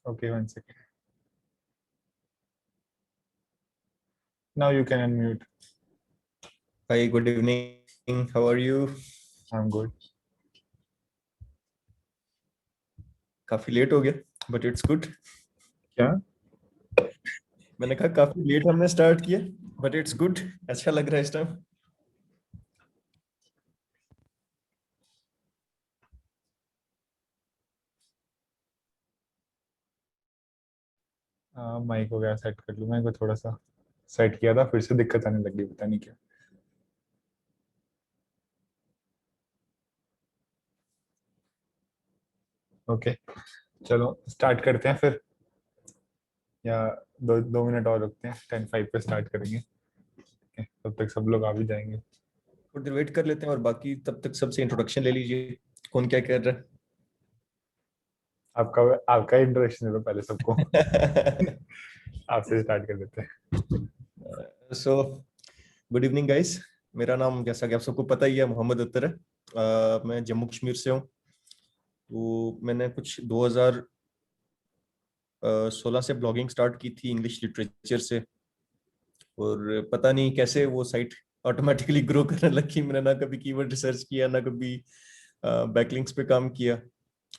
Okay, 1 second. Now you can unmute. Hi, good evening. How are you? I'm good. काफी late हो गया, but it's good. क्या? मैंने कहा काफी लेट हमने स्टार्ट किया, but it's good. अच्छा लग रहा है इस टाइम. माइक को क्या सेट कर लूँ मैं, को थोड़ा सा सेट किया था, फिर से दिक्कत आने लगी, पता नहीं क्या. ओके, चलो स्टार्ट करते हैं फिर, या 2 मिनट और रुकते हैं, 10:05 पे स्टार्ट करेंगे. Okay, तब तक सब लोग आ भी जाएंगे. थोड़ी देर वेट कर लेते हैं और बाकी तब तक सबसे इंट्रोडक्शन ले लीजिए. कौन क्या कर रहा आपका आपका इंट्रोडक्शन दे दो पहले सबको. है? आपसे स्टार्ट कर देते हैं. So good evening guys. मेरा नाम जैसा कि आप सबको पता ही है मोहम्मद अख्तर है. मैं जम्मू कश्मीर से हूँ. तो मैंने कुछ 2016 से ब्लॉगिंग स्टार्ट की थी इंग्लिश लिटरेचर से. और पता नहीं कैसे वो साइट ऑटोमेटिकली ग्रो करने लगी. मैंने ना कभी कीवर्ड रिसर्च किया, ना कभी बैकलिंक्स पे काम किया,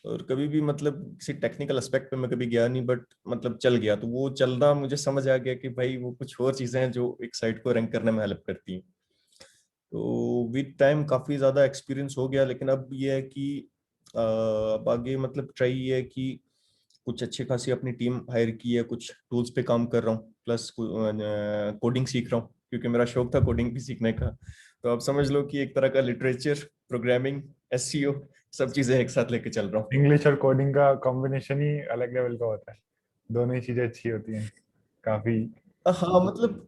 और कभी भी मतलब किसी टेक्निकल एस्पेक्ट पे मैं कभी गया नहीं, बट मतलब चल गया. तो वो चलना मुझे समझ आ गया कि भाई वो कुछ और चीजें हैं जो एक साइट को रैंक करने में हेल्प करती हैं. तो विद टाइम काफी ज्यादा एक्सपीरियंस हो गया, लेकिन अब ये है कि अब आगे मतलब ट्राई ये है कि कुछ अच्छी खासी अपनी टीम हायर की है, कुछ टूल्स पे काम कर रहा हूँ, प्लस कोडिंग सीख रहा हूँ क्योंकि मेरा शौक था कोडिंग भी सीखने का. तो आप समझ लो कि एक तरह का लिटरेचर, प्रोग्रामिंग, एसईओ, सब चीजें एक साथ लेके चल रहा हूँ. इंग्लिश और कोडिंग का कॉम्बिनेशन ही अलग लेवल का होता है. दोनों ही चीजें अच्छी होती हैं काफी. हाँ मतलब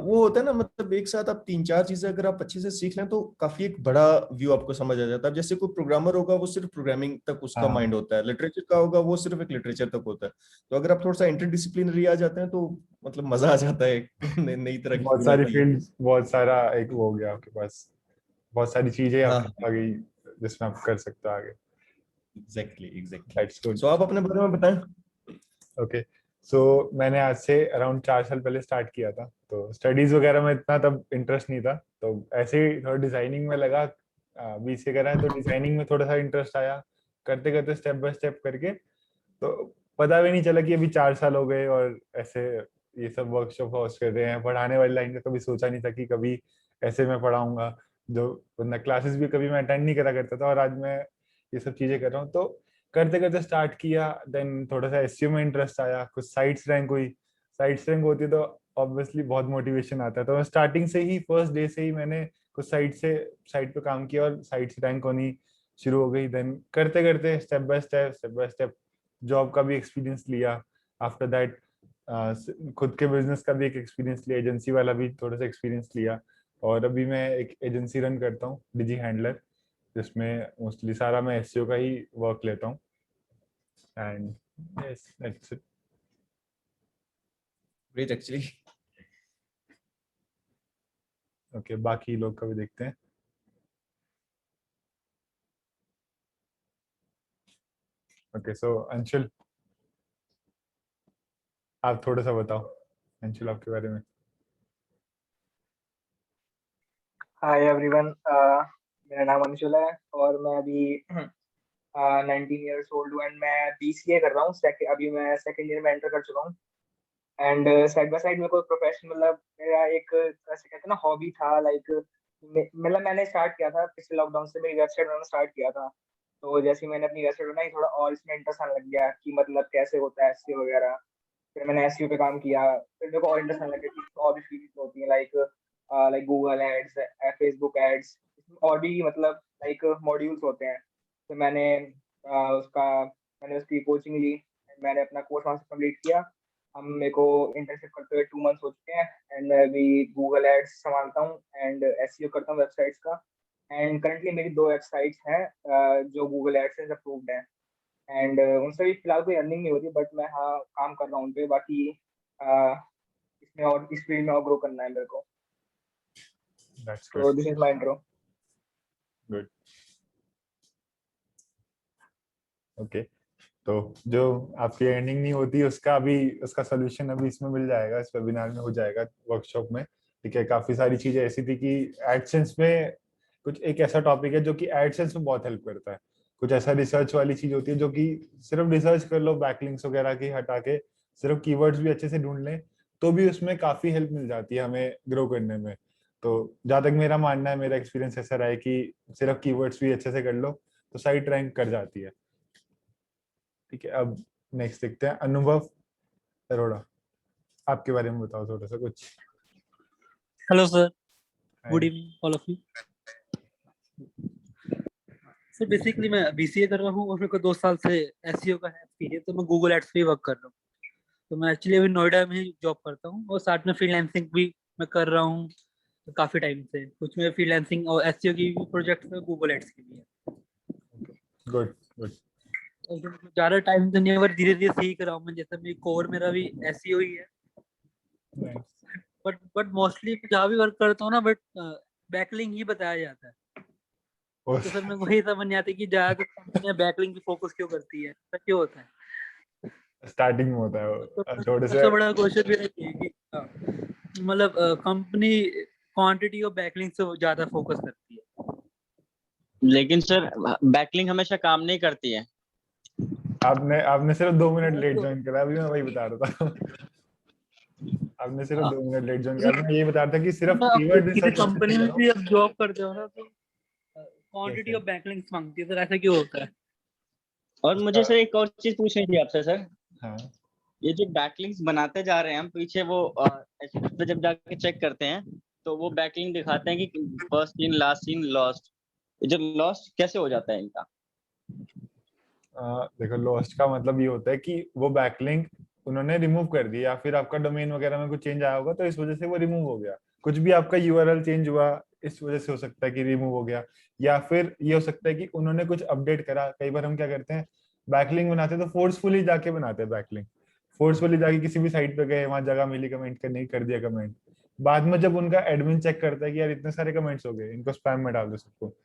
वो होता है ना, मतलब एक साथ आप तीन चार चीजें अगर आप अच्छे से सीख लें तो काफी एक बड़ा व्यू आपको समझ आ जाता है. अब जैसे कोई प्रोग्रामर होगा वो सिर्फ प्रोग्रामिंग तक उसका हाँ, माइंड होता है, लिटरेचर का होगा वो सिर्फ एक लिटरेचर तक होता है. तो अगर आप थोड़ा सा इंटरडिसिप्लिनरी आ जाते हैं तो मतलब मजा आ जाता है. एक नई तरह की बहुत फील सारी आती है. फील्ड, बहुत सारा एक वो हो गया आपके पास, बहुत सारी चीजें हाँ आपके हाँ, आ गई जिसमें आप कर सकते हो आगे. Exactly exactly. That's good. So आप अपने बारे में बताएं. ओके, सो मैंने आज से अराउंड 4 साल पहले स्टार्ट किया था. तो स्टडीज वगैरह में इतना तब इंटरेस्ट नहीं था, तो ऐसे ही थोड़ा डिजाइनिंग में लगा. बीसीए करा है तो डिजाइनिंग में थोड़ा सा इंटरेस्ट आया. करते करते स्टेप बाय स्टेप करके, तो पता भी नहीं चला कि अभी 4 साल हो गए. और ऐसे ये सब वर्कशॉप होस्ट कर रहे हैं, पढ़ाने वाली लाइन का कभी सोचा नहीं था कि कभी ऐसे मैं पढ़ाऊंगा. जो वरना क्लासेस भी कभी मैं अटेंड नहीं करा करता था, और आज मैं ये सब चीजें कर रहा हूँ. तो करते करते स्टार्ट किया, देन थोड़ा सा एसईओ में इंटरेस्ट आया, कुछ साइट्स रैंक हुई. साइट्स रैंक होती है तो ऑब्वियसली बहुत मोटिवेशन आता है. तो मैं स्टार्टिंग से ही, फर्स्ट डे से ही मैंने कुछ साइट पे काम किया, और साइट्स रैंक होनी शुरू हो गई. देन करते करते स्टेप बाय स्टेप जॉब का भी एक्सपीरियंस लिया. आफ्टर दैट खुद के बिजनेस का भी एक एक्सपीरियंस लिया, एजेंसी वाला भी थोड़ा सा एक्सपीरियंस लिया. और अभी मैं एक एजेंसी रन करता हूँ, डिजी हैंडलर, जिसमें मोस्टली सारा मैं एसईओ का ही वर्क लेता हूँ. And yes, that's it. Great actually. Okay, बाकी लोग का भी देखते हैं. ओके, सो अंशुल, आप थोड़ा सा बताओ अंशुल आपके बारे में. Hi everyone. मेरा नाम अंशुल है और मैं अभी 19 ईयर्स ओल्ड हूँ एंड मैं बीसीए कर रहा हूँ. अभी मैं सेकंड ईयर में एंटर कर चुका हूँ. एंड साइड बाय साइड मेरे को प्रोफेशन, मतलब मेरा एक तरह से कहते हैं ना हॉबी था. लाइक मतलब मैंने स्टार्ट किया था पिछले लॉकडाउन से, मेरी वेबसाइट मैंने स्टार्ट किया था. तो जैसे ही मैंने अपनी वेबसाइट बनाई, थोड़ा और इसमें इंटरेस्ट आने लग गया कि मतलब कैसे होता है एसईओ वगैरह. फिर मैंने एसईओ पे काम किया. फिर मेरे को और इंटरेस्ट आने लगा कि इसमें और भी फील्ड्स होती हैं, like like Google ads, Facebook ads. और भी मतलब लाइक मॉड्यूल्स होते हैं. तो उसका मैंने उसकी कोचिंग ली. मैंने अपना कोर्स वहाँ से कंप्लीट किया. हम मेरे को इंटर्नशिप करते हुए 2 मंथ्स हो चुके हैं. एंड मैं अभी गूगल एड्स संभालता हूँ एंड एसईओ करता हूँ वेबसाइट्स का. एंड करंटली मेरी 2 वेबसाइट्स हैं जो गूगल एड्स से अप्रूव्ड हैं. एंड उनसे भी फिलहाल कोई अर्निंग नहीं होती, बट मैं हाँ काम कर रहा हूँ उन पे. बाकी uh, इसमें और इस फील्ड में और ग्रो करना है मेरे को. That's good. तो this is my intro. Good. Okay, तो जो आपकी अर्निंग नहीं होती उसका सोल्यूशन अभी इसमें मिल जाएगा, इस वेबिनार में हो जाएगा, वर्कशॉप में। ठीक है, काफी सारी चीजें ऐसी थी कि एडसेंस में कुछ एक ऐसा टॉपिक है जो कि एडसेंस में बहुत हेल्प करता है। कुछ ऐसा रिसर्च वाली चीज होती है जो कि सिर्फ रिसर्च कर लो बैकलिंक्स वगैरह की हटा के, सिर्फ कीवर्ड्स भी अच्छे से ढूंढ लें तो भी उसमें काफी हेल्प मिल जाती है हमें ग्रो करने में। तो जहां तक मेरा मानना है, मेरा एक्सपीरियंस ऐसा रहा है कि सिर्फ कीवर्ड्स भी अच्छे से कर लो तो साइट रैंक कर जाती है। ठीक है, अब नेक्स्ट देखते हैं, अनुभव अरोड़ा, आपके बारे में बताओ थोड़ा सा कुछ। Hello sir, good Hi. Evening all of you. Sir basically मैं बीसीए कर रहा हूँ और मेरे को 2 साल से एसईओ का है एक्सपीरियंस, तो मैं गूगल एड्स पे वर्क कर रहा हूँ। तो मैं एक्चुअली अभी नोएडा में ही जॉब करता हूँ और साथ में फ्रीलांसिंग भी मैं कर रहा हूँ काफी टाइम से। कुछ में फ्रीलांसिंग और एसईओ की भी प्रोजेक्ट्स है, गूगल एड्स के भी है। Good good. और जो मतलब ज्यादा टाइम तो नहीं है, पर धीरे धीरे सीख रहा हूँ मैं। जैसे मेरी कोर मेरा भी एसईओ ही है, बट मोस्टली जहाँ भी वर्क करता हूँ ना, बट बैकलिंग ही बताया जाता है। तो सर मेरे को वही समझ नहीं आती कि ज्यादातर कंपनियां बैकलिंक पे फोकस क्यों करती है, ऐसा क्यों होता है? स्टार्टिंग में होता है तो वो थोड़े से। सबसे बड़ा क्वेश्चन भी रहती है कि मतलब कंपनी क्वांटिटी और बैकलिंक से ज्यादा फोकस करती है। लेकिन सर बैकलिंक हमेशा काम नहीं करती है। आपने आपने सिर्फ 2 मिनट लेट ज्वाइन करा, अभी मैं वही बता रहा था। आपने सिर्फ 2 मिनट लेट ज्वाइन करा, मैं यही बता रहा था कि सिर्फ आप कीवर्ड किसी रिसर्च अच्छे कंपनी से में करो। भी अब जॉब करते हो ना, तो क्वांटिटी कैसे ऑफ बैकलिंक्स मांगती है। सर ऐसा क्यों होता है? और उसका? मुझे सर एक और चीज पूछनी थी आपसे सर। हाँ ये जो बैकलिंक्स बनाते जा रहे हैं हम पीछे, वो एचटीटीपी पे जब जाके चेक करते हैं तो वो बैकलिंक दिखाते हैं कि first seen last seen lost. जब लॉस्ट कैसे हो जाता है इनका? देखो, लॉस्ट का मतलब ये होता है कि वो बैकलिंक उन्होंने रिमूव कर दिया, या फिर आपका डोमेन वगैरह में कुछ चेंज आया होगा तो इस वजह से वो रिमूव हो गया। कुछ भी आपका यूआरएल चेंज हुआ इस वजह से हो सकता है कि रिमूव हो गया, या फिर ये हो सकता है कि उन्होंने कुछ अपडेट करा। कई बार हम क्या करते हैं, बैकलिंक बनाते हैं तो फोर्सफुली जाके बनाते हैं बैकलिंक, फोर्सफुली जाके किसी भी साइट पे गए, वहां जगह मिली कमेंट करने की, कर दिया कमेंट। बाद में जब उनका एडमिन चेक करता है कि यार इतने सारे कमेंट्स हो गए, इनको स्पैम में डाल दो सबको,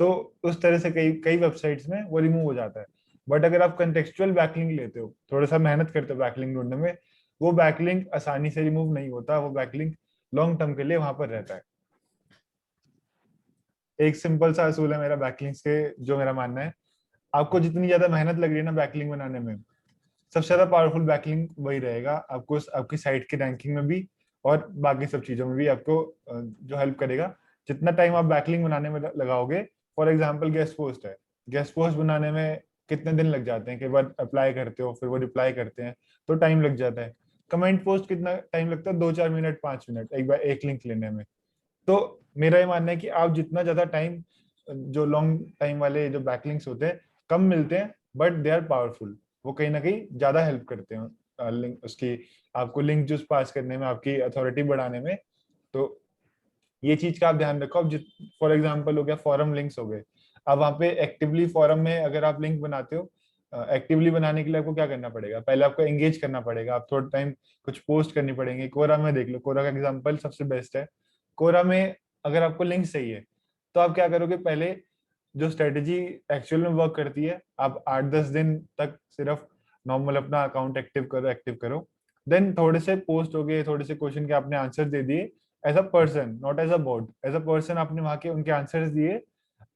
तो उस तरह से कई कई वेबसाइट्स में वो रिमूव हो जाता है। बट अगर आप कंटेक्चुअल बैकलिंक लेते हो, थोड़ा सा मेहनत करते हो बैकलिंक ढूंढने में, वो बैकलिंक आसानी से रिमूव नहीं होता, वो बैकलिंक लॉन्ग टर्म के लिए वहां पर रहता है। एक सिंपल सा असूल है मेरा बैकलिंक्स के, जो मेरा मानना है, आपको जितनी ज्यादा मेहनत लग रही है ना बैकलिंक बनाने में, सबसे ज्यादा पावरफुल बैकलिंक वही रहेगा आपको आपकी साइट की रैंकिंग में भी और बाकी सब चीजों में भी आपको जो हेल्प करेगा। जितना टाइम आप बैकलिंक बनाने में लगाओगे, फॉर एग्जाम्पल गेस्ट पोस्ट है, गेस्ट पोस्ट बनाने में कितने दिन लग जाते हैं, कई बार अप्लाई करते हो फिर वो रिप्लाई करते हैं तो टाइम लग जाता है। कमेंट पोस्ट कितना टाइम लगता है, 2-4 मिनट 5 मिनट एक बार एक लिंक लेने में। तो मेरा ये मानना है कि आप जितना ज्यादा टाइम, जो लॉन्ग टाइम वाले जो बैकलिंक्स होते हैं कम मिलते हैं बट दे आर पावरफुल, वो कहीं ना कहीं ज्यादा हेल्प करते हैं लिंक उसकी, आपको लिंक जूस पास करने में, आपकी अथॉरिटी बढ़ाने में। तो ये चीज का आप ध्यान रखो। अब फॉर एग्जाम्पल हो गया फॉरम लिंक्स हो गए, अब वहाँ पे एक्टिवली फॉरम में अगर आप लिंक बनाते हो, एक्टिवली बनाने के लिए आपको क्या करना पड़ेगा, पहले आपको एंगेज करना पड़ेगा, आप थोड़ा टाइम कुछ पोस्ट करनी पड़ेंगे। कोरा में देख लो, कोरा का एग्जाम्पल सबसे बेस्ट है। कोरा में अगर आपको लिंक चाहिए तो आप क्या करोगे, पहले जो स्ट्रेटेजी एक्चुअल में वर्क करती है, आप 8-10 दिन तक सिर्फ नॉर्मल अपना अकाउंट एक्टिव करो, देन थोड़े से पोस्ट हो गए, थोड़े से क्वेश्चन के आपने आंसर दे दिए as a person, not as a bot, as a person आपने वहां के उनके आंसर्स दिए।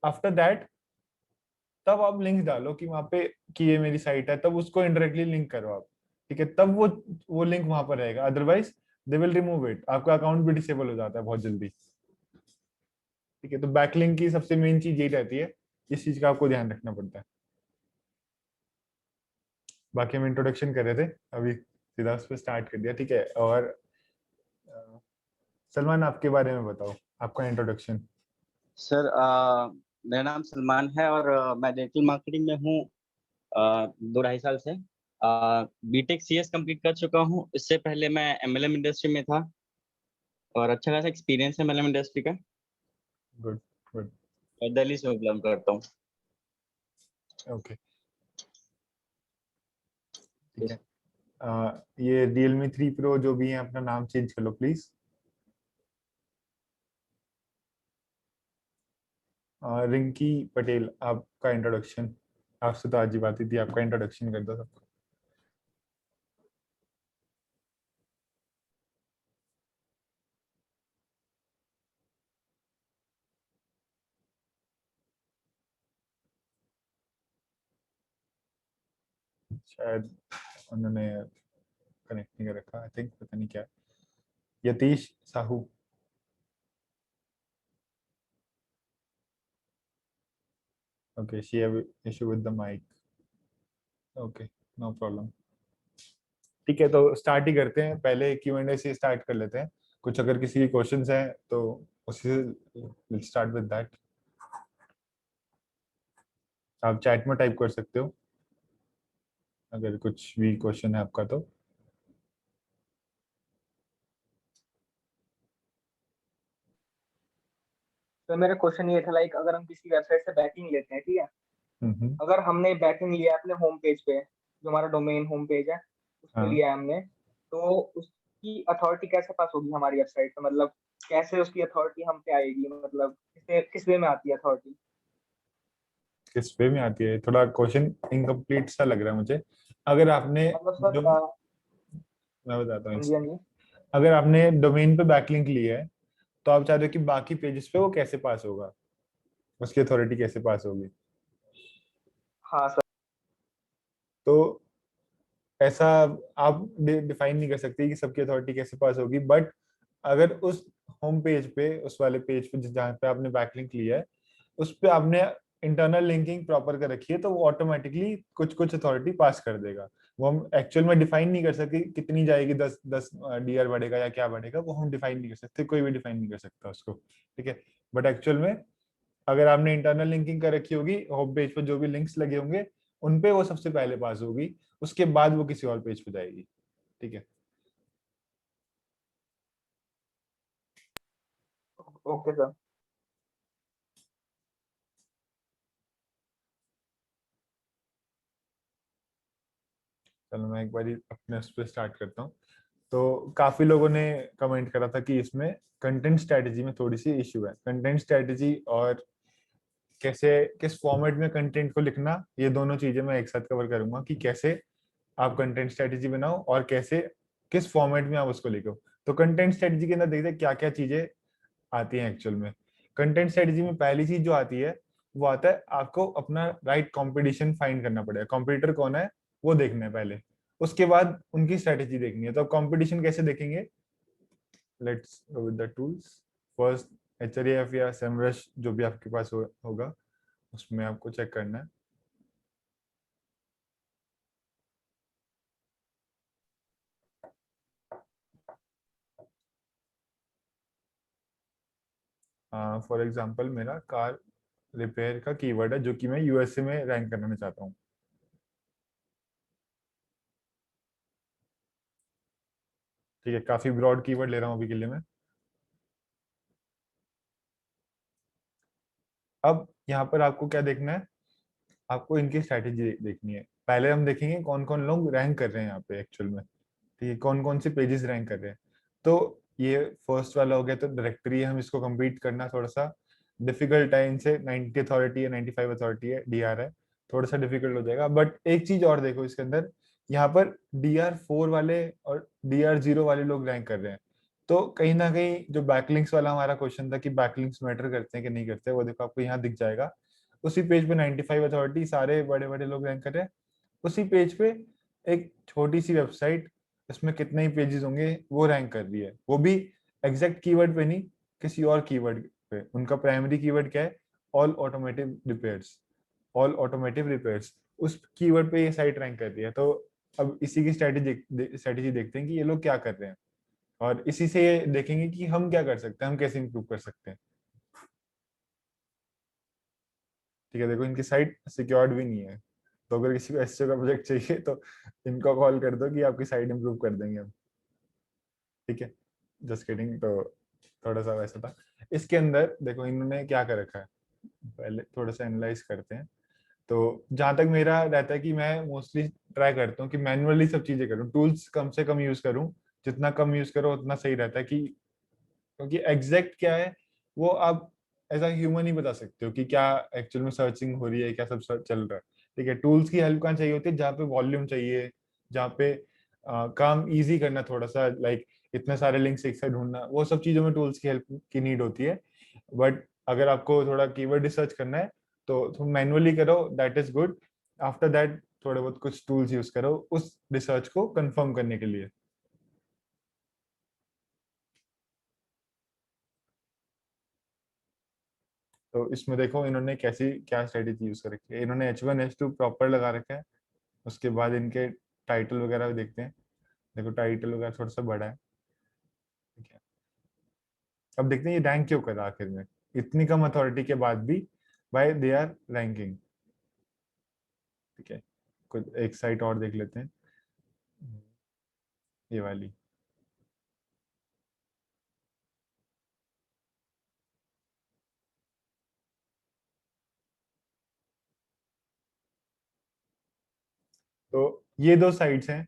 आफ्टर दैट तब आप लिंक डालो कि वहां पे कि ये मेरी साइट है, तब उसको इनडायरेक्टली लिंक करो आप। ठीक है, तब वो लिंक वहां पर रहेगा, otherwise they will remove it, आपका अकाउंट भी डिसेबल हो जाता है बहुत जल्दी। ठीक है, तो बैकलिंक की सबसे मेन चीज यही रहती है, इस चीज का आपको ध्यान रखना पड़ता है। बाकी हम इंट्रोडक्शन कर रहे थे, अभी सीधा उस पर स्टार्ट कर दिया। ठीक है, और सलमान आपके बारे में बताओ, आपका इंट्रोडक्शन। सर मेरा नाम सलमान है और मैं डिजिटल मार्केटिंग में हूँ 2-2.5 साल से। बीटेक सीएस कंप्लीट कर चुका हूँ। इससे पहले मैं एमएलएम इंडस्ट्री में था और अच्छा खासा एक्सपीरियंस है एमएलएम इंडस्ट्री का। Good good. और दिल्ली से बिलोंग करता हूँ। ओके, ठीक है। ये Realme 3 Pro जो भी है, अपना नाम चेंज कर लो प्लीज। रिंकी पटेल, आपका इंट्रोडक्शन। आपसे तो आज ही बात हुई थी, आपका इंट्रोडक्शन कर दो सबको। शायद उन्होंने कनेक्ट नहीं कर रखा, आई थिंक, पता नहीं क्या। Yatish Sahu. Okay, she have issue with the mic. Okay, no problem. ठीक है, तो स्टार्ट ही करते हैं। पहले Q&A से स्टार्ट कर लेते हैं। कुछ अगर किसी की क्वेश्चंस हैं तो उसी से स्टार्ट विद दैट। आप चैट में टाइप कर सकते हो अगर कुछ भी क्वेश्चन है आपका तो। तो मेरा क्वेश्चन ये था लाइक अगर हम किसी वेबसाइट से बैकिंग लेते हैं, ठीक है, हम्म। अगर हमने बैकिंग लिया है अपने होम पेज पे, जो हमारा डोमेन होम पेज है उस पे हाँ, लिया है हमने, तो उसकी अथॉरिटी कैसे पास होगी हमारी वेबसाइट पे, मतलब कैसे उसकी अथॉरिटी हम पे आएगी, मतलब किस वे में आती है अथॉरिटी? किस वे में आती है? थोड़ा क्वेश्चन इनकम्प्लीट सा लग रहा है मुझे। अगर आपने मतलब सर जो, मैं बताता हूँ हाँ जी हाँ इसमें। जी। अगर आपने डोमेन पे बैकलिंक ली है तो आप चाहते हो कि बाकी पेजेस पे वो कैसे पास होगा, उसकी अथॉरिटी कैसे पास होगी। हाँ सर। तो ऐसा आप डिफाइन नहीं कर सकते कि सबकी अथॉरिटी कैसे पास होगी, बट अगर उस होम पेज पे, उस वाले पेज पे जहाँ पे आपने बैकलिंक लिया है, उस पे आपने इंटरनल लिंकिंग प्रॉपर कर रखी है, तो वो ऑटोमेटिकली कुछ कुछ अथॉरिटी पास कर देगा। वो हम एक्चुअल में डिफाइन नहीं कर सकते कितनी जाएगी, 10 डीआर बढ़ेगा या क्या बढ़ेगा, वो हम डिफाइन नहीं कर सकते, कोई भी डिफाइन नहीं कर सकता उसको। ठीक है, बट एक्चुअल में अगर आपने इंटरनल लिंकिंग कर रखी होगी, होम पेज पर जो भी लिंक्स लगे होंगे उन पे वो सबसे पहले पास होगी, उसके बाद वो किसी और पेज पे जाएगी। ठीक है। Okay sir. चलो मैं एक बार अपने उस पर स्टार्ट करता हूँ। तो काफी लोगों ने कमेंट करा था कि इसमें कंटेंट स्ट्रेटजी में थोड़ी सी इश्यू है। कंटेंट स्ट्रेटजी और कैसे, किस फॉर्मेट में कंटेंट को लिखना, ये दोनों चीजें मैं एक साथ कवर करूंगा कि कैसे आप कंटेंट स्ट्रेटजी बनाओ और कैसे, किस फॉर्मेट में आप उसको लिखो। तो कंटेंट स्ट्रेटजी के अंदर देखते हैं क्या क्या चीजें आती हैं एक्चुअल में। कंटेंट स्ट्रेटजी में पहली चीज जो आती है वो आता है आपको अपना राइट कंपटीशन फाइंड करना पड़ेगा। कंपटीटर कौन है वो देखना है पहले, उसके बाद उनकी स्ट्रेटजी देखनी है। तो कंपटीशन कैसे देखेंगे? Let's go with the tools. First HRF या सेमरश जो भी आपके पास होगा उसमें आपको चेक करना है। फॉर एग्जांपल मेरा कार रिपेयर का कीवर्ड है जो कि मैं यूएसए में रैंक करना चाहता हूँ। ठीक है, काफी ब्रॉड कीवर्ड ले रहा हूँ अभी के लिए मैं। अब यहाँ पर आपको क्या देखना है? आपको इनकी स्ट्रैटेजी देखनी है। पहले हम देखेंगे कौन कौन लोग रैंक कर रहे हैं यहाँ पे एक्चुअल में। ठीक है, कौन कौन से पेजेस रैंक कर रहे हैं। तो ये फर्स्ट वाला हो गया, तो डायरेक्टरी है, हम इसको कंप्लीट करना थोड़ा सा डिफिकल्ट है। इनसे 90 अथॉरिटी है, 95 अथॉरिटी है, डीआर है, थोड़ा सा डिफिकल्ट हो जाएगा। बट एक चीज और देखो इसके अंदर, यहाँ पर DR4 वाले और DR0 वाले लोग रैंक कर रहे हैं। तो कहीं ना कहीं जो बैकलिंक्स वाला हमारा क्वेश्चन था कि बैकलिंक्स मैटर करते हैं कि नहीं करते, वो देखो आपको यहाँ दिख जाएगा। उसी पेज पे 95 अथॉरिटी, सारे बड़े बड़े लोग रैंक कर रहे हैं। उसी पेज पे एक छोटी सी वेबसाइट, इसमें कितने ही पेजेस होंगे, वो रैंक कर रही है, वो भी एग्जैक्ट कीवर्ड पे नहीं, किसी और कीवर्ड पे। उनका प्राइमरी कीवर्ड क्या है? All automotive repairs. All automotive repairs, उस कीवर्ड पे ये साइट रैंक कर रही है। तो अब इसी की स्ट्रेटेजी देखते हैं कि ये लोग क्या कर रहे हैं, और इसी से ये देखेंगे कि हम क्या कर सकते हैं, हम कैसे इंप्रूव कर सकते हैं। ठीक है, देखो इनकी साइट सिक्योर्ड भी नहीं है, तो अगर किसी को एसईओ का प्रोजेक्ट चाहिए तो इनको कॉल कर दो कि आपकी साइट इंप्रूव कर देंगे हम। ठीक है, जस्ट किडिंग। तो थोड़ा सा वैसा था। इसके अंदर देखो इन्होंने क्या कर रखा है, पहले थोड़ा सा एनालाइज करते हैं। तो जहां तक मेरा रहता है कि मैं मोस्टली ट्राई करता हूँ कि मैनुअली सब चीजें करूँ, टूल्स कम से कम यूज करूँ। जितना कम यूज करो उतना सही रहता है, कि क्योंकि एग्जैक्ट क्या है वो आप एज अ ह्यूमन ही बता सकते हो कि क्या एक्चुअल में सर्चिंग हो रही है, क्या सब चल रहा है। ठीक है, टूल्स की हेल्प कहाँ चाहिए होती है, जहाँ पे वॉल्यूम चाहिए, जहाँ पे काम इजी करना थोड़ा सा, लाइक इतने सारे लिंक्स एक साथ ढूंढना, वो सब चीजों में टूल्स की हेल्प की नीड होती है। बट अगर आपको थोड़ा कीवर्ड रिसर्च करना है तो तुम मैनुअली करो, that is good. After that थोड़े बहुत कुछ टूल्स यूज करो उस रिसर्च को कंफर्म करने के लिए। तो इसमें देखो इन्होंने कैसी क्या स्ट्रेटेजी यूज कर रखी है, इन्होंने H1 H2 प्रॉपर लगा रखा है। उसके बाद इनके टाइटल वगैरह भी देखते हैं, देखो टाइटल वगैरह थोड़ा सा बड़ा है, ठीक है। अब देखते हैं ये रैंक क्यों करा आखिर में, इतनी कम अथॉरिटी के बाद भी वाई दे आर रैंकिंग, ठीक है। कुछ एक साइट और देख लेते हैं, ये वाली। तो ये दो साइट्स हैं।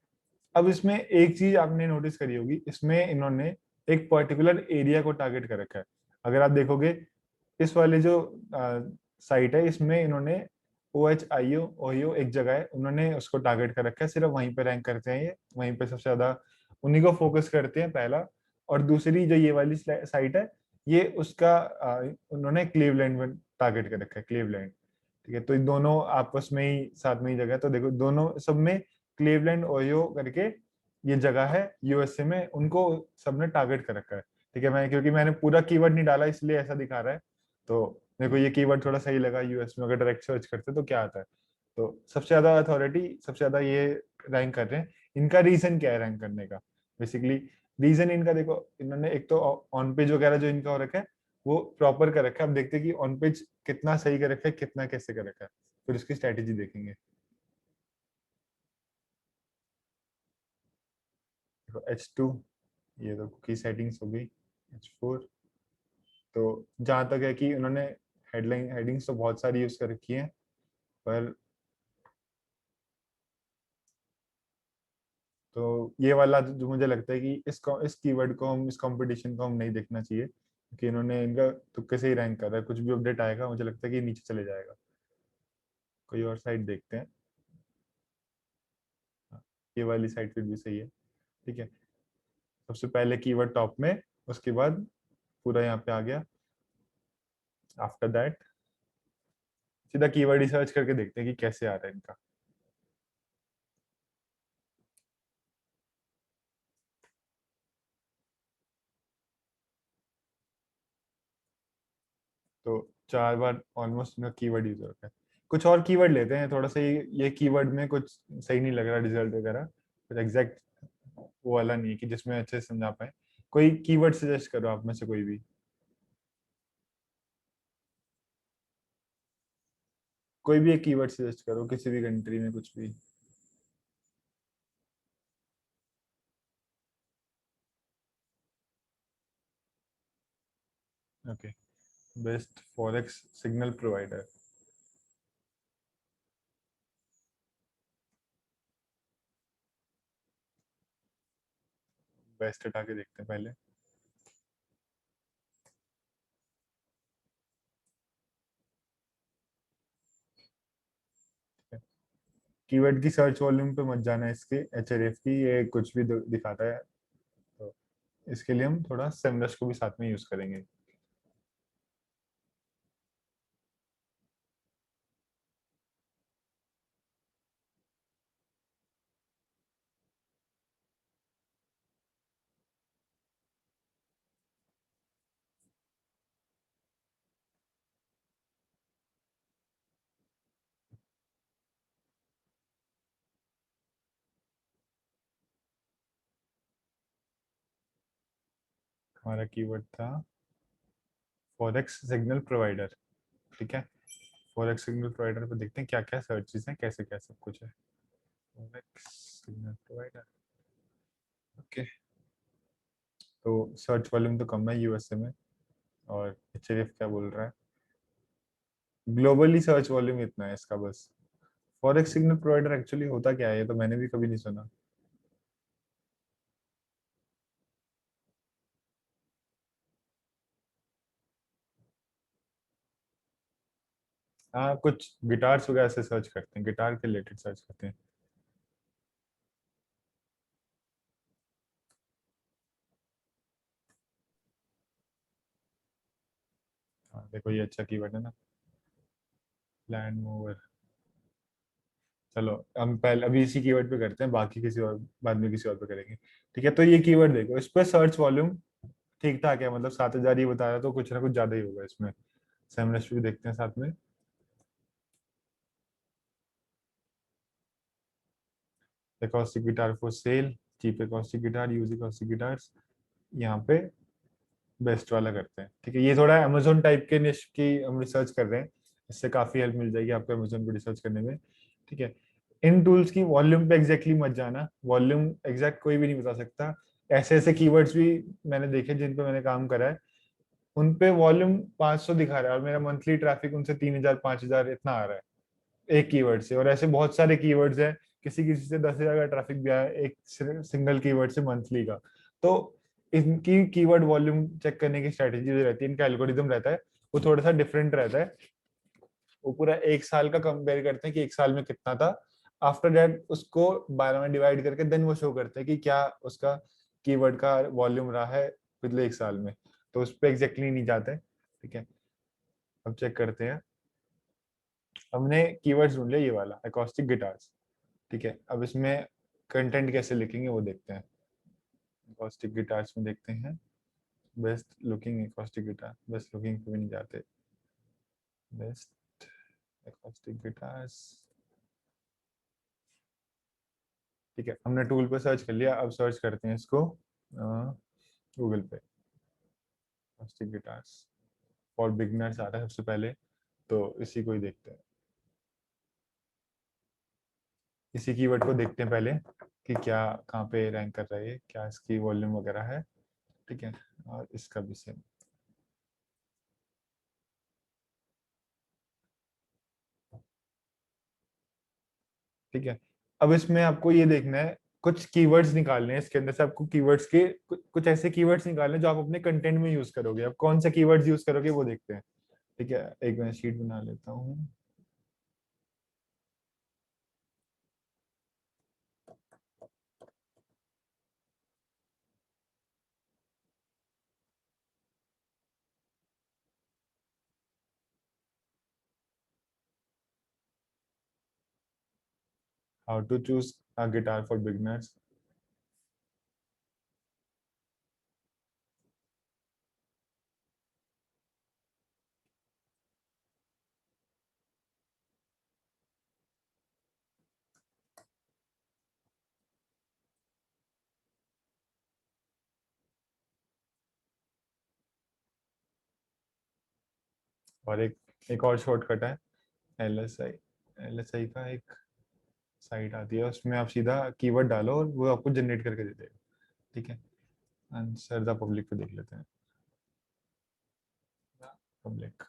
अब इसमें एक चीज आपने नोटिस करी होगी, इसमें इन्होंने एक पर्टिकुलर एरिया को टारगेट कर रखा है। अगर आप देखोगे इस वाले जो साइट है, इसमें इन्होंने OHIO ओहियो एक जगह है, उन्होंने उसको टारगेट कर रखा है, सिर्फ वहीं पे रैंक करते हैं ये, वहीं पे सबसे ज्यादा उन्हीं को फोकस करते हैं पहला। और दूसरी जो ये वाली साइट है, ये उसका उन्होंने क्लीवलैंड में टारगेट कर रखा है, क्लीवलैंड, ठीक है। तो ये दोनों आपस में ही साथ में ही जगह है, तो देखो दोनों सब में क्लीवलैंड ओहियो करके ये जगह है USA में, उनको सबने टारगेट कर रखा है, ठीक है। मैं क्योंकि मैंने पूरा कीवर्ड नहीं डाला इसलिए ऐसा दिखा रहा है। तो मेरे को ये कीवर्ड थोड़ा सही लगा, यूएस में अगर डायरेक्ट सर्च करते तो क्या आता है। तो सबसे ज्यादा अथॉरिटी, सबसे ज्यादा ये रैंक कर रहे हैं। इनका रीजन क्या है रैंक करने का, बेसिकली रीजन इनका देखो, इन्होंने एक तो ऑन पेज वगैरह जो इनका हो रखा है वो प्रॉपर कर रखा है। अब देखते हैं कि ऑन पेज कितना सही कर रखा है, कितना कैसे कर रखा है, फिर उसकी स्ट्रेटेजी देखेंगे। देखो H2, ये तो की सेटिंग्स हो गई। H4, तो जहां तक है कि उन्होंने हेडलाइन हेडिंग्स तो बहुत सारी यूज कर रखी है, पर तो ये वाला जो मुझे लगता है कि इस कीवर्ड को हम, इस कंपटीशन को हम नहीं देखना चाहिए, क्योंकि इन्होंने इनका तुक्के से ही रैंक कर रहा है। कुछ भी अपडेट आएगा मुझे लगता है कि नीचे चले जाएगा। कोई और साइट देखते हैं। हाँ, ये वाली साइट फिर भी सही है, ठीक है। सबसे पहले कीवर्ड टॉप में, उसके बाद पूरा यहाँ पे आ गया। आफ्टर दैट सीधा कीवर्ड रिसर्च करके देखते हैं कि कैसे आ रहा है इनका। तो 4 बार ऑलमोस्ट इनका कीवर्ड यूज होता है। कुछ और कीवर्ड लेते हैं थोड़ा सा, ये कीवर्ड में कुछ सही नहीं लग रहा रिजल्ट वगैरह, कुछ एग्जैक्ट वो वाला नहीं है कि जिसमें अच्छे से समझा पाए। कोई कीवर्ड सजेस्ट करो आप में से कोई भी, कोई भी एक कीवर्ड सजेस्ट करो किसी भी कंट्री में कुछ भी। Okay, best forex signal provider. Best हटा के देखते हैं पहले। कीवर्ड की सर्च वॉल्यूम पे मत जाना, इसके Href की ये कुछ भी दिखाता है, तो इसके लिए हम थोड़ा सेमरस को भी साथ में यूज करेंगे। हमारा कीवर्ड था फॉरेक्स सिग्नल प्रोवाइडर, ठीक है। फॉरेक्स सिग्नल प्रोवाइडर पे देखते हैं क्या क्या सर्चेस हैं, कैसे क्या सब कुछ है। Forex signal provider, okay. तो सर्च वॉल्यूम तो कम है USA में, और Href क्या बोल रहा है, ग्लोबली सर्च वॉल्यूम इतना है इसका बस। फॉरेक्स सिग्नल प्रोवाइडर एक्चुअली होता क्या है, ये तो मैंने भी कभी नहीं सुना। हाँ, कुछ गिटार्स वगैरह से सर्च करते हैं, गिटार के रिलेटेड सर्च करते हैं। हाँ देखो, ये अच्छा कीवर्ड है ना, लैंड मूवर। चलो हम पहले अभी इसी कीवर्ड पे करते हैं, बाकी किसी और बाद में किसी और पे करेंगे। ठीक है, तो ये कीवर्ड देखो, इस पे सर्च वॉल्यूम ठीक ठाक है, मतलब 7,000 ये बता रहा, तो कुछ ना कुछ ज्यादा ही होगा इसमें। सेमरस भी देखते हैं साथ में। acoustic guitar for sale, cheap acoustic guitar, use acoustic guitars, यहाँ पे बेस्ट वाला करते हैं। ठीक है, ये थोड़ा अमेजोन टाइप के निश की हम रिसर्च कर रहे हैं, इससे काफी हेल्प मिल जाएगी आपको अमेजोन पे रिसर्च करने में। ठीक है, इन टूल्स की वॉल्यूम पे एग्जैक्टली मत जाना, वॉल्यूम एग्जैक्ट कोई भी नहीं बता सकता। ऐसे ऐसे कीवर्ड्स भी मैंने देखे जिन पे मैंने काम करा है, उन पे वॉल्यूम 500 दिखा रहा है और मेरा मंथली ट्रैफिक उनसे 3,000 5,000 इतना आ रहा है एक कीवर्ड से। और ऐसे बहुत सारे कीवर्ड्स हैं, किसी किसी से 10,000 का ट्रैफिक भी आया है एक सिंगल कीवर्ड से मंथली का। तो इनकी कीवर्ड वॉल्यूम चेक करने की स्ट्रेटेजी जो रहती है, इनका एल्गोरिदम रहता है, वो थोड़ा सा डिफरेंट रहता है। वो पूरा एक साल का कंपेयर करते हैं कि एक साल में कितना था, आफ्टर दैट उसको 12 में डिवाइड करके देन वो शो करते हैं कि क्या उसका कीवर्ड का वॉल्यूम रहा है पिछले एक साल में। तो उस पर एग्जैक्टली नहीं जाते। ठीक है, अब चेक करते हैं। हमने कीवर्ड्स ढूंढ लिया, ये वाला एकॉस्टिक गिटार्स। ठीक है, अब इसमें कंटेंट कैसे लिखेंगे वो देखते हैं। एकॉस्टिक गिटार्स में देखते हैं, best looking acoustic guitar, best looking पे भी नहीं जाते, बेस्ट एकॉस्टिक गिटार्स। ठीक है, हमने टूल पे सर्च कर लिया, अब सर्च करते हैं इसको गूगल पे, एकॉस्टिक गिटार्स फॉर बिगनर्स आ रहा है सबसे पहले, तो इसी को ही देखते हैं। इसी कीवर्ड को देखते हैं पहले कि क्या कहाँ पे रैंक कर रहा है, क्या इसकी वॉल्यूम वगैरह है। ठीक है, और इसका भी सेम। ठीक है, अब इसमें आपको ये देखना है, कुछ कीवर्ड्स निकालने हैं इसके अंदर से, आपको कीवर्ड्स के कुछ ऐसे कीवर्ड्स निकालने हैं जो आप अपने कंटेंट में यूज करोगे। अब कौन सा कीवर्ड्स यूज करोगे वो देखते हैं। ठीक है, एक मैं शीट बना लेता हूँ। How to choose a guitar for beginners. और एक और शॉर्टकट है, LSI। LSI का एक साइट आती है, उसमें आप सीधा कीवर्ड डालो और वो आपको जनरेट करके दे देगा। ठीक है, आंसर द पब्लिक पे देख लेते हैं। Public,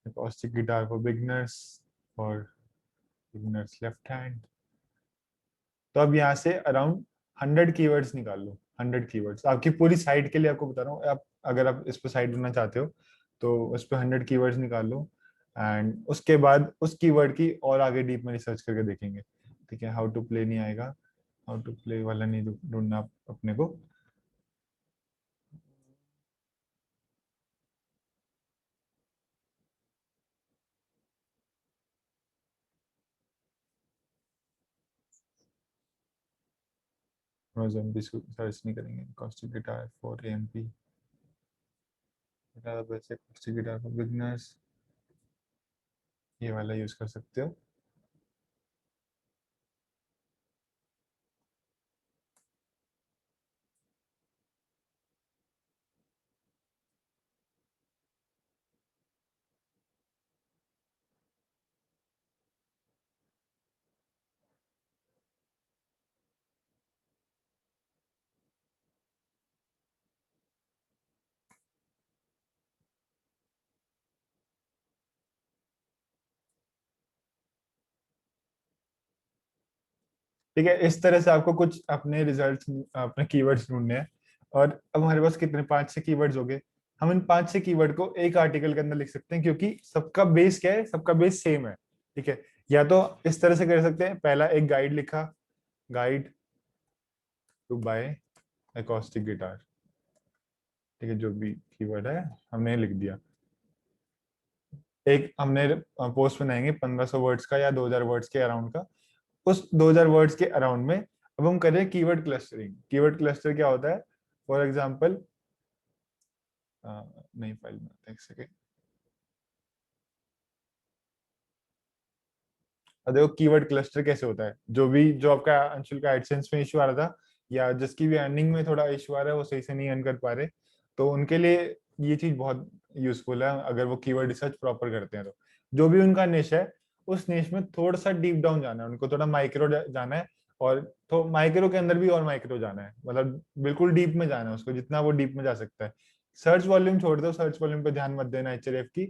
acoustic guitar for beginners और बिगनर्स लेफ्ट हैंड। तो अब यहाँ से अराउंड 100 कीवर्ड्स निकाल लो। 100 कीवर्ड्स आपकी पूरी साइट के लिए, आपको बता रहा हूँ, आप अगर आप इस पर साइट बनना चाहते हो तो उस पर 100 कीवर्ड्स निकाल लो। एंड उसके बाद उस कीवर्ड की और आगे डीप में रिसर्च करके देखेंगे। ठीक है, हाउ टू प्ले नहीं आएगा, हाउ टू प्ले वाला नहीं ढूंढना अपने को। अमेज़न भी सर्च नहीं करेंगे, acoustic गिटार फॉर AMP, वैसे acoustic गिटार फॉर बिगनर्स, ये वाला यूज कर सकते हो। ठीक है, इस तरह से आपको कुछ अपने रिजल्ट्स, अपने कीवर्ड्स ढूंढने हैं। और अब हमारे पास कितने 5-6 कीवर्ड्स हो गए। हम इन 5-6 कीवर्ड को एक आर्टिकल के अंदर लिख सकते हैं, क्योंकि सबका बेस क्या है, सबका बेस सेम है। ठीक है, या तो इस तरह से कर सकते हैं, पहला एक गाइड लिखा, guide to buy acoustic guitar. ठीक है, जो भी कीवर्ड है हमने लिख दिया। एक हमने पोस्ट बनाएंगे 1500 वर्ड्स का या 2000 वर्ड्स के अराउंड का। उस 2000 वर्ड्स के अराउंड में अब हम करें कीवर्ड क्लस्टरिंग। कीवर्ड क्लस्टर क्या होता है? फॉर एग्जांपल, नहीं फाइल में एक सेकेंड, देखो कीवर्ड क्लस्टर कैसे होता है। जो आपका अंशुल का एडसेंस में इशू आ रहा था, या जिसकी भी अर्निंग में थोड़ा इशू आ रहा है, वो सही से नहीं अर्न कर पा रहे, तो उनके लिए ये चीज बहुत यूजफुल है अगर वो कीवर्ड रिसर्च प्रॉपर करते हैं। तो जो भी उनका निश है, उस निश में थोड़ा सा डीप डाउन जाना है, उनको थोड़ा माइक्रो जाना है, और तो माइक्रो के अंदर भी और माइक्रो जाना है, मतलब बिल्कुल डीप में जाना है उसको, जितना वो डीप में जा सकता है। सर्च वॉल्यूम छोड़ दो, सर्च वॉल्यूम पे ध्यान मत देना एचआरएफ की,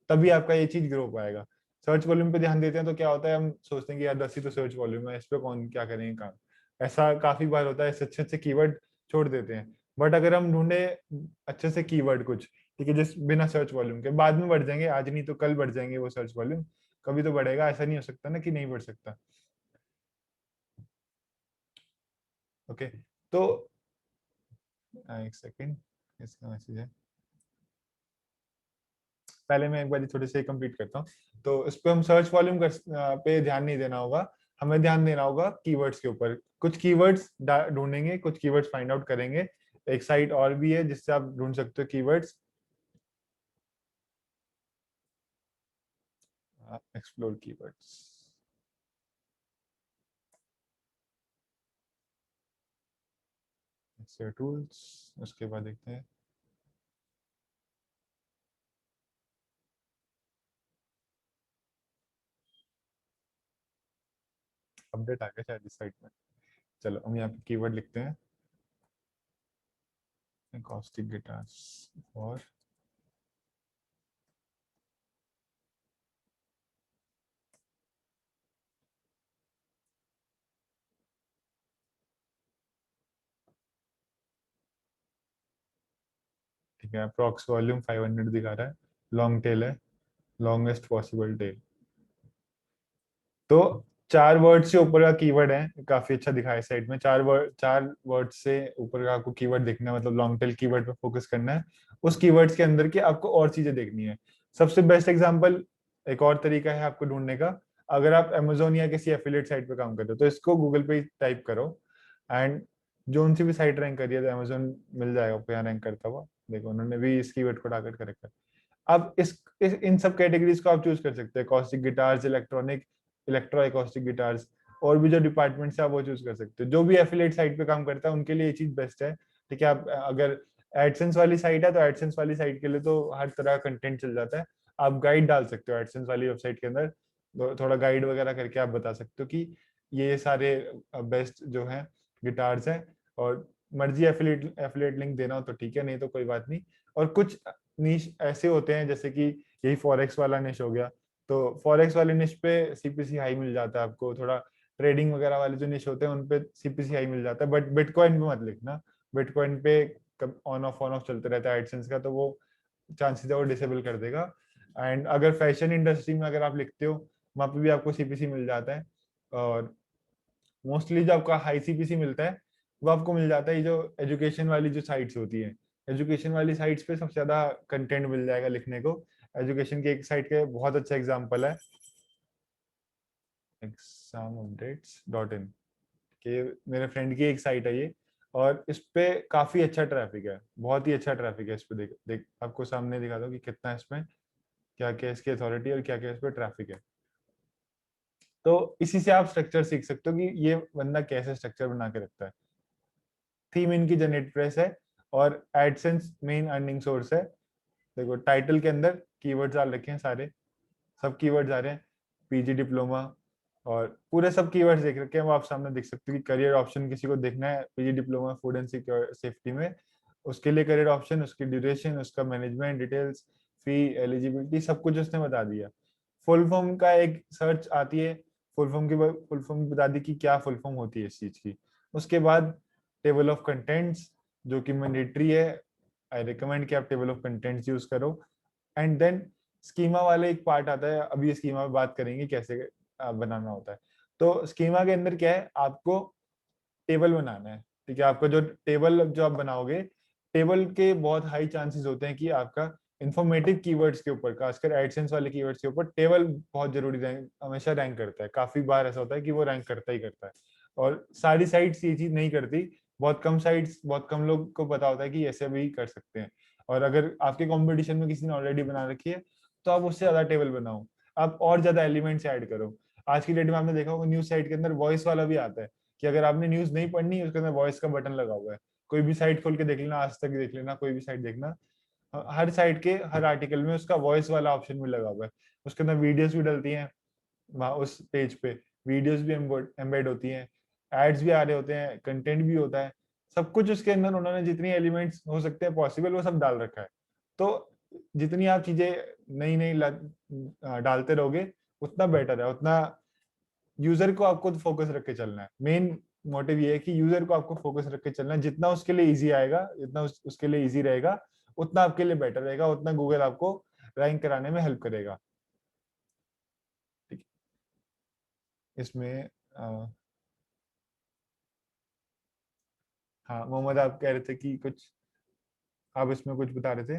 तभी आपका ये चीज ग्रो पाएगा। सर्च वॉल्यूम पे ध्यान देते हैं तो क्या होता है, हम सोचते हैं कि यार 10 ही तो सर्च वॉल्यूम है, इस पे कौन क्या करेंगे काम। ऐसा काफी बार होता है, इससे अच्छे अच्छे कीवर्ड छोड़ देते हैं। बट अगर हम ढूंढे अच्छे से कीवर्ड कुछ, ठीक है, जिस बिना सर्च वॉल्यूम के, बाद में बढ़ जाएंगे, आज नहीं तो कल बढ़ जाएंगे वो सर्च वॉल्यूम, कभी तो बढ़ेगा, ऐसा नहीं हो सकता ना कि नहीं बढ़ सकता। ओके, तो एक सेकेंड, इसका मैसेज है, पहले मैं एक बार थोड़ी सी कंप्लीट करता हूँ। तो इस पे हम सर्च वॉल्यूम पे ध्यान नहीं देना होगा, हमें ध्यान देना होगा कीवर्ड्स के ऊपर। कुछ कीवर्ड्स ढूंढेंगे, कुछ कीवर्ड्स फाइंड आउट करेंगे। एक साइट और भी है जिससे आप ढूंढ सकते हो कीवर्ड्स, एक्सप्लोर कीवर्ड्स। टूल्स, उसके बाद देखते हैं, अपडेट आ गया शायद इस साइट में। चलो हम यहाँ पे कीवर्ड लिखते हैं, acoustic guitars और ठीक है, अप्रॉक्स वॉल्यूम 500 दिखा रहा है, लॉन्ग टेल है, लॉन्गेस्ट पॉसिबल टेल। तो 4 वर्ड से ऊपर का कीवर्ड है, काफी अच्छा दिखा है साइड में। 4 वर्ड से ऊपर का आपको कीवर्ड देखना है, मतलब लॉन्ग टेल कीवर्ड पे फोकस करना है। उस कीवर्ड्स के अंदर के आपको और चीजें देखनी है। सबसे बेस्ट एग्जांपल, एक और तरीका है आपको ढूंढने का, अगर आप अमेजोन या किसी एफिलिएट साइट पे काम करते हो, तो इसको गूगल पे टाइप करो, एंड जो उनसी भी साइट रैंक करिए, तो अमेजोन मिल जाएगा आपको यहाँ रैंक करता हुआ। देखो उन्होंने भी इस कीवर्ड को टारगेट कर रखा है। अब इन सब कैटेगरीज को आप चूज कर सकते हैं, acoustic guitars, electronic, electro acoustic guitars, और भी जो डिपार्टमेंट्स है आप वो चूज कर सकते हो। जो भी एफिलिएट साइट पे काम करता है उनके लिए ये चीज बेस्ट है। ठीक है, आप अगर एडसेंस वाली साइट है तो एडसेंस वाली साइट के लिए तो हर तरह का कंटेंट चल जाता है। आप गाइड डाल सकते हो एडसेंस वाली वेबसाइट के अंदर, थोड़ा गाइड वगैरह करके आप बता सकते हो कि ये सारे बेस्ट जो है गिटार्स हैं, और मर्जी एफिलिएट लिंक देना हो तो ठीक है, नहीं तो कोई बात नहीं। और कुछ निश ऐसे होते हैं, जैसे कि यही फॉरेक्स वाला निश हो गया, तो फॉरेक्स वाले निश पे सीपीसी हाई मिल जाता है आपको, थोड़ा ट्रेडिंग वगैरह वाले जो निश होते हैं उन पे सीपीसी हाई मिल जाता है, बट बिटकॉइन पे मत लिखना। बिटकॉइन पे ऑन ऑफ चलते रहता है एडसेंस का, तो वो चांसेस है वो डिसेबल कर देगा। एंड अगर फैशन इंडस्ट्री में अगर आप लिखते हो, वहां पे भी आपको सीपीसी मिल जाता है। और मोस्टली जो आपका हाई सीपीसी मिलता है वो आपको मिल जाता है ये जो एजुकेशन वाली जो साइट्स होती है। एजुकेशन वाली साइट्स पे सबसे ज्यादा कंटेंट मिल जाएगा लिखने को। एजुकेशन की एक साइट के बहुत अच्छा एग्जांपल है examupdates.in, कि मेरे फ्रेंड की एक साइट है ये, और इस पे काफी अच्छा ट्रैफिक है, बहुत ही अच्छा ट्रैफिक है इस पे। देख देख आपको सामने दिखा दो कि कितना इसमें, क्या क्या इसकी अथॉरिटी और क्या क्या इस पे ट्रैफिक है। तो इसी से आप स्ट्रक्चर सीख सकते हो कि ये बंदा कैसे स्ट्रक्चर बना के रखता है। थीम इनकी जनरेट प्रेस है, और एडसेंस मेन अर्निंग सोर्स है। देखो टाइटल के अंदर कीवर्ड्स डाल रखे हैं सारे, सब कीवर्ड्स आ रहे हैं, पीजी डिप्लोमा, और पूरे सब कीवर्ड्स देख रखे हैं, वो आप सामने देख सकते हो कि करियर ऑप्शन किसी को देखना है PG diploma food and safety में, उसके लिए करियर ऑप्शन, उसकी ड्यूरेशन, उसका मैनेजमेंट डिटेल्स, फी, एलिजिबिलिटी, सब कुछ उसने बता दिया। फुल फॉर्म का एक सर्च आती है, फुल फॉर्म बता दी कि क्या फुल फॉर्म होती है इस चीज की। उसके बाद टेबल ऑफ कंटेंट्स, जो कि मैंडेटरी है, आई रिकमेंड कि आप टेबल ऑफ कंटेंट्स यूज करो। एंड देन स्कीमा वाले एक पार्ट आता है, अभी ये स्कीमा में बात करेंगे कैसे बनाना होता है। तो स्कीमा के अंदर क्या है, आपको टेबल बनाना है, ठीक है। आपका जो टेबल जो आप बनाओगे, टेबल के बहुत हाई चांसेस होते हैं कि आपका इंफॉर्मेटिव कीवर्ड्स के ऊपर, खासकर एडसेंस वाले कीवर्ड्स के ऊपर टेबल बहुत जरूरी रैंक, हमेशा रैंक करता है। काफी बार ऐसा होता है कि वो रैंक करता ही करता है, और सारी साइट्स ये चीज नहीं करती। बहुत कम साइट्स, बहुत कम लोग को पता होता है कि ऐसे भी कर सकते हैं। और अगर आपके कंपटीशन में किसी ने ऑलरेडी बना रखी है, तो आप उससे ज्यादा टेबल बनाओ, आप और ज्यादा एलिमेंट्स ऐड करो। आज की डेट में आपने देखा होगा न्यूज साइट के अंदर वॉइस वाला भी आता है, कि अगर आपने न्यूज नहीं पढ़नी है, उसके अंदर वॉइस का बटन लगा हुआ है। कोई भी साइट खोल के देख लेना, आज तक देख लेना, कोई भी साइट देखना, हर साइट के हर आर्टिकल में उसका वॉइस वाला ऑप्शन भी लगा हुआ है। उसके अंदर वीडियोस भी डलती हैं वहाँ उस पेज पे, वीडियोस भी एम्बेड होती हैं, एड्स भी आ रहे होते हैं, कंटेंट भी होता है, सब कुछ उसके अंदर उन्होंने जितनी एलिमेंट्स हो सकते हैं पॉसिबल वो सब डाल रखा है। तो जितनी आप चीजें नई नई डालते रहोगे उतना बेटर है, उतना यूजर को आपको फोकस रख के चलना है। मेन मोटिव ये है कि यूजर को आपको फोकस रख के चलना है। जितना उसके लिए इजी आएगा, जितना उसके लिए इजी रहेगा, उतना आपके लिए बेटर रहेगा, उतना गूगल आपको रैंक कराने में हेल्प करेगा। ठीक है, इसमें हाँ मोहम्मद, आप कह रहे थे कि कुछ, आप इसमें कुछ बता रहे थे।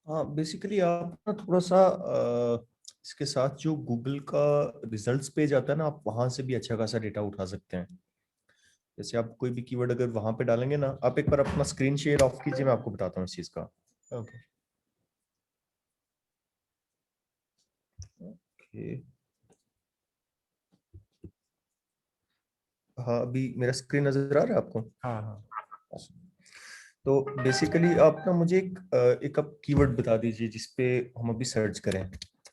हाँ, बेसिकली आप ना थोड़ा सा इसके साथ जो गूगल का रिजल्ट्स पेज आता है ना, आप वहां से भी अच्छा खासा डेटा उठा सकते हैं। जैसे आप कोई भी कीवर्ड अगर वहां पे डालेंगे ना, आप एक बार अपना स्क्रीन शेयर ऑफ कीजिए, मैं आपको बताता हूँ इस चीज का। ओके ओके, हाँ अभी मेरा स्क्रीन नजर आ रहा है आपको? हाँ हाँ तो बेसिकली आप ना मुझे एक आप कीवर्ड बता दीजिए जिसपे हम अभी सर्च करें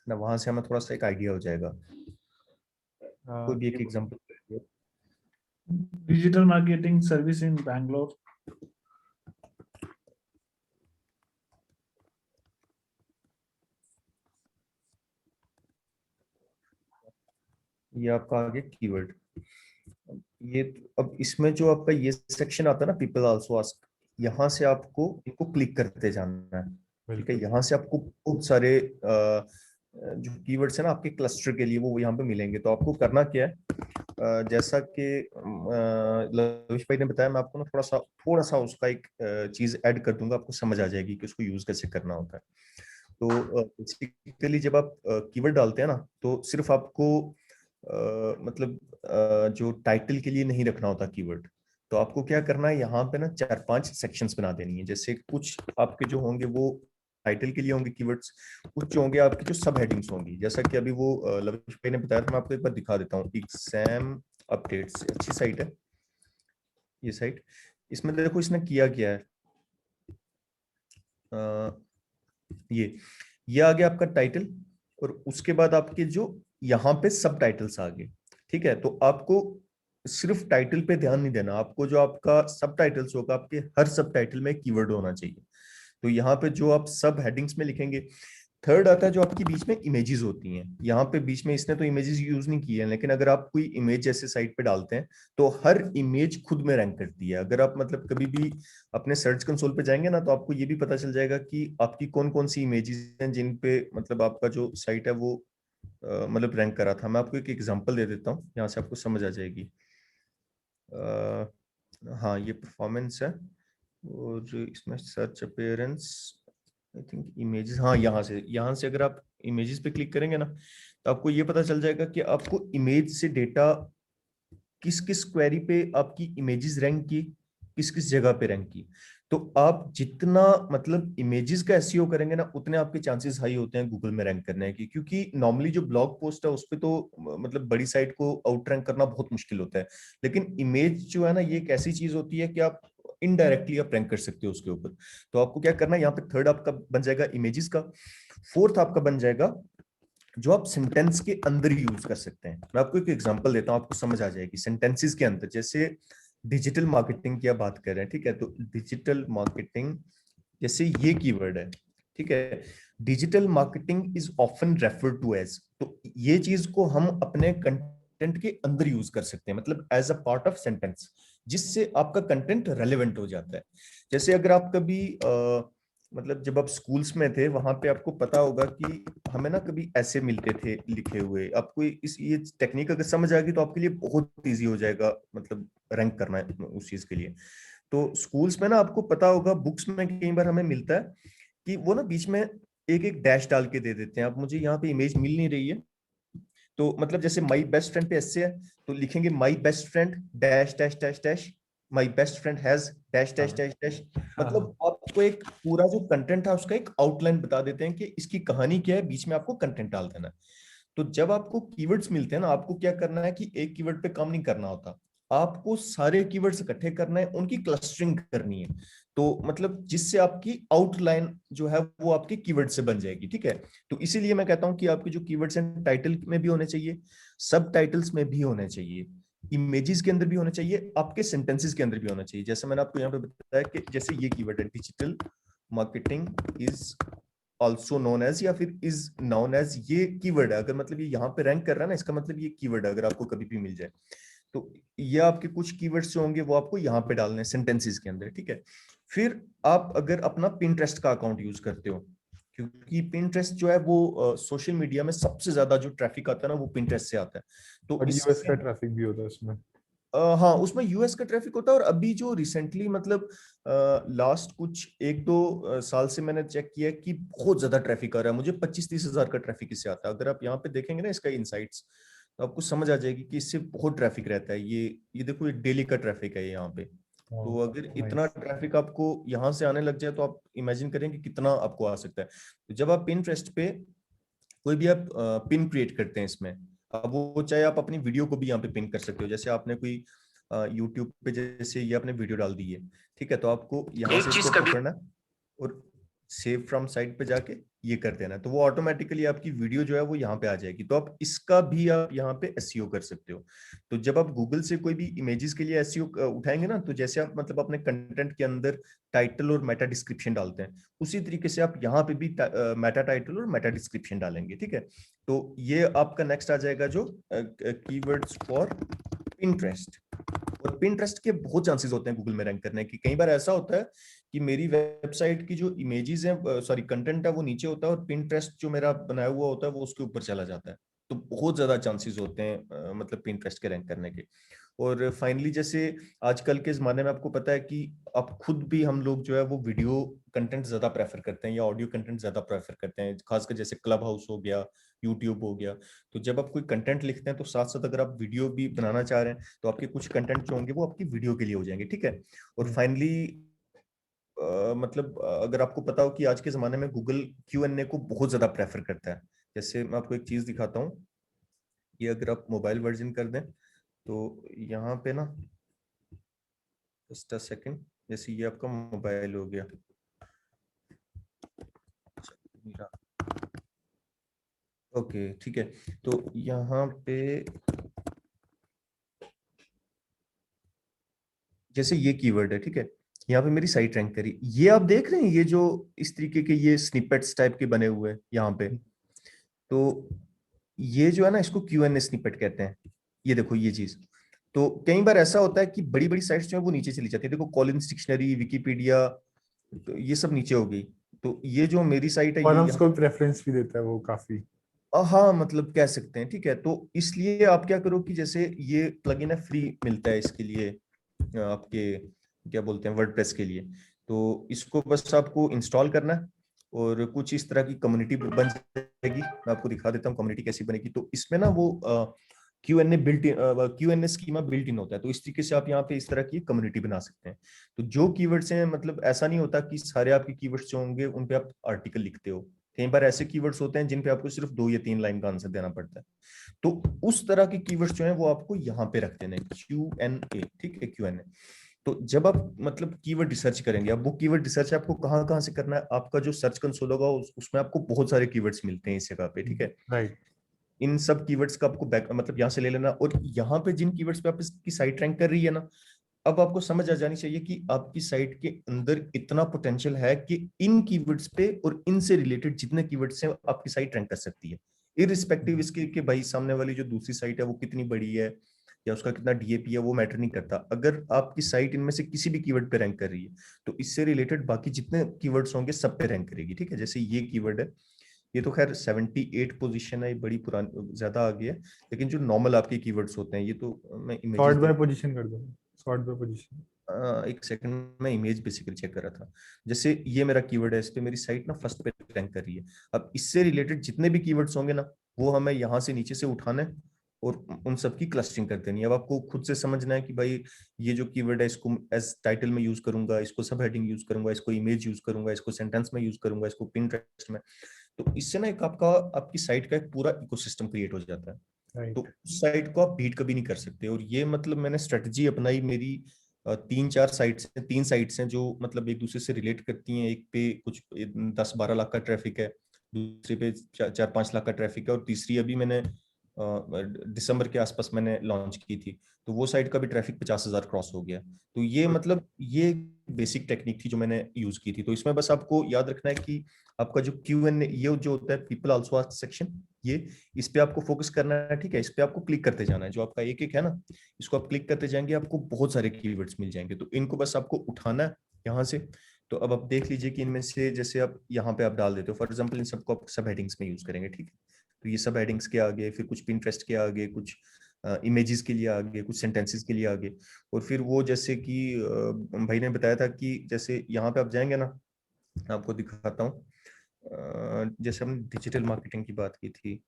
ना, वहां से हमें थोड़ा सा एक आइडिया हो जाएगा। कोई भी एक example. Digital marketing service in Bangalore. ये आपका आ गया कीवर्ड। ये अब इसमें जो आपका ये सेक्शन आता है ना, पीपल आल्सो आस्क, यहाँ से आपको इनको क्लिक करते जाना है। ठीक है, बिल्कुल। यहाँ से आपको बहुत सारे जो कीवर्ड्स है ना आपके क्लस्टर के लिए, वो यहाँ पे मिलेंगे। तो आपको करना क्या है, जैसा कि लविश भाई ने बताया, मैं आपको ना थोड़ा सा उसका एक चीज ऐड कर दूंगा, आपको समझ आ जाएगी कि उसको यूज कैसे करना होता है। तो बेसिकली जब आप कीवर्ड डालते हैं ना, तो सिर्फ आपको मतलब जो टाइटल के लिए नहीं रखना होता कीवर्ड। तो आपको क्या करना है, यहाँ पे ना 4-5 सेक्शंस बना देनी है। जैसे कुछ आपके जो होंगे वो टाइटल के लिए होंगे कीवर्ड्स, कुछ जो होंगे आपकी जो सब हेडिंग्स होंगी। जैसा कि अभी वो लविश भाई ने बताया था, मैं आपको एक बार दिखा देता हूँ। एग्जाम अपडेट्स अच्छी साइट है ये साइट। इसमें देखो इसने किया क्या है, ये आ गया आपका टाइटल, और उसके बाद आपके जो यहाँ पे सब टाइटल्स आ गए। ठीक है, तो आपको सिर्फ टाइटल पे ध्यान नहीं देना, आपको जो आपका सब टाइटल्स होगा, आपके हर सब टाइटल में एक कीवर्ड होना चाहिए। तो यहाँ पे जो आप सब हेडिंग्स में लिखेंगे, थर्ड आता है जो आपकी बीच में इमेजेस होती हैं। यहाँ पे बीच में इसने तो इमेजेस यूज नहीं की है, लेकिन अगर आप कोई इमेज जैसे साइट पे डालते हैं तो हर इमेज खुद में रैंक करती है। अगर आप मतलब कभी भी अपने सर्च कंसोल पे जाएंगे ना, तो आपको ये भी पता चल जाएगा कि आपकी कौन कौन सी इमेजेस हैं जिन पे मतलब आपका जो साइट है वो मतलब रैंक करा था। मैं आपको एक एग्जांपल दे देता हूँ, यहाँ से आपको समझ आ जाएगी। हाँ, ये परफॉर्मेंस है, और इसमें search appearance, I think images. हाँ, यहाँ से अगर आप इमेजेस पे क्लिक करेंगे ना, तो आपको ये पता चल जाएगा कि आपको इमेज से डेटा किस किस क्वेरी पे आपकी इमेजेस रैंक की, किस किस जगह पे रैंक की। तो आप जितना मतलब इमेजेस का एसईओ करेंगे ना, उतने आपके चांसेस हाई होते हैं गूगल में रैंक करने की। क्योंकि नॉर्मली जो ब्लॉग पोस्ट है उस पे तो मतलब बड़ी साइट को आउट रैंक करना बहुत मुश्किल होता है, लेकिन इमेज जो है ना, ये एक ऐसी चीज होती है कि आप इनडायरेक्टली आप रैंक कर सकते हो उसके ऊपर। तो आपको क्या करना है, यहाँ पे थर्ड आपका बन जाएगा इमेजेस का, फोर्थ आपका बन जाएगा जो आप सेंटेंस के अंदर यूज कर सकते हैं। मैं आपको एक एग्जांपल देता हूं, आपको समझ आ जाएगी। सेंटेंसेस के अंदर, जैसे डिजिटल मार्केटिंग की आप बात कर रहे हैं, ठीक है, तो डिजिटल मार्केटिंग जैसे ये कीवर्ड है, ठीक ठीक है। Digital marketing is often referred to as, तो ये चीज को हम अपने कंटेंट के अंदर यूज कर सकते हैं, मतलब as a part of sentence, जिससे आपका कंटेंट रेलेवेंट हो जाता है। जैसे अगर आप कभी मतलब जब आप स्कूल्स में थे वहां पे आपको पता होगा कि हमें ना कभी ऐसे मिलते थे लिखे हुए, आपको इस ये टेक्निक अगर समझ आ गई तो आपके लिए बहुत इजी हो जाएगा मतलब रैंक करना है उस चीज के लिए। तो स्कूल्स में ना आपको पता होगा बुक्स में कई बार हमें मिलता है कि वो ना बीच में एक एक डैश डाल के दे देते हैं। अब मुझे यहाँ पे इमेज मिल नहीं रही है, तो मतलब जैसे माई बेस्ट फ्रेंड पे ऐसे है तो लिखेंगे my best friend dash dash dash dash, my best friend has dash dash dash dash. मतलब आपको एक पूरा जो कंटेंट है उसका एक आउटलाइन बता देते हैं कि इसकी कहानी क्या है, बीच में आपको कंटेंट डाल देना है। तो जब आपको कीवर्ड्स मिलते हैं ना, आपको क्या करना है कि एक कीवर्ड पे काम नहीं करना होता, आपको सारे कीवर्ड्स इकट्ठे करना है, उनकी क्लस्टरिंग करनी है। तो मतलब जिससे आपकी आउटलाइन जो है वो आपके कीवर्ड से बन जाएगी, ठीक है। तो इसीलिए मैं कहता हूं कि आपके जो कीवर्ड्स हैं टाइटल में भी होने चाहिए, सब टाइटल्स में भी होने चाहिए, इमेजेस के अंदर भी होने चाहिए, आपके सेंटेंसेस के अंदर भी होना चाहिए। जैसे मैंने आपको यहाँ पे बताया कि जैसे ये कीवर्ड है digital marketing is also known as, या फिर इज नोन एज, ये कीवर्ड है। अगर मतलब ये यहाँ पे रैंक कर रहा है ना, इसका मतलब ये कीवर्ड है, अगर आपको कभी भी मिल जाए तो ये आपके कुछ कीवर्ड्स जो होंगे वो आपको यहाँ पे डालने हैं सेंटेंसेस के अंदर, ठीक है। फिर आप अगर अपना पिंटरेस्ट का अकाउंट यूज करते हो, क्योंकि पिंटरेस्ट जो है वो सोशल मीडिया में सबसे ज्यादा जो ट्रैफिक आता है ना वो पिंटरेस्ट से आता है। तो और यूएस इसमें का ट्रैफिक भी होता है उसमें। हाँ उसमें यूएस का ट्रैफिक होता है, और अभी जो रिसेंटली मतलब लास्ट कुछ 1-2 साल से मैंने चेक किया कि बहुत ज्यादा ट्रैफिक आ रहा है। मुझे 25-30 हजार का ट्रैफिक इससे आता है। अगर आप यहाँ पे देखेंगे ना इसका इनसाइट्स, तो आपको समझ आ जाएगी कि इससे बहुत ट्रैफिक रहता है। ये देखो ये डेली का ट्रैफिक है यहाँ पे। तो अगर इतना ट्रैफिक आपको यहाँ से आने लग जाए तो आप इमेजिन करें कि कितना आपको आ सकता है। तो जब आप पिंटरेस्ट पे कोई भी आप पिन क्रिएट करते हैं इसमें, अब वो चाहे आप अपनी वीडियो को भी यहाँ पे पिन कर सकते हो। जैसे आपने कोई यूट्यूब पे जैसे ये आपने वीडियो डाल दी है, ठीक है, तो आपको यहाँ से इसको पकड़ना और सेव फ्रॉम साइट पे जाके ये कर देना, तो वो ऑटोमेटिकली आपकी वीडियो जो है वो यहाँ पे आ जाएगी। तो आप इसका भी आप यहाँ पे एसईओ कर सकते हो। तो जब आप गूगल से कोई भी इमेजेस के लिए एसईओ उठाएंगे ना, तो जैसे आप मतलब अपने कंटेंट के अंदर टाइटल और मेटा डिस्क्रिप्शन डालते हैं, उसी तरीके से आप यहाँ पे भी मेटा टाइटल और मेटा डिस्क्रिप्शन डालेंगे, ठीक है। तो ये आपका नेक्स्ट आ जाएगा जो कीवर्ड्स फॉर पिंटरेस्ट। और पिंटरेस्ट के बहुत चांसेस होते हैं गूगल में रैंक करने की। कई बार ऐसा होता है कि मेरी वेबसाइट की जो इमेजेस हैं सॉरी कंटेंट है वो नीचे होता है, और पिंटरेस्ट जो मेरा बनाया हुआ होता है वो उसके ऊपर चला जाता है। तो बहुत ज्यादा चांसेस होते हैं मतलब पिंटरेस्ट के रैंक करने के। और फाइनली जैसे आजकल के जमाने में आपको पता है कि आप खुद भी हम लोग जो है वो वीडियो कंटेंट ज्यादा प्रेफर करते हैं या ऑडियो कंटेंट ज्यादा प्रेफर करते हैं, खासकर जैसे क्लब हाउस हो गया, यूट्यूब हो गया। तो जब आप कोई कंटेंट लिखते हैं तो साथ साथ अगर आप वीडियो भी बनाना चाह रहे हैं तो आपके कुछ कंटेंट जो होंगे वो आपकी वीडियो के लिए हो जाएंगे, ठीक है। और फाइनली मतलब अगर आपको पता हो कि आज के जमाने में गूगल Q&A को बहुत ज्यादा प्रेफर करता है। जैसे मैं आपको एक चीज दिखाता हूँ, ये अगर आप मोबाइल वर्जन कर दें तो यहाँ पे ना जस्ट अ सेकंड, जैसे ये आपका मोबाइल हो गया, ओके ठीक है। तो यहाँ पे जैसे ये कीवर्ड है, ठीक है, यहाँ पे मेरी साइट रैंक करी, ये आप देख रहे हैं ये जो इस तरीके के ये स्निपेट्स टाइप के बने हुए हैं यहाँ पे। तो ये जो है ना इसको Q&A स्निपेट कहते हैं। ये देखो ये चीज, तो कई बार ऐसा होता है कि बड़ी बड़ी साइट्स जो है वो नीचे चली जाती है। देखो कॉलिंस डिक्शनरी, विकिपीडिया, तो ये सब नीचे हो गई। तो ये जो मेरी साइट है और ये हम यहाँ उसको प्रेफरेंस भी देता है वो काफी। हाँ मतलब कह सकते हैं, ठीक है। तो इसलिए आप क्या करो कि जैसे ये प्लगइन है फ्री मिलता है इसके लिए, आपके क्या बोलते हैं वर्डप्रेस के लिए। तो इसको बस आपको इंस्टॉल करना है और कुछ इस तरह की कम्युनिटी बन जाएगी। मैं आपको दिखा देता हूँ कम्युनिटी कैसी बनेगी। तो इसमें ना वो Q&A स्कीमा बिल्ट इन होता है। तो इस तरीके से आप यहाँ पे इस तरह की कम्युनिटी बना सकते हैं। तो जो कीवर्ड्स हैं मतलब ऐसा नहीं होता कि सारे आपके कीवर्ड्स जो होंगे उन पे आप आर्टिकल लिखते हो। कई बार ऐसे कीवर्ड्स होते हैं जिन पे आपको सिर्फ 2 या 3 लाइन का आंसर देना पड़ता है। तो उस तरह के कीवर्ड्स जो हैं वो आपको यहाँ पे रख देने Q&A, ठीक है, Q&A। तो जब आप मतलब कीवर्ड रिसर्च करेंगे, अब वो कीवर्ड रिसर्च आपको कहाँ कहाँ से करना है, आपका जो सर्च कंसोल होगा उसमें आपको बहुत सारे कीवर्ड्स मिलते हैं इस जगह पे, ठीक है। राइट। इन सब कीवर्ड्स का आपको बैक मतलब यहाँ से ले लेना, और यहाँ पे जिन कीवर्ड्स पे आप इसकी साइट रैंक कर रही है ना, अब आपको समझ आ जानी चाहिए कि आपकी साइट के अंदर इतना पोटेंशियल है कि इन कीवर्ड्स पे और इनसे रिलेटेड जितने कीवर्ड्स हैं आपकी साइट रैंक कर सकती है, इररिस्पेक्टिव इसके कि भाई सामने वाली जो दूसरी साइट है वो कितनी बड़ी है या उसका कितना डीएपी है, वो मैटर नहीं करता। अगर आपकी साइट इनमें से किसी भी कीवर्ड पे रैंक कर रही है तो इससे रिलेटेड बाकी जितने कीवर्ड्स होंगे सब पे रैंक करेगी। ठीक है, जैसे ये कीवर्ड है, ये तो खैर 78 पोजीशन है, ये बड़ी पुरानी ज्यादा आ गई है, लेकिन जो नॉर्मल आपके कीवर्ड्स होते हैं, ये तो मैं सॉर्ट बाय इमेजेस पोजीशन कर दो, सॉर्ट बाय पोजीशन। एक सेकंड, मैं इमेज बेसिकली चेक कर रहा था। जैसे ये मेरा कीवर्ड है, इस पे मेरी साइट ना फर्स्ट पे रैंक कर रही है। अब इससे रिलेटेड जितने भी कीवर्ड्स होंगे ना, वो हमें यहाँ से नीचे से उठाना है और उन सब की क्लस्टरिंग कर देनी है। अब आपको खुद से समझना है कि भाई ये जो कीवर्ड है इसको एज टाइटल में यूज करूंगा, इसको सब हेडिंग यूज करूंगा, इसको इमेज यूज करूंगा, इसको सेंटेंस में यूज करूंगा, इसको पिंटरेस्ट में। तो इससे ना एक आपकी साइट का एक पूरा इकोसिस्टम क्रिएट हो जाता है। तो राइट। उस साइट को आप बीट कभी नहीं कर सकते। और ये मतलब मैंने स्ट्रेटजी अपनाई, मेरी 3 साइट्स हैं जो मतलब एक दूसरे से रिलेट करती हैं। एक पे कुछ 10-12 लाख का ट्रैफिक है, दूसरे पे 4-5 लाख का ट्रैफिक है, और तीसरी अभी मैंने दिसंबर के आसपास मैंने लॉन्च की थी, तो वो साइट का भी ट्रैफिक 50,000 क्रॉस हो गया। तो ये मतलब ये बेसिक टेक्निक थी जो मैंने यूज की थी। तो इसमें बस आपको याद रखना है कि आपका जो Q&A ये जो होता है, पीपल आल्सो आस्क सेक्शन, ये इस पे आपको फोकस करना है। ठीक है, इस पे आपको क्लिक करते जाना है, जो आपका एक एक है ना, इसको आप क्लिक करते जाएंगे, आपको बहुत सारे कीवर्ड्स मिल जाएंगे। तो इनको बस आपको उठाना है यहाँ से। तो अब आप देख लीजिए कि इनमें से जैसे आप यहाँ पे आप डाल देते हो, फॉर एग्जाम्पल इन सबको आप सब हेडिंग्स में यूज करेंगे। ठीक है, तो ये सब हेडिंग्स के आगे फिर कुछ पिंटरेस्ट के आगे, कुछ इमेजेस के लिए आगे, कुछ सेंटेंसेस के लिए आगे। और फिर वो जैसे कि भाई ने बताया था कि जैसे यहाँ पे आप जाएंगे ना, आपको दिखाता हूँ। जैसे हमने डिजिटल मार्केटिंग की बात की थी,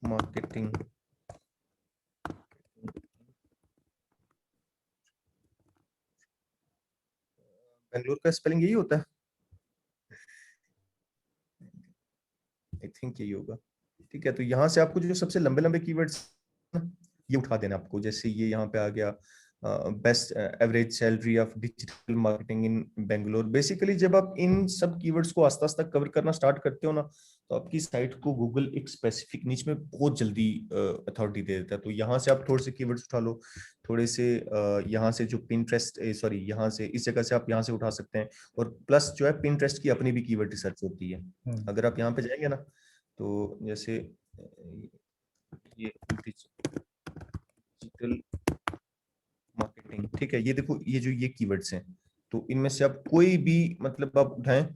मार्केटिंग, बेंगलोर का स्पेलिंग यही होता है, आई थिंक यही होगा। ठीक है, तो यहाँ से आपको जो सबसे लंबे लंबे कीवर्ड्स ये उठा देना आपको। जैसे ये यहाँ पे आ गया, best average salary of digital marketing in Bangalore. Basically जब आप इन सब कीवर्ड्स को आस्ते आस्ते कवर करना स्टार्ट करते हो ना, तो आपकी साइट को गूगल एक स्पेसिफिक नीच में बहुत जल्दी अथॉरिटी दे देता है। तो यहाँ से आप थोड़े से कीवर्ड्स उठा लो, थोड़े से यहाँ से जो पिंटरेस्ट, सॉरी यहाँ से इस जगह से आप यहाँ से उठा सकते हैं। और प्लस जो है पिंटरेस्ट की अपनी भी कीवर्ड रिसर्च होती है। अगर आप यहाँ पे जाएंगे ना, तो जैसे ये डिजिटल मार्केटिंग, ठीक है, ये देखो ये जो ये कीवर्ड्स हैं, तो इनमें से आप कोई भी मतलब आप उठाएं,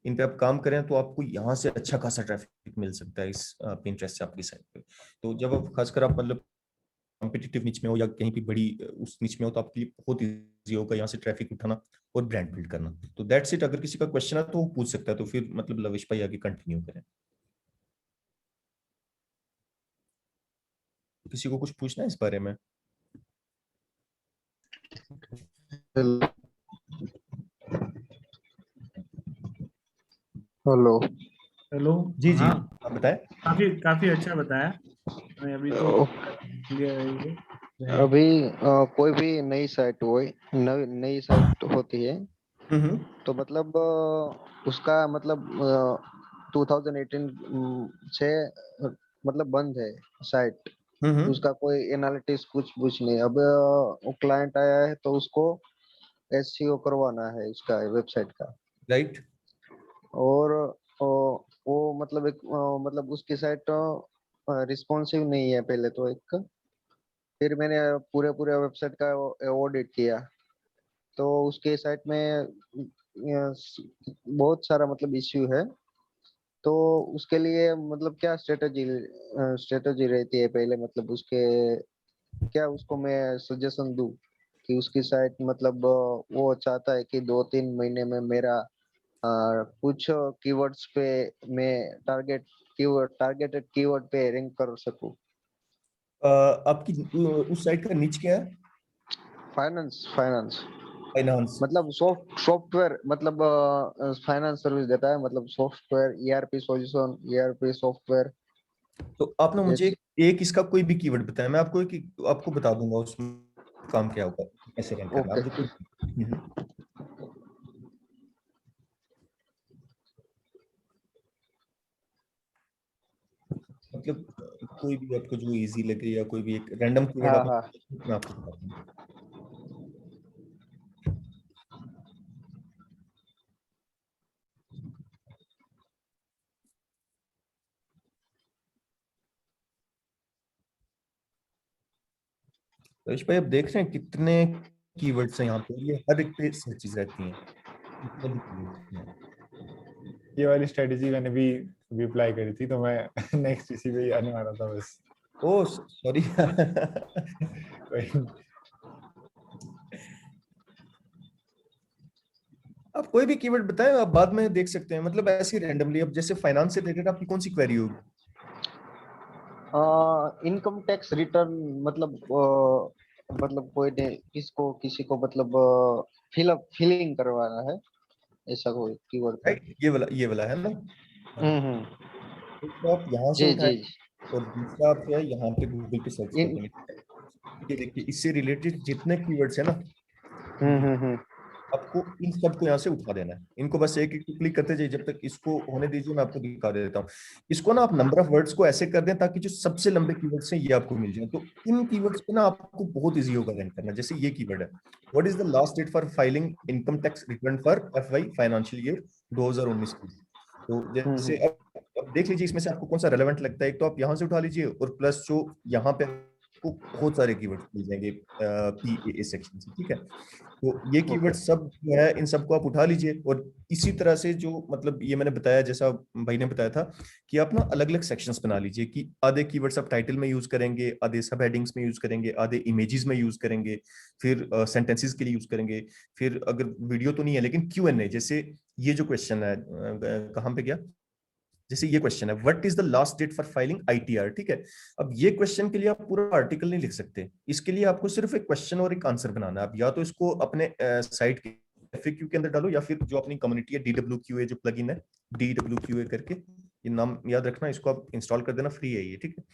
इन पे आप काम करें, तो आपको यहाँ से अच्छा खासा ट्रैफिक मिल सकता है इस पिंटरेस्ट से आपकी साइट पे। तो जब आप खासकर आप मतलब कॉम्पिटिटिव निच में हो या कहीं भी बड़ी उस निच में हो, तो आपके लिए बहुत ईजी होगा यहाँ से ट्रैफिक उठाना और ब्रांड बिल्ड करना। तो दैट्स इट। अगर किसी का क्वेश्चन है तो वो पूछ सकता है, तो फिर मतलब लविश भाई आगे कंटिन्यू करें। किसी को कुछ पूछना है इस बारे में? हेलो। हेलो। जी जी, हाँ, आप बताएं। काफी काफी अच्छा बताया। मैं अभी तो क्लियर है ये रहेगा। अभी कोई भी नई साइट हो, नई साइट होती है, हम्म तो मतलब उसका मतलब 2018 से मतलब बंद है साइट। हम्म, उसका कोई एनालिटिक्स कुछ नहीं। अब वो क्लाइंट आया है तो उसको एसईओ करवाना है उसका वेबसाइट का। राइट। और वो मतलब एक मतलब उसकी साइट रिस्पॉन्सिव नहीं है पहले तो एक। फिर मैंने पूरे पूरे वेबसाइट का ऑडिट किया, तो उसके साइट में बहुत सारा मतलब इश्यू है। तो उसके लिए मतलब क्या स्ट्रेटजी रहती है पहले, मतलब उसके क्या उसको मैं सजेशन दूं कि उसकी साइट मतलब वो चाहता है कि 2-3 महीने में मेरा कुछ कीवर्ड्स पे मैं टारगेटेड कीवर्ड पे रैंक कर सकूं। आपकी उस साइट का निच क्या है? Finance finance finance. मतलब सॉफ्टवेयर मतलब फाइनेंस सर्विस देता है, मतलब software, ERP solution, ERP software. तो आप ना मुझे यस। एक इसका कोई भी कीवर्ड बताएं, मैं आपको बता दूंगा उसमें काम क्या होगा, कैसे रैंक करना। आप ओके। जो कोई मतलब कोई भी आपको जो इजी लगे या कोई भी एक रैंडम कीवर्ड हाँ आप, हाँ। मैं आपको बता दूंगा। रविश भाई, अब देख रहे हैं कितने कीवर्ड्स हैं यहाँ पे, ये हर एक पे सर्चेस रहती हैं, कितने भी keywords हैं। ये वाली स्ट्रेटेजी मैंने भी अप्लाई करी थी, तो मैं नेक्स्ट इसी पे ही आने वाला था बस। Oh sorry. कोई- आप कोई भी कीवर्ड बताएं, आप बाद में देख सकते हैं, मतलब ऐसे रैंडमली। अब जैसे फाइनेंस से रिलेटेड आपकी कौन सी क्वेरी होगी? इनकम टैक्स रिटर्न, मतलब कोई ने किसको किसी को मतलब फिलिंग करवाना है, ऐसा कोई कीवर्ड था। राइट, ये वाला है ना। हम्म। तो आप यहाँ से जी उठाएं, जी। और दूसरा आप जो है यहाँ पे गूगल पे सर्च कर इन देंगे। ये देखिए, इससे रिलेटेड जितने कीवर्ड्स है ना, हम्म। आपको इन सबको यहाँ से उठा देना है। इनको बस एक एक क्लिक करते जाइए, जब तक इसको होने दीजिए, मैं आपको दिखा देता हूँ। इसको ना आप नंबर ऑफ वर्ड्स को ऐसे कर दें ताकि जो सबसे लंबे कीवर्ड्स हैं ये आपको मिल जाए। तो इन कीवर्ड्स पे ना आपको बहुत इजी होगा रैंक करना। जैसे ये कीवर्ड है, what is the last date for filing income tax return for FY financial year 2019 की। तो जैसे अब देख लीजिए इसमें से आपको कौन सा रेलेवेंट लगता है। एक तो आप यहाँ से उठा लीजिए, और प्लस जो यहाँ पे आपको बहुत सारे कीवर्ड्स मिल जाएंगे PAA सेक्शन से, ठीक है। तो ये कीवर्ड ओके। सब जो है, इन सबको आप उठा लीजिए, और इसी तरह से जो मतलब ये मैंने बताया, जैसा भाई ने बताया था, कि आप ना अलग अलग सेक्शंस बना लीजिए, कि आधे कीवर्ड्स आप टाइटल में यूज करेंगे, आधे सब हेडिंग्स में यूज करेंगे, आधे इमेजेस में यूज करेंगे, फिर सेंटेंसेस के लिए यूज करेंगे, फिर अगर वीडियो तो नहीं है लेकिन Q&A, जैसे ये जो क्वेश्चन है, कहाँ पे गया, जैसे ये क्वेश्चन है, what is the last date for filing ITR, ठीक है। अब ये क्वेश्चन के लिए आप पूरा आर्टिकल नहीं लिख सकते, इसके लिए आपको सिर्फ एक क्वेश्चन और एक आंसर बनाना है। आप या तो इसको अपने साइट के FAQ के अंदर डालो, या फिर जो अपनी कम्युनिटी है DWQA जो प्लगइन है, DWQA करके, ये नाम याद रखना, इसको आप इंस्टॉल कर देना, फ्री है ये, ठीक है।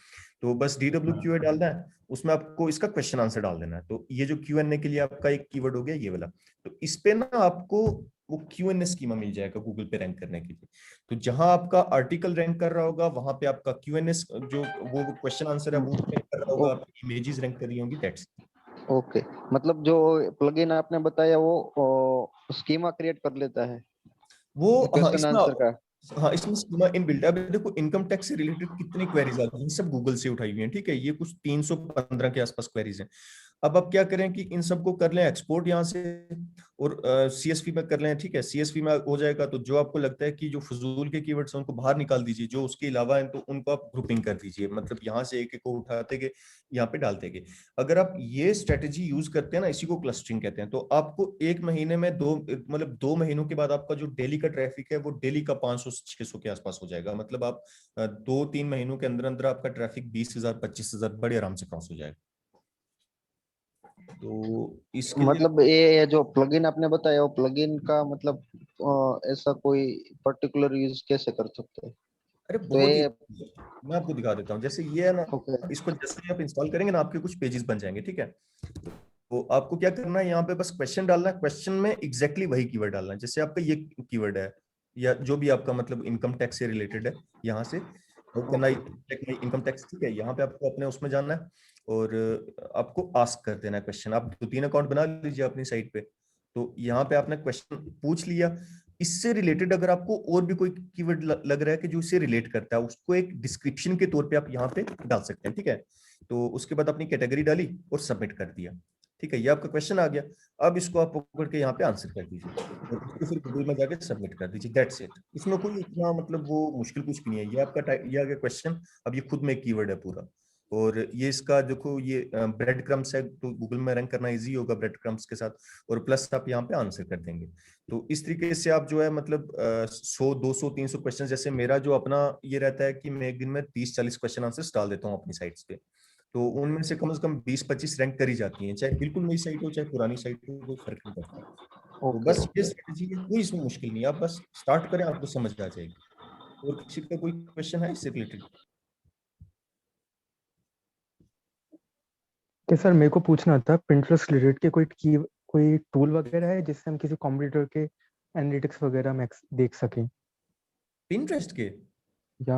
तो बस DWQA डालना है, उसमें आपको इसका क्वेश्चन आंसर डाल देना है। तो ये जो Q&A के लिए आपका एक कीवर्ड हो गया ये वाला। तो इस पे ना आपको वो Q&A स्कीमा मिल जाएगा गूगल पे रैंक करने के लिए। तो जहां आपका आर्टिकल रैंक कर रहा होगा, वहां पे आपका Q&A जो वो क्वेश्चन आंसर है वो रैंक कर रहा होगा, आपकी इमेजेस रैंक कर रही होंगी, दैट्स। ओके, मतलब जो प्लगइन आपने बताया वो स्कीमा क्रिएट कर लेता है वो हाँ क्वेश्चन इसमें, आंसर का। हाँ इसमें स्कीमा इन बिल्ट है। अभी देखो इनकम टैक्स से रिलेटेड कितनी क्वेरीज आती हैं, सब गूगल से उठाई हुई हैं, ठीक है। ये कुछ 315 के आसपास क्वेरीज हैं। अब आप क्या करें कि इन सबको कर लें एक्सपोर्ट यहाँ से, और CSV में कर लें, ठीक है। CSV में हो जाएगा, तो जो आपको लगता है कि जो फजूल के कीवर्ड्स हैं उनको बाहर निकाल दीजिए, जो उसके अलावा हैं तो उनको आप ग्रुपिंग कर दीजिए, मतलब यहाँ से एक एक को उठाते गए, यहाँ पे डालते गए। अगर आप ये स्ट्रेटेजी यूज करते हैं ना, इसी को क्लस्टरिंग कहते हैं, तो आपको एक महीने में मतलब 2 महीनों के बाद आपका जो डेली का ट्रैफिक है वो डेली का 500-600 के आसपास हो जाएगा। मतलब आप 2-3 महीनों के अंदर अंदर आपका ट्रैफिक 20,000 25,000 बड़े आराम से क्रॉस हो जाएगा। तो इसके लिए मतलब ये जो प्लगइन आपने बताया, वो प्लगइन का मतलब ऐसा कोई पर्टिकुलर यूज कैसे कर सकते हैं? अरे तो बहुत ही, ये मैं आपको दिखा देता हूँ। जैसे ये है ना, ओके। इसको जैसे ही आप इंस्टॉल करेंगे ना, आपके कुछ पेजेस बन जाएंगे, ठीक है। तो आपको क्या करना है, यहाँ पे बस क्वेश्चन डालना है, क्वेश्चन में एग्जैक्टली वही कीवर्ड डालना है। जैसे आपका ये कीवर्ड है, या जो भी आपका मतलब इनकम टैक्स से रिलेटेड है, यहाँ से इनकम टैक्स, ठीक है। यहाँ पे आपको अपने उसमें जाना है, और आपको आस्क कर देना है क्वेश्चन। आप 2-3 अकाउंट बना लीजिए अपनी साइट पे। तो यहाँ पे आपने क्वेश्चन पूछ लिया, इससे रिलेटेड अगर आपको और भी कोई कीवर्ड लग रहा है कि जो इससे रिलेट करता है, उसको एक डिस्क्रिप्शन के तौर पे आप यहाँ पे डाल सकते हैं, ठीक है। तो उसके बाद अपनी कैटेगरी डाली और सबमिट कर दिया, ठीक है। ये आपका क्वेश्चन आ गया। अब इसको आप पकड़ के यहाँ पे आंसर कर दीजिए, और इसको फिर गूगल में जाके सबमिट कर दीजिए, दैट्स इट। इसमें कोई इतना मतलब वो मुश्किल कुछ भी नहीं है। ये आपका ये आ गया क्वेश्चन। अब ये खुद में एक कीवर्ड है पूरा, और ये इसका देखो, ये ब्रेड क्रम्स है, तो गूगल में रैंक करना इजी होगा ब्रेड क्रम्स के साथ, और प्लस आप यहाँ पे आंसर कर देंगे। तो इस तरीके से आप जो है मतलब 100 200 300 क्वेश्चन, जैसे मेरा जो अपना ये रहता है कि मैं एक दिन में 30-40 क्वेश्चन आंसर्स डाल देता हूँ अपनी साइट्स पे। तो उनमें से कम 20-25 रैंक करी जाती हैं, चाहे बिल्कुल नई साइट हो चाहे पुरानी साइट हो, कोई फर्क नहीं पड़ता। तो ओके बस ये ओके। स्ट्रेटेजी है, कोई इसमें मुश्किल नहीं है। आप बस स्टार्ट करें, आपको समझ आ जाएगी। और किसी का कोई क्वेश्चन है इससे रिलेटेड? कि सर मेरे को पूछना था पिंटरेस्ट रिलेटेड के कोई टूल वगैरह है जिससे हम किसी कॉम्पिटिटर के एनालिटिक्स वगैरह में देख सकें, पिंटरेस्ट के? या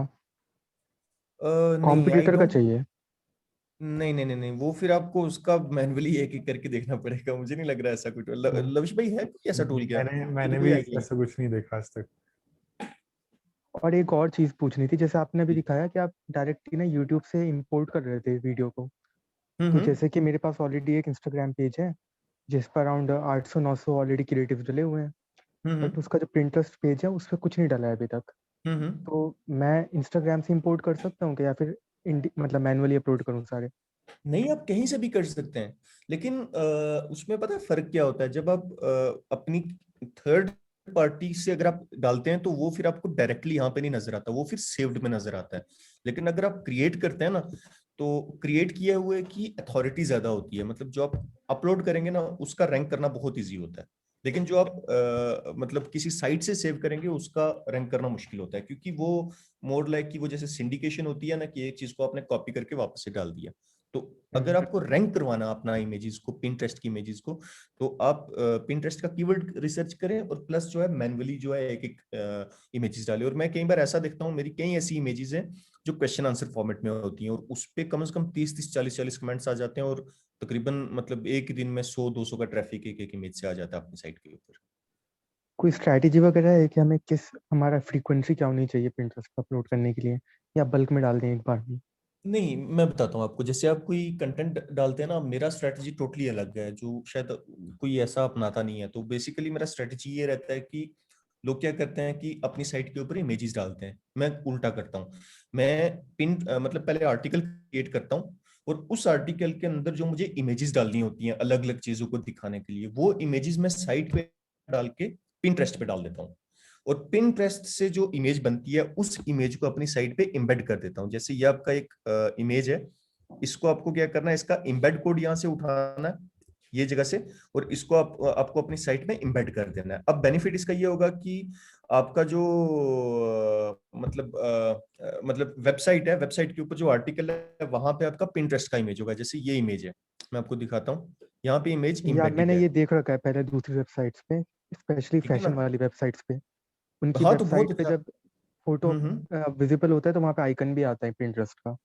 नहीं, आई कॉम्पिटिटर का डोंट। चाहिए? नहीं नहीं नहीं नहीं, वो फिर आपको उसका मैन्युअली एक एक करके देखना पड़ेगा। मुझे नहीं लग रहा है ऐसा कुछ। लविश भाई, है कोई ऐसा टूल क्या? मैंने मुझे मैंने कोई भी आइडिया ऐसा कुछ नहीं देखा आज तक। और एक और चीज पूछनी थी, जैसे आपने अभी नहीं। दिखाया कि आप डायरेक्टली ना यूट्यूब से इंपोर्ट कर रहे थे वीडियो को, तो जैसे कि मेरे पास ऑलरेडी एक इंस्टाग्राम पेज है जिस पर अराउंड 800-900 ऑलरेडी क्रिएटिव डले हुए हैं, बट उसका जो पिंटरेस्ट पेज है उस पर कुछ नहीं डला है अभी तक। तो मैं इंस्टाग्राम से इंपोर्ट कर सकता हूँ क्या, या फिर मतलब मैनुअली अपलोड करूँ सारे? नहीं, आप कहीं से भी कर सकते हैं, लेकिन उसमें पता है फर्क क्या होता है, जब आप अपनी थर्ड पार्टी से अगर आप डालते हैं तो वो फिर आपको डायरेक्टली यहाँ पे नहीं नजर आता, वो फिर सेव्ड में नजर आता है। लेकिन अगर आप क्रिएट करते हैं ना, तो क्रिएट किए हुए की अथॉरिटी ज्यादा होती है, मतलब जो आप अपलोड करेंगे ना उसका रैंक करना बहुत ईजी होता है। लेकिन जो आप मतलब किसी साइट से सेव करेंगे उसका रैंक करना मुश्किल होता है, क्योंकि वो मोर लाइक कि वो जैसे सिंडिकेशन होती है ना, कि एक चीज को आपने कॉपी करके वापस से डाल दिया। तो अगर आपको रैंक करवाना अपना इमेजेस को, पिंटरेस्ट की इमेजेस को, तो आप पिंटरेस्ट का कीवर्ड रिसर्च करें और प्लस जो है मैन्युअली जो है एक एक इमेजेस डालें। और मैं कई बार ऐसा देखता हूँ, मेरी कई ऐसी इमेजेस हैं जो क्वेश्चन आंसर फॉर्मेट में होती हैं, और उस पे कम से कम 30-30, 40-40 कमेंट्स आ जाते हैं, और तकरीबन मतलब एक ही दिन में 100-200 का ट्रैफिक एक एक इमेज से आ जाता है अपनी साइट के ऊपर। कोई स्ट्रैटेजी वगैरह है कि हमें हमारा फ्रीक्वेंसी क्या होनी चाहिए पिंटरेस्ट पे अपलोड करने के लिए, या बल्क में डाल दें एक बार में? नहीं, मैं बताता हूँ आपको। जैसे आप कोई कंटेंट डालते हैं ना, मेरा स्ट्रेटजी टोटली अलग है, जो शायद कोई ऐसा अपनाता नहीं है। तो बेसिकली मेरा स्ट्रेटजी ये रहता है कि लोग क्या करते हैं कि अपनी साइट के ऊपर इमेजेस डालते हैं, मैं उल्टा करता हूँ। मैं मतलब पहले आर्टिकल क्रिएट करता हूँ, और उस आर्टिकल के अंदर जो मुझे इमेजेस डालनी होती हैं अलग अलग चीजों को दिखाने के लिए, वो इमेजेस मैं साइट पे डाल के पिंटरेस्ट पे डाल देता हूँ। और पिनट्रेस्ट से जो इमेज बनती है उस इमेज को अपनी साइट पे एम्बेड कर देता हूँ। जैसे ये आपका एक इमेज है, इसको आपको क्या करना है, इसका एम्बेड कोड यहाँ से उठाना है ये जगह से, और इसको आपको अपनी साइट में एम्बेड कर देना है। अब बेनिफिट इसका ये होगा कि आपका जो मतलब वेबसाइट है, वेबसाइट के ऊपर जो आर्टिकल है वहां पे आपका पिंटरेस्ट का इमेज होगा। जैसे ये इमेज है, मैं आपको दिखाता हूँ, यहाँ पे इमेज या एम्बेडेड मैंने है, ये देख रखा है पहले दूसरी वेबसाइट्स पे, स्पेशली ठीक है फैशन ना। वाली वेबसाइट्स पे। उनकी हाँ, तो बहुत वेबसाइट पे अच्छा। जब फोटो हम्म। विजिबल होता है तो वहाँ पे आइकन भी आता है पिंटरेस्ट का।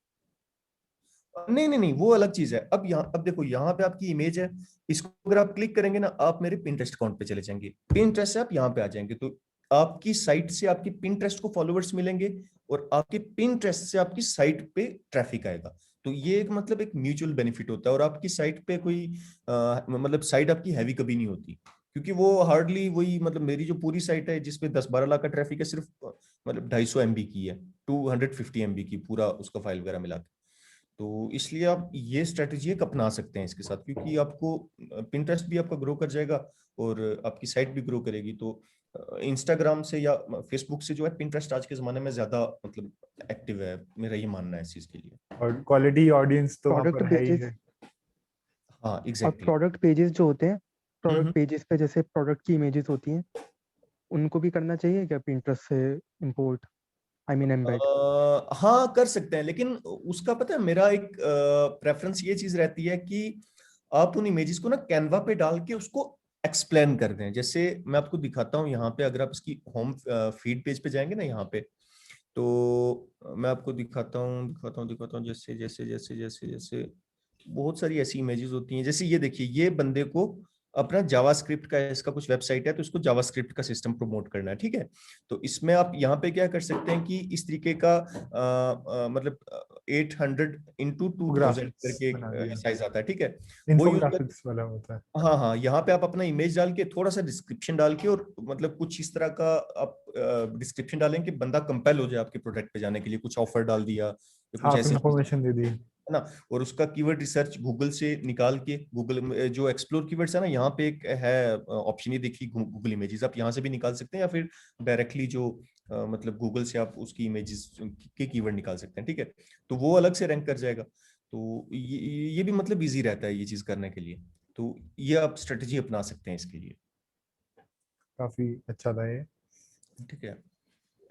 नहीं नहीं नहीं, वो अलग चीज है। अब देखो, यहाँ पे आपकी इमेज है, इसको अगर आप क्लिक करेंगे ना, आप मेरे पिंटरेस्ट अकाउंट पे चले जाएंगे, पिंटरेस्ट से आप यहाँ पे आ जाएंगे, तो आपकी साइट से आपकी पिंटरेस्ट को फॉलोवर्स मिलेंगे, और आपके पिंटरेस्ट से आपकी साइट पे ट्रैफिक आएगा। तो ये एक मतलब एक म्यूचुअल बेनिफिट होता है, और आपकी साइट पे कोई मतलब साइट आपकी हैवी कभी नहीं होती, क्योंकि वो हार्डली वही, मतलब मेरी जो पूरी साइट है जिसपे 10-12 लाख का ट्रैफिक है, सिर्फ मतलब 250 MB की है, 250 MB की पूरा उसका फाइल वगैरह मिला के। तो इसलिए आप ये स्ट्रेटेजी एक अपना सकते हैं इसके साथ, क्योंकि आपको पिंटरेस्ट भी आपका ग्रो कर जाएगा और आपकी साइट भी ग्रो करेगी। तो इंस्टाग्राम से या फेसबुक से जो है, पिंटरेस्ट आज के जमाने में ज्यादा मतलब एक्टिव है, मेरा ये मानना है इस चीज के लिए। और क्वालिटी ऑडियंस तो वहाँ प्रोडक्ट पर है ही पेजेस है। हाँ, और एग्जैक्टली। प्रोडक्ट पेजेस जो होते हैं, प्रोडक्ट हम्म। पेजेस पे जैसे प्रोडक्ट की इमेजेस होती हैं, उनको भी करना चाहिए क्या पिंटरेस्ट से इंपोर्ट, आई मीन एम्बेड? हाँ, कर सकते हैं, लेकिन उसका पता है मेरा एक प्रेफरेंस ये चीज रहती है कि आप उन इमेजेस को ना कैनवा पे डाल के उसको एक्सप्लेन कर दें। जैसे मैं आपको दिखाता हूँ यहाँ पे, अगर आप इसकी होम फीड पेज पे जाएंगे ना यहाँ पे, तो मैं आपको दिखाता हूँ जैसे जैसे जैसे जैसे जैसे बहुत सारी ऐसी इमेजेस होती हैं। जैसे ये देखिए, ये बंदे को अपना जावास्क्रिप्ट का इसका कुछ वेबसाइट है, तो इसको जावास्क्रिप्ट का सिस्टम प्रमोट करना है, ठीक है। तो इसमें आप यहाँ पे क्या कर सकते हैं कि इस तरीके का मतलब 800 into 2000 ग्राफिक्स करके बना दिया, एक साइज आता है, ठीक है। वो यूज कर, इन्फोग्राफिक्स वाला होता है। हाँ हाँ, यहाँ पे आप अपना इमेज डाल के थोड़ा सा डिस्क्रिप्शन डाल के, और मतलब कुछ इस तरह का आप डिस्क्रिप्शन डालें कि बंदा कंपेल हो जाए आपके प्रोडक्ट पे जाने के लिए, कुछ ऑफर डाल दिया या कुछ हाफ ऐसे चीज, इंफॉर्मेशन दे दी। है ना। और उसका कीवर्ड रिसर्च गूगल से निकाल के, गूगल में जो एक्सप्लोर कीवर्ड्स है ना, यहाँ पे एक है ऑप्शन, ये देखिए गूगल इमेजेस, आप यहाँ से भी निकाल सकते हैं, या फिर डायरेक्टली जो मतलब गूगल से आप उसकी इमेजेस के कीवर्ड निकाल सकते हैं, ठीक है। तो वो अलग से रैंक कर जाएगा। तो ये भी मतलब इजी रहता है ये चीज करने के लिए। तो ये आप स्ट्रेटेजी अपना सकते हैं इसके लिए, काफी अच्छा था ये। ठीक है।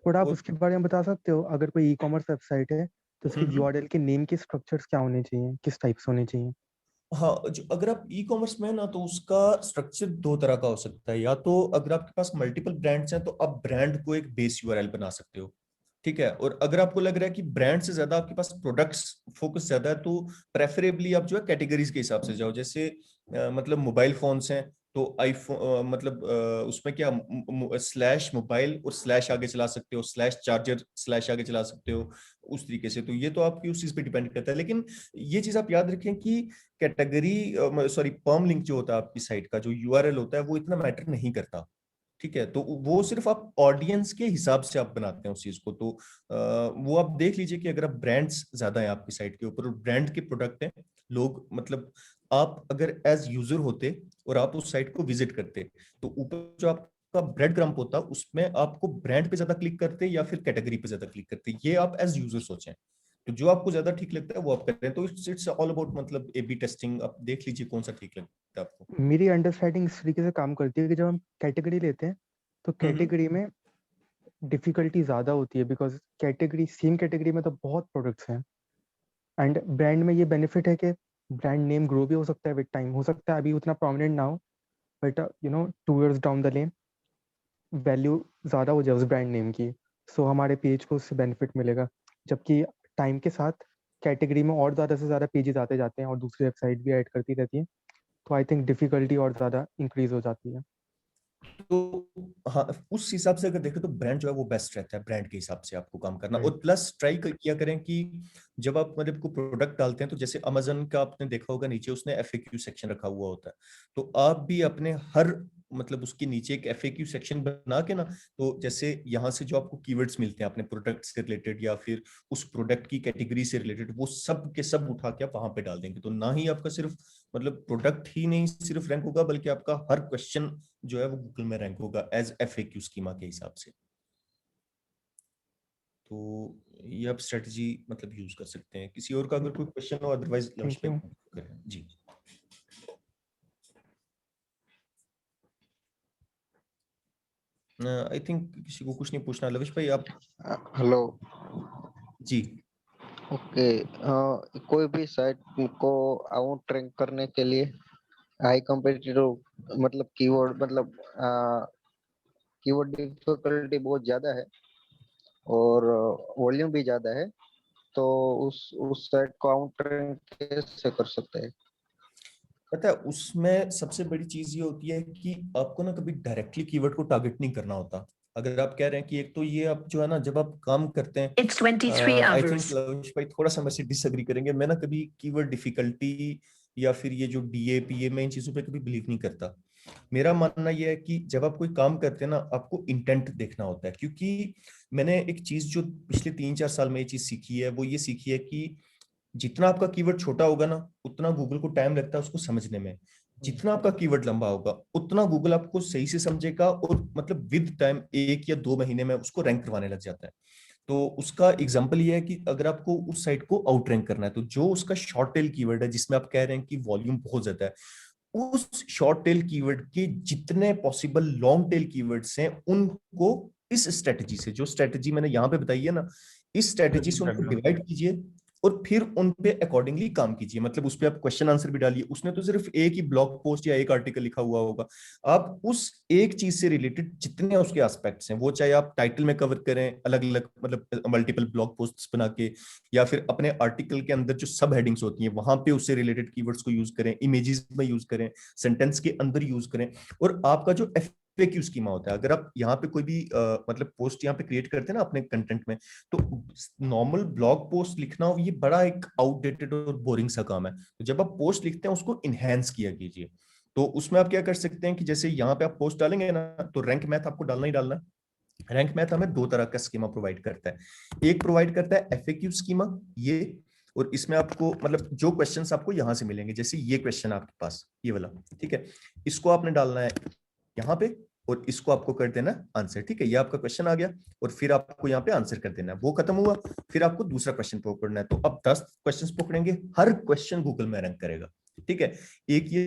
थोड़ा आप और उसके बारे में बता सकते हो, अगर कोई ई कॉमर्स वेबसाइट है तो उसकी यूआरएल के नेम के स्ट्रक्चर्स क्या होने चाहिए, किस टाइप से होने चाहिए? हाँ, जो अगर आप ई कॉमर्स में है ना, तो उसका स्ट्रक्चर दो तरह का हो सकता है। या तो अगर आपके पास मल्टीपल ब्रांड्स हैं, तो आप ब्रांड को एक बेस यूआरएल बना सकते हो, ठीक है। और अगर आपको लग रहा है कि ब्रांड से ज्यादा आपके पास प्रोडक्ट्स फोकस ज्यादा है, तो प्रेफरेबली आप जो है कैटेगरीज के हिसाब से जाओ। जैसे मतलब मोबाइल फोन्स हैं, तो आईफोन मतलब उसमें क्या स्लैश मोबाइल और स्लैश आगे चला सकते हो, स्लैश चार्जर स्लैश आगे चला सकते हो उस तरीके से। तो ये तो आपकी उस चीज पे डिपेंड करता है। लेकिन ये चीज आप याद रखें कि कैटेगरी सॉरी पर्म लिंक जो होता है आपकी साइट का, जो यूआरएल होता है वो इतना मैटर नहीं करता, ठीक है। तो वो सिर्फ आप ऑडियंस के हिसाब से आप बनाते हैं उस चीज को। तो वो आप देख लीजिए कि अगर आप ब्रांड्स ज्यादा है आपकी साइट के ऊपर और ब्रांड के प्रोडक्ट हैं, लोग मतलब आप अगर एज यूजर होते और आप उस साइट को विजिट करते, तो ऊपर जो आपका ब्रेड क्रम्प होता उसमें आपको ब्रांड पे ज्यादा क्लिक करते या फिर कैटेगरी पे ज्यादा क्लिक करते, ये आप एज यूजर सोचें। तो जो आपको ज्यादा ठीक लगता है वो आप करते हैं। तो इट्स ऑल अबाउट मतलब ए बी टेस्टिंग, आप देख लीजिए कौन सा ठीक लगता है आपको। मेरी अंडरस्टैंडिंग इस तरीके से काम करती है कि जब हम कैटेगरी लेते हैं तो कैटेगरी में डिफिकल्टी ज़्यादा होती है, बिकॉज कैटेगरी सेम कैटेगरी में तो बहुत प्रोडक्ट्स हैं। एंड ब्रांड में ये बेनिफिट है कि ब्रांड नेम ग्रो भी हो सकता है विद टाइम, हो सकता है अभी उतना प्रोमिनेंट ना हो, but 2 years down the lane value ज़्यादा हो जाए उस ब्रांड नेम की, सो हमारे पेज को उससे बेनिफिट मिलेगा। जबकि टाइम के साथ कैटेगरी में और ज़्यादा से ज़्यादा पेजेस आते जाते हैं और दूसरी वेबसाइट भी ऐड करती रहती है, तो आई थिंक डिफिकल्टी और ज़्यादा इंक्रीज हो जाती है। तो हाँ, उस हिसाब से अगर देखें तो ब्रांड जो है वो बेस्ट रहता है, ब्रांड के हिसाब से आपको काम करना। और प्लस ट्राई किया करें कि जब आप मतलब को प्रोडक्ट डालते हैं, तो जैसे अमेजन का आपने देखा होगा नीचे उसने एफएक्यू सेक्शन रखा हुआ होता है, तो आप भी अपने हर मतलब उसके नीचे एक एफएक्यू सेक्शन बना के ना, तो जैसे यहाँ से जो आपको कीवर्ड्स मिलते हैं अपने प्रोडक्ट से रिलेटेड या फिर उस प्रोडक्ट की कैटेगरी से रिलेटेड, वो सब के सब उठा के आप वहां पे डाल देंगे। तो ना ही आपका सिर्फ मतलब प्रोडक्ट ही नहीं सिर्फ रैंक होगा, बल्कि आपका हर क्वेश्चन जो है वो गूगल में रैंक होगा एज एफएक्यू स्कीमा के हिसाब से। तो ये आप स्ट्रेटजी मतलब यूज कर सकते हैं। किसी और का अगर कोई क्वेश्चन हो, अदरवाइज लक्ष्य पे करें जी। आई थिंक किसी को कुछ नहीं पूछना। लविश भाई आप। हेलो जी। ओके, कोई भी साइट को आउट रैंक करने के लिए हाई कॉम्पिटिटिव मतलब कीवर्ड मतलब कीवर्ड डिफिकल्टी बहुत ज्यादा है और वॉल्यूम भी ज्यादा है, तो उस साइट को आउट रैंक कैसे कर सकते हैं? पता है उसमें सबसे बड़ी चीज ये होती है कि आपको ना कभी डायरेक्टली कीवर्ड को टारगेट नहीं करना होता। अगर आप कह रहे हैं कि एक तो ये आप जो है ना जब आप काम करते हैं, आई थिंक लविश भाई थोड़ा सा मेरे से डिसएग्री करेंगे, मैं ना कभी कीवर्ड डिफिकल्टी या फिर ये जो डीएपीए में इन चीजों पे कभी बिलीव नहीं करता। मेरा मानना यह है कि जब आप कोई काम करते हैं ना, आपको इंटेंट देखना होता है। क्योंकि मैंने एक चीज जो पिछले 3-4 साल में ये चीज सीखी है, वो ये सीखी है कि जितना आपका कीवर्ड छोटा होगा ना, उतना गूगल को टाइम लगता है उसको समझने में। जितना आपका कीवर्ड लंबा होगा, उतना गूगल आपको सही से समझेगा और मतलब विद टाइम 1 या 2 महीने में उसको रैंक करवाने लग जाता है। तो उसका एग्जांपल ये है कि अगर आपको उस साइट को आउट रैंक करना है, तो जो उसका शॉर्ट टेल कीवर्ड है जिसमें आप कह रहे हैं कि वॉल्यूम बहुत ज्यादा है, उस शॉर्ट टेल कीवर्ड के जितने पॉसिबल लॉन्ग टेल कीवर्ड्स हैं उनको इस स्ट्रेटजी से, जो स्ट्रेटजी मैंने यहाँ पे बताई है ना, इस स्ट्रेटजी से उनको डिवाइड कीजिए और फिर उन पे अकॉर्डिंगली काम कीजिए। मतलब उस पे आप क्वेश्चन आंसर भी डालिए। उसने तो सिर्फ एक ही ब्लॉग पोस्ट या एक आर्टिकल लिखा हुआ होगा, आप उस एक चीज से रिलेटेड जितने उसके एस्पेक्ट्स हैं, वो चाहे आप टाइटल में कवर करें अलग अलग मतलब मल्टीपल ब्लॉग पोस्ट्स बना के, या फिर अपने आर्टिकल के अंदर जो सब हेडिंग्स होती हैं वहां पे उससे रिलेटेड कीवर्ड्स को यूज करें, इमेजेस में यूज करें, सेंटेंस के अंदर यूज करें। और आपका जो FAQ स्कीमा होता है, अगर आप यहाँ पे कोई भी मतलब पोस्ट यहाँ पे क्रिएट करते हैं ना अपने कंटेंट में, तो नॉर्मल ब्लॉग पोस्ट लिखना ये बड़ा एक आउटडेटेड और बोरिंग सा काम है। तो जब आप पोस्ट लिखते हैं उसको इनहेंस किया कीजिए। तो उसमें आप क्या कर सकते हैं कि जैसे यहाँ पे आप पोस्ट डालेंगे ना, तो रैंक मैथ आपको डालना ही डालना है। रैंक मैथ हमें 2 तरह का स्कीमा प्रोवाइड करता है। एक प्रोवाइड करता है FAQ स्कीमा, ये, और इसमें आपको मतलब जो क्वेश्चंस आपको यहाँ से मिलेंगे, जैसे ये क्वेश्चन आपके पास ये वाला, ठीक है, इसको आपने डालना है यहाँ पे और इसको आपको कर देना आंसर। ठीक है, ये आपका क्वेश्चन आ गया और फिर आपको यहाँ पे आंसर कर देना है, वो खत्म हुआ। फिर आपको दूसरा क्वेश्चन पकड़ना है। तो अब 10 क्वेश्चंस पकड़ेंगे, हर क्वेश्चन गूगल में रैंक करेगा। ठीक है, एक ये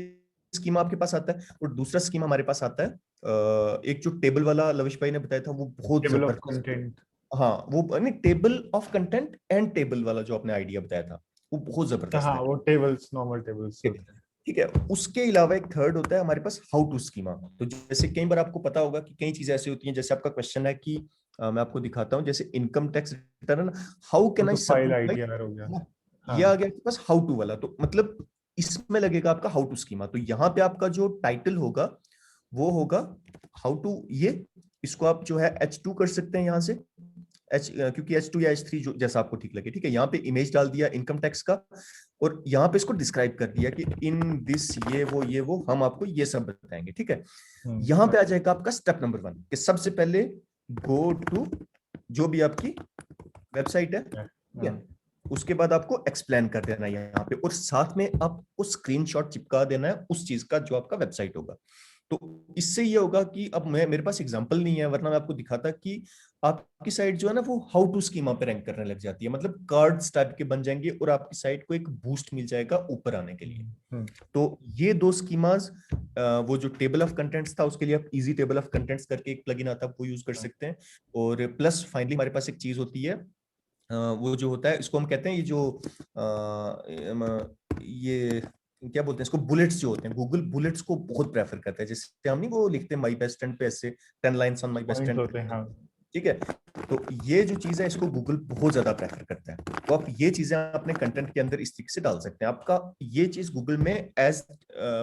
स्कीमा आपके पास आता है और दूसरा स्कीमा हमारे पास आता है एक जो टेबल वाला लविश भाई ने बताया था, वो बहुत जबरदस्त। हाँ, वो नहीं, table of content and table वाला जो आपने आइडिया बताया था, वो बहुत जबरदस्त है। वो टेबल्स, नॉर्मल टेबल्स। ठीक है, उसके अलावा एक थर्ड होता है हमारे पास हाउ टू स्कीमा। तो जैसे कई बार आपको पता होगा कि कई चीजें ऐसी होती हैं, जैसे आपका क्वेश्चन है कि मैं आपको दिखाता हूँ, जैसे income tax return, how can I file IDR हो गया, ये आ गया बस हाउ टू वाला। तो मतलब इसमें लगेगा आपका हाउ टू स्कीमा। तो यहाँ पे आपका जो टाइटल होगा वो होगा हाउ टू, ये इसको आप जो है H2 कर सकते हैं यहाँ से, क्योंकि H2 या H3 जो जैसा आपको ठीक लगे, ठीक है। यहाँ पे इमेज डाल दिया इनकम टैक्स का, और यहाँ पे इसको डिस्क्राइब कर दिया कि इन दिस ये वो हम आपको ये सब बताएंगे, ठीक है। यहाँ पे आ जाएगा आपका स्टेप नंबर 1 कि सबसे पहले गो टू जो भी आपकी वेबसाइट है, ठीक है, उसके बाद आपको एक्सप्लेन कर देना है यहाँ पे, और साथ में आपको स्क्रीनशॉट चिपका देना है उस चीज का जो आपका वेबसाइट होगा। तो इससे ये होगा कि अब मेरे पास एग्जांपल नहीं है, वरना मैं आपको दिखाता कि आपकी साइट जो है ना वो हाउ टू स्कीमा पे रैंक करने लग जाती है, मतलब कार्ड्स टाइप के बन जाएंगे और आपकी साइट को एक बूस्ट मिल जाएगा ऊपर आने के लिए। तो ये 2 स्कीमास, वो जो टेबल ऑफ कंटेंट्स था उसके लिए आप इजी टेबल ऑफ कंटेंट्स करके एक प्लगइन आता है वो यूज कर सकते हैं, और प्लस फाइनली हमारे पास एक चीज होती है, वो जो होता है इसको हम कहते हैं ये जो ये क्या बोलते हैं इसको, बुलेट्स जो होते हैं, गूगल बुलेट्स को बहुत प्रेफर करता है। जैसे हम नहीं वो लिखते हैं माई बेस्ट फ्रेंड पे ऐसे 10 lines on my best friend, ठीक है। तो ये जो चीज है इसको गूगल बहुत ज्यादा प्रेफर करता है, तो आप ये चीजें अपने कंटेंट के अंदर इस तरीके से डाल सकते हैं। आपका ये चीज गूगल में एज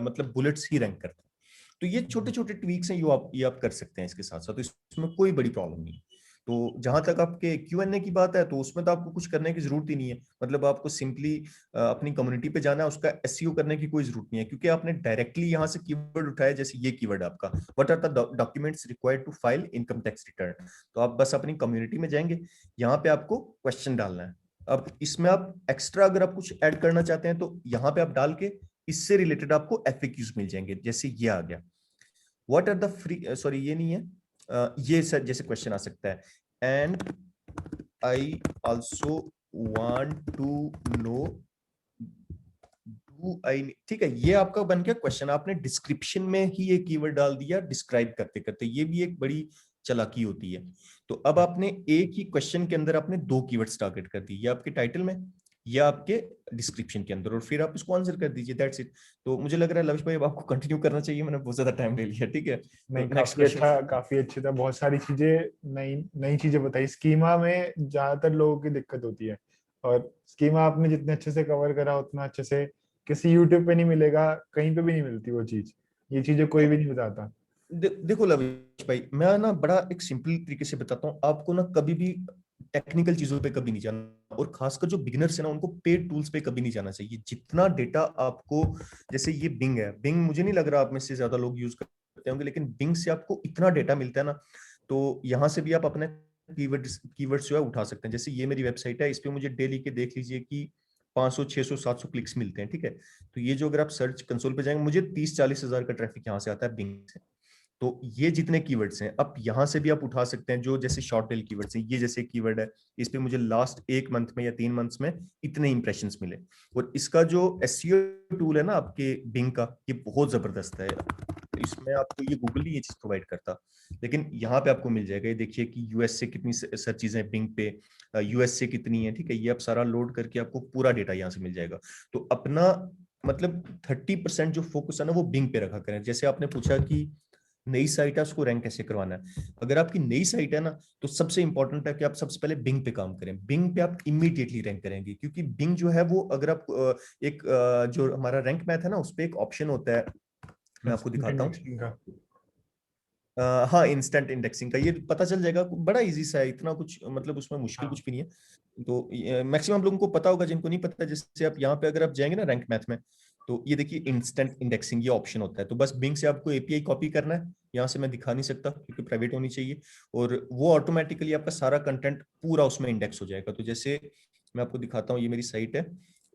मतलब बुलेट्स ही रैंक करता है। तो ये छोटे छोटे ट्वीक्स हैं ये आप कर सकते हैं इसके साथ साथ, तो इसमें कोई बड़ी प्रॉब्लम नहीं। तो जहां तक आपके Q&A की बात है तो उसमें तो आपको कुछ करने की जरूरत ही नहीं है, मतलब आपको सिंपली अपनी कम्युनिटी पे जाना है, उसका SEO करने की कोई जरूरत नहीं है, क्योंकि आपने डायरेक्टली यहाँ से कीवर्ड उठाया। जैसे ये कीवर्ड आपका what are the documents required to file income tax return, तो आप बस अपनी कम्युनिटी में जाएंगे, यहाँ पे आपको क्वेश्चन डालना है। अब इसमें आप एक्स्ट्रा अगर आप कुछ ऐड करना चाहते हैं तो यहाँ पे आप डाल के इससे रिलेटेड आपको FAQs मिल जाएंगे। जैसे ये आ गया what are the free, sorry ये नहीं है, ये सर जैसे क्वेश्चन आ सकता है, and I also want to know do I, ठीक है। ये आपका बन गया क्वेश्चन, आपने डिस्क्रिप्शन में ही ये कीवर्ड डाल दिया डिस्क्राइब करते करते, ये भी एक बड़ी चालाकी होती है। तो अब आपने एक ही क्वेश्चन के अंदर आपने 2 कीवर्ड्स टारगेट कर दी, ये आपके टाइटल में या आपके डिस्क्रिप्शन के अंदर, और फिर आप इसको आंसर कर दीजिए, दैट्स इट। तो मुझे लग रहा है लविश भाई अब आपको कंटिन्यू करना चाहिए, मैंने बहुत ज्यादा टाइम ले लिया, ठीक है। नहीं, नेक्स्ट काफी अच्छी था, बहुत सारी चीजें नई चीजें बताई। स्कीमा में ज्यादातर लोगों की दिक्कत होती है, और स्कीमा आपने जितने अच्छे से कवर करा उतना अच्छे से किसी यूट्यूब पे नहीं मिलेगा, कहीं पे भी नहीं मिलती वो चीज, ये चीजें कोई भी नहीं बताता। देखो लविश भाई, मैं ना बड़ा एक सिंपल तरीके से बताता हूँ आपको ना, कभी भी टेक्निकल चीजों पे कभी नहीं जाना, और खासकर जो बिगिनर्स है ना उनको पेड टूल्स पे कभी नहीं जाना चाहिए। जितना डेटा आपको, जैसे ये बिंग है, बिंग मुझे नहीं लग रहा आप में से ज्यादा लोग यूज करते होंगे, लेकिन बिंग से आपको इतना डेटा मिलता है ना, तो यहाँ से भी आप अपने कीवर्ड्स जो है उठा सकते हैं। जैसे ये मेरी वेबसाइट है, इस पे मुझे डेली के देख लीजिए कि 500 600 700 क्लिक्स मिलते हैं, ठीक है। तो ये जो अगर आप सर्च कंसोल पे जाएंगे, मुझे 30-40 हजार का ट्रैफिक यहाँ से आता है बिंग से। तो ये जितने कीवर्ड्स हैं अब यहाँ से भी आप उठा सकते हैं, जो जैसे शॉर्ट टेल कीवर्ड्स हैं, ये जैसे कीवर्ड है, इस पे मुझे लास्ट 1 मंथ में या 3 मंथ्स में इतने इंप्रेशंस मिले, और इसका जो SEO टूल है ना आपके बिंग का, ये बहुत जबरदस्त है। इसमें आपको ये गूगल नहीं ये चीज प्रोवाइड करता, लेकिन यहाँ पे आपको मिल जाएगा। ये देखिए कि US से कितनी सर्चेज हैं बिंग पे, US से कितनी है, ठीक है। ये आप सारा लोड करके आपको पूरा डेटा यहाँ से मिल जाएगा। तो अपना मतलब 30% जो फोकस है ना वो बिंग पे रखा करें। जैसे आपने पूछा कि नई साइट है उसको रैंक कैसे करवाना है, अगर आपकी नई साइट है ना तो सबसे इंपॉर्टेंट है कि आप सबसे पहले बिंग पे काम करें। बिंग पे आप इमीडिएटली रैंक करेंगे, क्योंकि बिंग जो है वो अगर आप एक जो हमारा रैंक मैथ है ना उस पे एक ऑप्शन होता है, मैं आपको दिखाता हूँ। हाँ, इंस्टेंट इंडेक्सिंग का ये पता चल जाएगा, बड़ा इजी सा है, इतना कुछ मतलब उसमें मुश्किल कुछ भी नहीं है। तो मैक्सिमम लोगों को पता होगा, जिनको नहीं पता जैसे आप यहाँ पे अगर आप जाएंगे ना रैंक मैथ में, तो ये देखिए इंस्टेंट इंडेक्सिंग ये ऑप्शन होता है। तो बस बिंग से आपको API कॉपी करना है, यहाँ से मैं दिखा नहीं सकता क्योंकि प्राइवेट होनी चाहिए, और वो ऑटोमेटिकली आपका सारा कंटेंट पूरा उसमें इंडेक्स हो जाएगा। तो जैसे मैं आपको दिखाता हूँ, ये मेरी साइट है,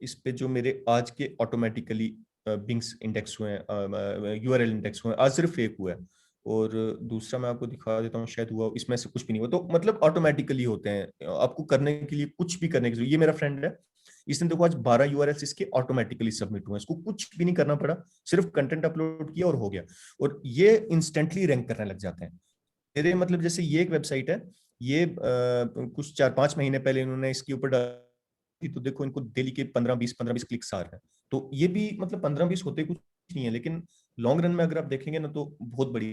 इस पे जो मेरे आज के ऑटोमेटिकली बिंग्स इंडेक्स हुए हैं, URL इंडेक्स हुए हैं, आज सिर्फ एक हुआ है, और दूसरा मैं आपको दिखा देता हूँ, शायद हुआ इसमें से कुछ भी नहीं हुआ। तो मतलब ऑटोमेटिकली होते हैं, आपको करने के लिए कुछ भी करने की जरूरत। ये मेरा फ्रेंड है, इसने देखो आज 12 URLs इसके ऑटोमेटिकली सबमिट हुए, इसको कुछ भी नहीं करना पड़ा, सिर्फ कंटेंट अपलोड किया और हो गया, और ये इंस्टेंटली रैंक करने लग जाते हैं। मेरे मतलब जैसे ये एक वेबसाइट है, ये कुछ 4-5 महीने पहले इन्होंने इसके ऊपर डाली, तो देखो इनको डेली के 15-20 क्लिक्स आ रहे हैं। तो ये भी मतलब 15-20 होते कुछ नहीं है, लेकिन लॉन्ग रन में अगर आप देखेंगे ना तो बहुत बड़ी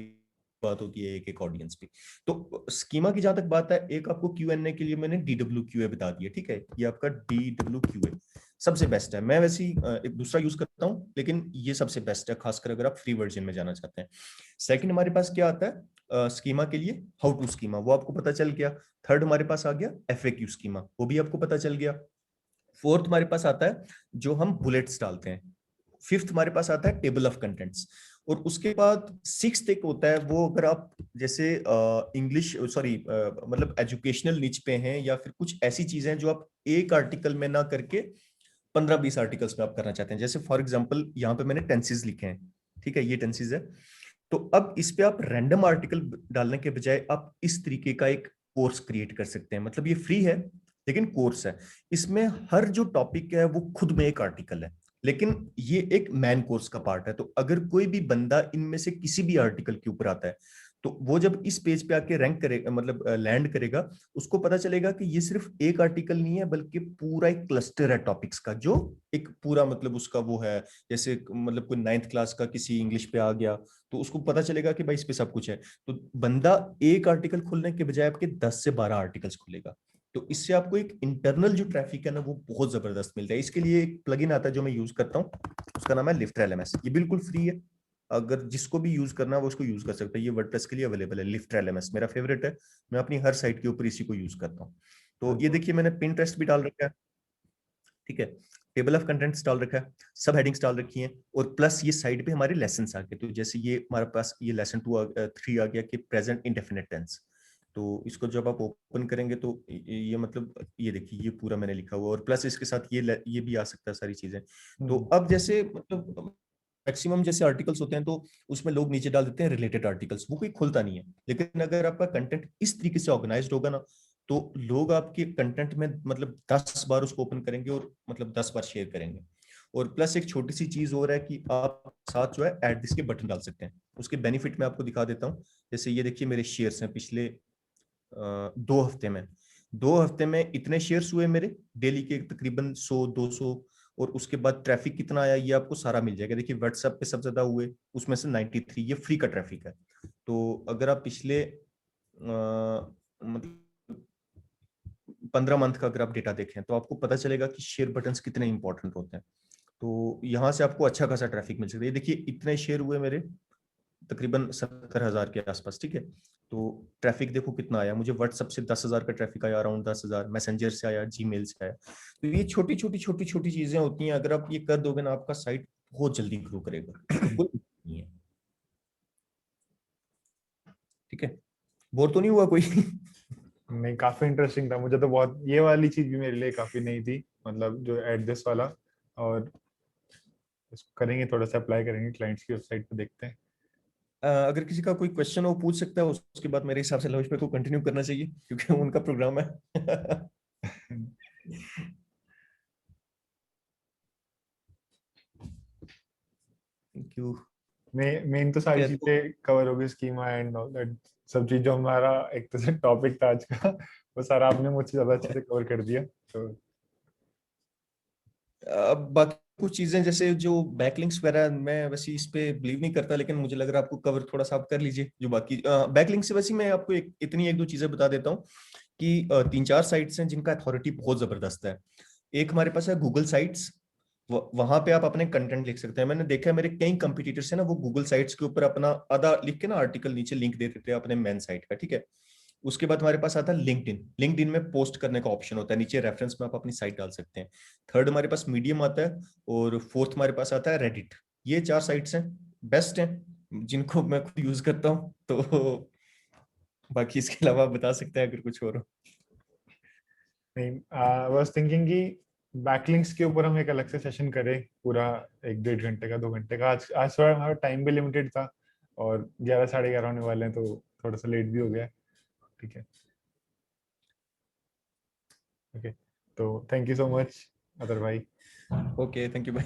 बात होती है एक ऑडियंस पे। तो स्कीमा की जहां तक बात है, एक आपको Q&A के लिए मैंने DWQA बता दिया, ठीक है। ये आपका DWQA, सबसे बेस्ट है। मैं वैसे ही एक दूसरा यूज करता हूँ, लेकिन ये सबसे बेस्ट है, खासकर अगर आप फ्री वर्जन में जाना चाहते हैं। सेकंड हमारे पास क्या आता है स्कीमा के लिए, हाउ टू स्कीमा, वो आपको पता चल गया। थर्ड हमारे पास आ गया एफएक्यू स्कीमा, वो भी आपको पता चल गया। फोर्थ हमारे पास आता है जो हम बुलेट्स डालते हैं। फिफ्थ हमारे पास आता है टेबल ऑफ कंटेंट्स। और उसके बाद सिक्स्थ एक होता है, वो अगर आप जैसे इंग्लिश सॉरी मतलब एजुकेशनल निच पे हैं, या फिर कुछ ऐसी चीजें हैं जो आप एक आर्टिकल में ना करके 15-20 आर्टिकल्स में आप करना चाहते हैं। जैसे फॉर एग्जांपल यहाँ पे मैंने टेंसेस लिखे हैं, ठीक है, ये टेंसेस है। तो अब इस पे आप रैंडम आर्टिकल डालने के बजाय आप इस तरीके का एक कोर्स क्रिएट कर सकते हैं। मतलब ये फ्री है लेकिन कोर्स है, इसमें हर जो टॉपिक है वो खुद में एक आर्टिकल है, लेकिन ये एक मैन कोर्स का पार्ट है। तो अगर कोई भी बंदा इनमें से किसी भी आर्टिकल के ऊपर आता है, तो वो जब इस पेज पे आके रैंक करेगा, मतलब लैंड करेगा, उसको पता चलेगा कि ये सिर्फ एक आर्टिकल नहीं है, बल्कि पूरा एक क्लस्टर है टॉपिक्स का, जो एक पूरा मतलब उसका वो है। जैसे मतलब कोई 9th क्लास का किसी इंग्लिश पे आ गया, तो उसको पता चलेगा कि भाई इस पे सब कुछ है। तो बंदा एक आर्टिकल खोलने के बजाय आपके 10 से 12 आर्टिकल्स खोलेगा। तो इससे आपको एक इंटरनल जो ट्रैफिक है ना, वो बहुत जबरदस्त मिलता है। इसके लिए एक प्लगइन आता है जो मैं यूज करता हूँ, उसका नाम है लिफ्टर एलएमएस। ये बिल्कुल फ्री है, अगर जिसको भी यूज करना है वो उसको यूज कर सकता है। ये वर्डप्रेस के लिए अवेलेबल है। लिफ्टर एलएमएस मेरा फेवरेट है, मैं अपनी हर साइट के ऊपर इसी को यूज करता हूँ। तो ये देखिए मैंने पिंटरेस्ट भी डाल रखा है, ठीक है, टेबल ऑफ कंटेंट्स डाल रखा है, सब हेडिंग्स डाल रखी हैं, और प्लस ये साइड पे हमारे लेसन्स आ गए। तो जैसे ये हमारे पास ये लेसन 3 आ गया कि प्रेजेंट इंडेफिनिट टेंस। तो इसको जब आप ओपन करेंगे तो ये मतलब ये देखिए ये पूरा मैंने लिखा हुआ, और प्लस इसके साथ ये भी आ सकता है सारी चीजें। तो अब जैसे मतलब मैक्सिमम जैसे आर्टिकल्स होते हैं तो उसमें लोग नीचे डाल देते हैं रिलेटेड आर्टिकल्स, वो कोई खुलता नहीं है। लेकिन अगर आपका कंटेंट इस तरीके से ऑर्गेनाइज्ड होगा ना, तो लोग आपके कंटेंट में मतलब 10 बार उसको ओपन करेंगे और मतलब 10 बार शेयर करेंगे। और प्लस एक छोटी सी चीज और है कि आप साथ जो है ऐड दिस के बटन डाल सकते हैं। उसके बेनिफिट मैं आपको दिखा देता हूँ। जैसे ये देखिए मेरे शेयर्स हैं पिछले 2 हफ्ते में, 2 हफ्ते में इतने शेयर्स हुए मेरे डेली के तकरीबन 100-200। और उसके बाद ट्रैफिक कितना आया ये आपको सारा मिल जाएगा। देखिए व्हाट्सएप पे सबसे ज्यादा हुए, उसमें से 93, ये फ्री का ट्रैफिक है। तो अगर आप पिछले मतलब 15 मंथ का अगर आप डेटा देखें तो आपको पता चलेगा कि शेयर बटन्स कितने इंपॉर्टेंट होते हैं। तो यहाँ से आपको अच्छा खासा ट्रैफिक मिल सकता है। देखिए इतने शेयर हुए मेरे तकरीबन 70,000 के आसपास, ठीक है। तो ट्रैफिक देखो कितना आया मुझे, व्हाट्सएप से 10,000 का ट्रैफिक आया, अराउंड 10,000, मैसेंजर से आया, जीमेल से आया। तो ये छोटी छोटी चीजें होती हैं, अगर आप ये कर दोगे ना आपका साइट बहुत जल्दी ग्रो करेगा। कोई नहीं है, ठीक है। बोर तो नहीं हुआ कोई? नहीं, काफी इंटरेस्टिंग था मुझे तो बहुत। ये वाली चीज भी मेरे लिए काफी नई थी, मतलब जो एडजस्ट वाला। और इसको करेंगे, थोड़ा सा अप्लाई करेंगे क्लाइंट्स की वेबसाइट पे, देखते हैं। अगर किसी का कोई क्वेश्चन हो पूछ सकता है, उसके बाद मेरे हिसाब से लविश पे को कंटिन्यू करना चाहिए क्योंकि उनका प्रोग्राम है। Thank you. मेन तो सारी चीजें कवर हो गई, स्कीमा एंड ऑल दैट, सब चीज जो हमारा एक तो टॉपिक था आज का, वो सारा आपने मुझसे ज्यादा अच्छे से कवर कर दिया। तो बाकी कुछ चीजें जैसे जो बैकलिंक्स वगैरह, मैं वैसे इस पे बिलीव नहीं करता, लेकिन मुझे लग रहा है आपको कवर थोड़ा सा आप कर लीजिए। जो बाकी बैकलिंक से वैसे मैं आपको इतनी एक दो चीजें बता देता हूँ कि 3-4 साइट्स हैं जिनका अथॉरिटी बहुत जबरदस्त है। एक हमारे पास है गूगल साइट्स, वहां पे आप अपने कंटेंट लिख सकते हैं। मैंने देखा है मेरे कई कंपटीटर्स हैं ना, वो गूगल साइट्स के ऊपर अपना आधा लिख के ना आर्टिकल नीचे लिंक दे देते हैं अपने मेन साइट का, ठीक है। उसके बाद हमारे पास आता है लिंक्डइन। लिंक्डइन में पोस्ट करने का ऑप्शन होता है, नीचे रेफरेंस में आप अपनी साइट डाल सकते हैं। थर्ड हमारे पास मीडियम आता है, और फोर्थ हमारे पास आता है रेडिट। ये 4 साइट्स हैं, बेस्ट हैं, जिनको मैं खुद यूज करता हूँ। तो बाकी इसके अलावा आप बता सकते हैं अगर कुछ और हो। नहीं, बस थिंकिंग कि बैकलिंक्स के ऊपर हम एक अलग से सेशन करें, पूरा 1-1.5 घंटे का, 2 घंटे का। आज थोड़ा हमारा टाइम भी लिमिटेड था, और 11-11:30 होने वाले हैं, तो थोड़ा सा लेट भी हो गया। ठीक है, ओके। तो thank you so much other भाई। ओके, थैंक यू भाई।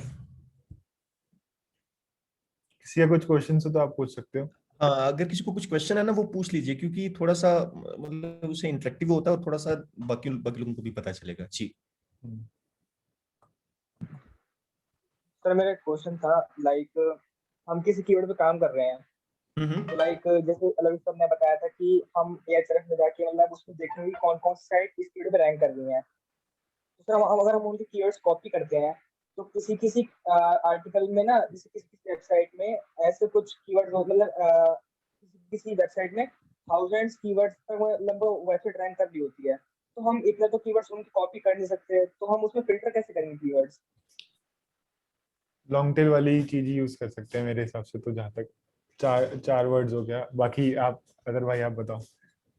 किसी का कुछ क्वेश्चन हो तो आप पूछ सकते हो। हाँ, अगर किसी को कुछ क्वेश्चन है ना वो पूछ लीजिए, क्योंकि थोड़ा सा मतलब उसे इंटरेक्टिव होता है, और थोड़ा सा बाकी बाकी लोगों को भी पता चलेगा जी। सर मेरा क्वेश्चन था, लाइक हम किसी कीवर्ड पे काम कर रहे हैं, तो लाइक जैसे अलग सर ने बताया था कि हम एचआरएफ में जाके मतलब उसमें देखेंगे कौन कौन सी साइट इस कीवर्ड पे रैंक कर रही हैं। तो सर अगर हम उनके कीवर्ड्स कॉपी करते हैं तो किसी किसी आर्टिकल में ना, किसी किसी वेबसाइट में ऐसे कुछ कीवर्ड मतलब किसी वेबसाइट में थाउजेंड्स कीवर्ड्स तक लगभग वेबसाइट रैंक कर ली होती है, तो हम इतना तो कीवर्ड्स उनकी कॉपी कर नहीं सकते, तो हम उसमें फिल्टर कैसे करेंगे कीवर्ड्स? लॉन्ग टेल वाली चीज यूज कर सकते हैं मेरे हिसाब से, तो जहाँ तक चार वर्ड्स हो गया। बाकी आप अदर भाई आप बताओ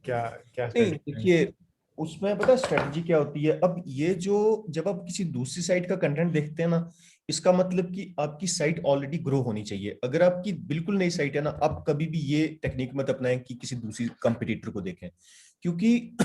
क्या क्या नहीं strategy है? देखिए, उसमें पता स्ट्रेटजी क्या होती है। अब ये जो जब आप किसी दूसरी साइट का कंटेंट देखते हैं ना, इसका मतलब कि आपकी साइट ऑलरेडी ग्रो होनी चाहिए। अगर आपकी बिल्कुल नई साइट है ना, आप कभी भी ये टेक्निक मत अपनाएं कि किसी दूसरी कंपटीटर को देखें, क्योंकि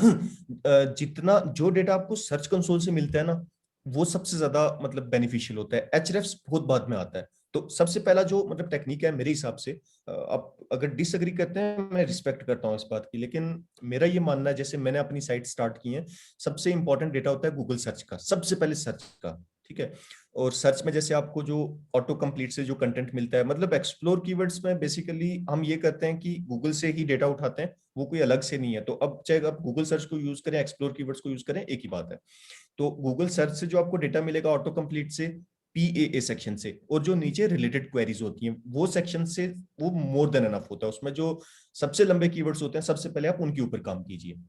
जितना जो डेटा आपको सर्च कंसोल से मिलता है ना, वो सबसे ज्यादा मतलब बेनिफिशियल होता है। एचरेफ्स बहुत बाद में आता है। तो सबसे पहला जो मतलब टेक्निक है मेरे हिसाब से, आप अगर डिसएग्री करते हैं मैं रिस्पेक्ट करता हूँ इस बात की, लेकिन मेरा ये मानना है, जैसे मैंने अपनी साइट स्टार्ट की है, सबसे इंपॉर्टेंट डेटा होता है गूगल सर्च का, सबसे पहले सर्च का, ठीक है। और सर्च में जैसे आपको जो ऑटो कंप्लीट से जो कंटेंट मिलता है, मतलब एक्सप्लोर कीवर्ड्स में बेसिकली हम ये करते हैं कि गूगल से ही डेटा उठाते हैं, वो कोई अलग से नहीं है। तो अब चाहे आप गूगल सर्च को यूज करें, एक्सप्लोर कीवर्ड्स को यूज करें, एक ही बात है। तो गूगल सर्च से जो आपको डेटा मिलेगा ऑटो कंप्लीट से, पीएए सेक्शन से, और जो नीचे रिलेटेड क्वेरीज होती हैं वो सेक्शन से, वो मोर देन एनफ होता है। उसमें जो सबसे लंबे कीवर्ड्स होते हैं, सबसे पहले आप उनके ऊपर काम कीजिए।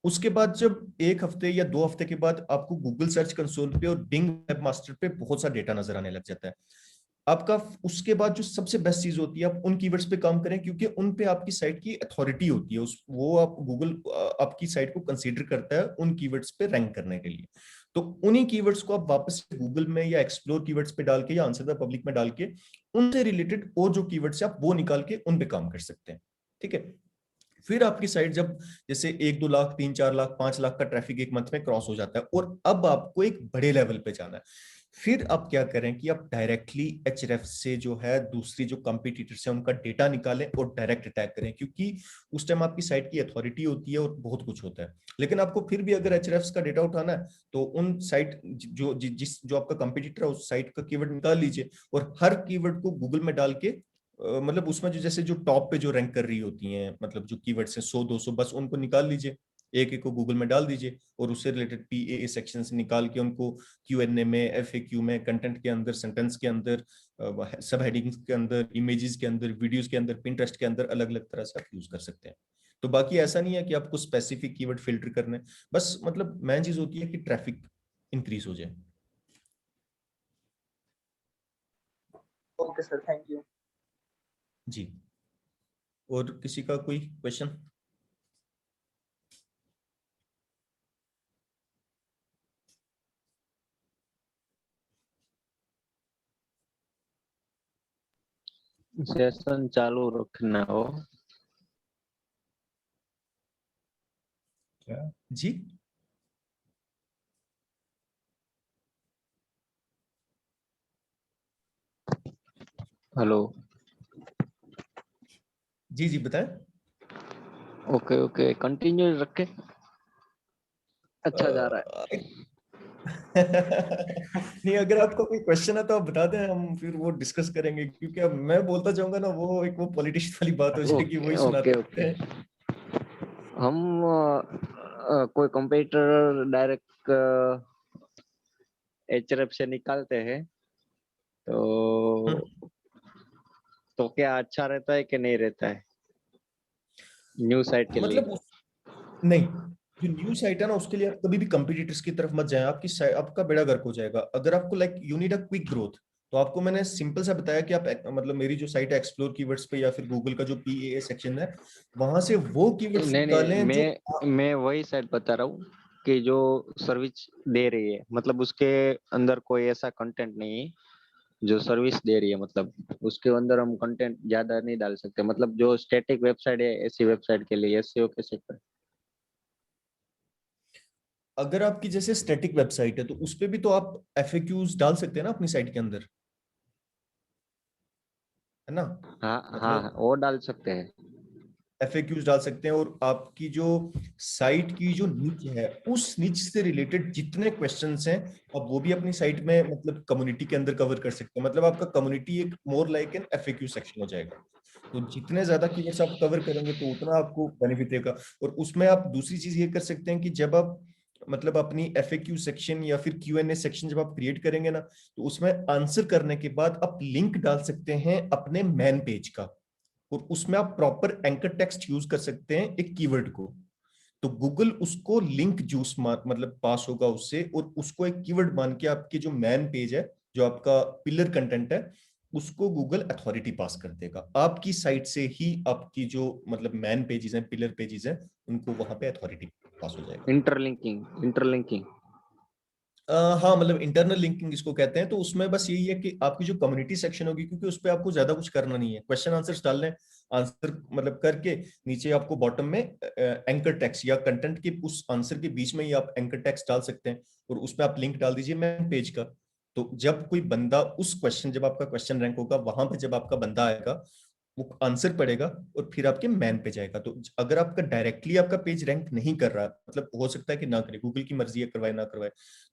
उसके बाद जब 1 हफ्ते या 2 हफ्ते के बाद आपको गूगल सर्च कंसोल पे और बिंग वेब मास्टर पे बहुत सा डेटा नजर आने लग जाता है आपका, उसके बाद जो सबसे बेस्ट चीज होती है, आप उन कीवर्ड्स पे काम करें, क्योंकि उन पे आपकी साइट की अथॉरिटी होती है। उस वो आप गूगल आपकी साइट को कंसीडर करता है उन कीवर्ड्स पे रैंक करने के लिए। तो उन्हीं कीवर्ड्स को आप वापस गूगल में या एक्सप्लोर कीवर्ड्स पे डाल के या आंसर द पब्लिक में डाल के, उनसे रिलेटेड और जो कीवर्ड्स है आप वो निकाल के उन पे काम कर सकते हैं, ठीक है। फिर आपकी साइट जब जैसे 1-2 लाख, 3-4 लाख, 5 लाख का ट्रैफिक एक मंथ में क्रॉस हो जाता है, और अब आपको एक बड़े लेवल पे जाना है, फिर आप क्या करें कि आप डायरेक्टली एचरेफ से जो है दूसरी जो कंपटीटर्स है उनका डेटा निकालें और डायरेक्ट अटैक करें, क्योंकि उस टाइम आपकी साइट की अथॉरिटी होती है और बहुत कुछ होता है। लेकिन आपको फिर भी अगर एचरेफ का डेटा उठाना है, तो उन साइट जो आपका कंपटीटर है उस साइट का कीवर्ड निकाल लीजिए, और हर कीवर्ड को गूगल में डाल के मतलब उसमें जो जैसे जो टॉप पे जो रैंक कर रही होती हैं, मतलब जो कीवर्ड्स हैं 100-200, बस उनको निकाल लीजिए, एक एक को गूगल में डाल दीजिए, और उससे रिलेटेड पीएए सेक्शन से निकाल के उनको क्यूएनए में, एफएक्यू में, कंटेंट के अंदर, सेंटेंस के अंदर, सब हेडिंग्स के अंदर, इमेजेस के अंदर, वीडियोस के अंदर, पिंटरेस्ट के अंदर, अलग अलग तरह से आप यूज कर सकते हैं। तो बाकी ऐसा नहीं है कि आपको स्पेसिफिक कीवर्ड फिल्टर करने, बस मतलब मेन चीज होती है कि ट्रैफिक इंक्रीज हो जाए। Okay sir, thank you. जी, और किसी का कोई क्वेश्चन? सेशन चालू रखना हो। क्या? जी, हेलो। जी जी बताएं। ओके ओके, कंटिन्यू रखे। अच्छा जा रहा है। नहीं, अगर आपका कोई क्वेश्चन है तो आप बता दें, हम फिर वो डिस्कस करेंगे, क्योंकि अब मैं बोलता जाऊंगा ना, वो एक वो पॉलिटिशियन वाली बात हो जाएगी, वही सुनाते ओके हैं। हम कोई कंप्यूटर डायरेक्ट एचआरएफ से निकालते हैं, तो क्या अच्छा रहता है कि नहीं रहता है न्यू साइट के लिए? मतलब नहीं, जो न्यू साइट है ना, उसके लिए आप कभी भी कंपटीटर्स की तरफ मत जाएं, आपका बेड़ा गर्क हो जाएगा। अगर आपको like you need a quick growth, तो आपको मैंने सिंपल सा बताया कि आप मतलब मेरी जो साइट है एक्सप्लोर कीवर्ड्स पे, या फिर गूगल का जो पीएए सेक्शन है, वहां से वो कीवर्ड्स नहीं निकालें जो मैं वही साइट बता रहा हूँ कि जो सर्विस दे रही है, मतलब उसके अंदर कोई ऐसा कंटेंट नहीं है जो सर्विस दे रही है, मतलब उसके अंदर हम कंटेंट ज्यादा नहीं डाल सकते, मतलब जो स्टैटिक वेबसाइट है ऐसी वेबसाइट के लिए एसईओ कैसे करें? अगर आपकी जैसे स्टैटिक वेबसाइट है, तो उस पे भी तो आप एफएक्यूज डाल सकते हैं ना अपनी साइट के अंदर, है ना। हाँ हाँ, मतलब वो डाल सकते हैं। एफएक्यूज डाल सकते हैं, और आपकी जो साइट की जो नीच है, उस नीच से रिलेटेड जितने क्वेश्चंस हैं, आप वो भी अपनी साइट में मतलब कम्युनिटी के अंदर कवर कर सकते हैं। मतलब आपका कम्युनिटी एक more like an FAQ section हो जाएगा। तो जितने ज्यादा कीवर्ड्स आप कवर करेंगे, तो उतना आपको बेनिफिट देगा। और उसमें आप दूसरी चीज ये कर सकते हैं कि जब आप मतलब अपनी FAQ सेक्शन या फिर Q&A सेक्शन जब आप क्रिएट करेंगे ना, तो उसमें आंसर करने के बाद आप लिंक डाल सकते हैं अपने मेन पेज का, और उसमें आप प्रॉपर एंकर टेक्स्ट यूज कर सकते हैं एक कीवर्ड को। तो गूगल उसको लिंक जूस मतलब पास होगा उससे, और उसको एक कीवर्ड मान के आपके जो मेन पेज है, जो आपका पिलर कंटेंट है, उसको गूगल अथॉरिटी पास कर देगा। आपकी साइट से ही आपकी जो मतलब मेन पेजेस हैं, पिलर पेजेस हैं, उनको वहां पे अथॉरिटी पास हो जाएगा। इंटरलिंकिंग हाँ, मतलब इंटरनल लिंकिंग इसको कहते हैं। तो उसमें बस यही है कि आपकी जो कम्युनिटी सेक्शन होगी, क्योंकि उस पर आपको ज्यादा कुछ करना नहीं है, क्वेश्चन आंसर्स डाल लें, आंसर मतलब करके नीचे आपको बॉटम में एंकर टेक्स्ट या कंटेंट के उस आंसर के बीच में ही आप एंकर टेक्स्ट डाल सकते हैं, और उसमें आप लिंक डाल दीजिए मेन पेज का। तो जब कोई बंदा उस क्वेश्चन, जब आपका क्वेश्चन रैंक होगा, वहां पे जब आपका बंदा आएगा, वो आंसर पढ़ेगा और फिर आपके मैन पे जाएगा। तो अगर आपका डायरेक्टली आपका पेज रैंक नहीं कर रहा, मतलब हो सकता है कि ना करे, गूगल की मर्जी है, करवाए ना करवाए।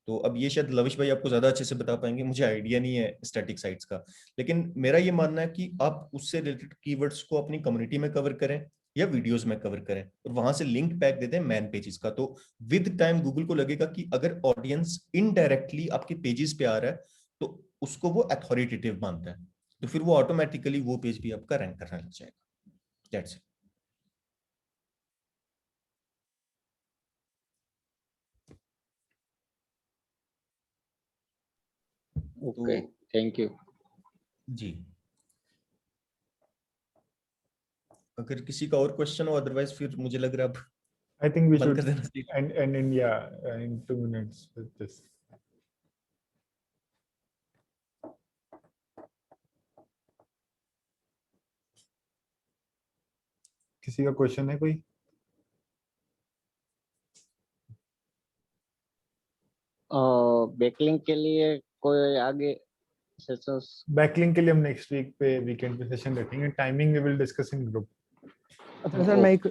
तो अब ये शायद लविश भाई आपको ज्यादा अच्छे से बता पाएंगे, मुझे आइडिया नहीं है स्टैटिक साइट्स का। लेकिन मेरा ये मानना है कि आप उससे रिलेटेड कीवर्ड्स को अपनी कम्युनिटी में कवर करें या वीडियोस में कवर करें, और वहां से लिंक पैक दे दें मैन पेजेस का। तो विद टाइम गूगल को लगेगा कि अगर ऑडियंस इनडायरेक्टली आपके पेजेस पे आ रहा है, तो उसको वो अथॉरिटेटिव मानता है, तो फिर वो ऑटोमेटिकली वो पेज भी आपका रैंक करने लग जाएगा। That's it. Okay, thank you जी, अगर किसी का और क्वेश्चन हो, अदरवाइज फिर मुझे लग रहा है अब I think we बंद should कर देना चाहिए। end in, yeah, in 2 minutes with this. किसी का क्वेश्चन है कोई? बैकलिंक के लिए कोई आगे सेशंस? बैकलिंक के लिए हम नेक्स्ट वीक पे वीकेंड पे सेशन रखेंगे। Timing we will discuss in group. अच्छा सर, मैं एक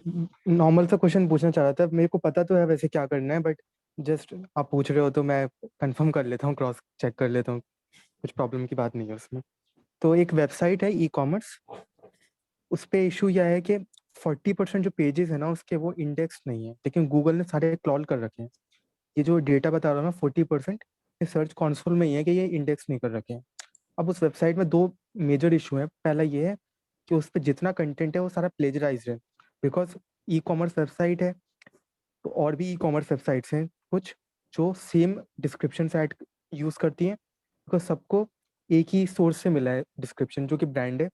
नॉर्मल सा क्वेश्चन पूछना चाह रहा था। मेरे को पता तो है वैसे क्या करना है, बट जस्ट आप पूछ रहे हो तो मैं कंफर्म कर लेता हूँ, क्रॉस चेक कर लेता हूँ। कुछ प्रॉब्लम की बात नहीं है उसमें। तो एक वेबसाइट है ई-कॉमर्स, उस पे इशू यह है कि 40% जो पेजेस है ना उसके वो इंडेक्स नहीं है, लेकिन गूगल ने सारे क्लॉल कर रखे हैं। ये जो डेटा बता रहा हूँ ना 40%, ये सर्च कंसोल में ही है कि ये इंडेक्स नहीं कर रखे हैं। अब उस वेबसाइट में दो मेजर इशू है। पहला ये है कि उस पर जितना कंटेंट है वो सारा प्लेजराइज्ड है, बिकॉज ई कॉमर्स वेबसाइट है। तो और भी ई कॉमर्स वेबसाइट्स हैं कुछ जो सेम डिस्क्रिप्शन साइट यूज़ करती हैं, बिकॉज सबको एक ही सोर्स से मिला है डिस्क्रिप्शन, जो कि ब्रांड है।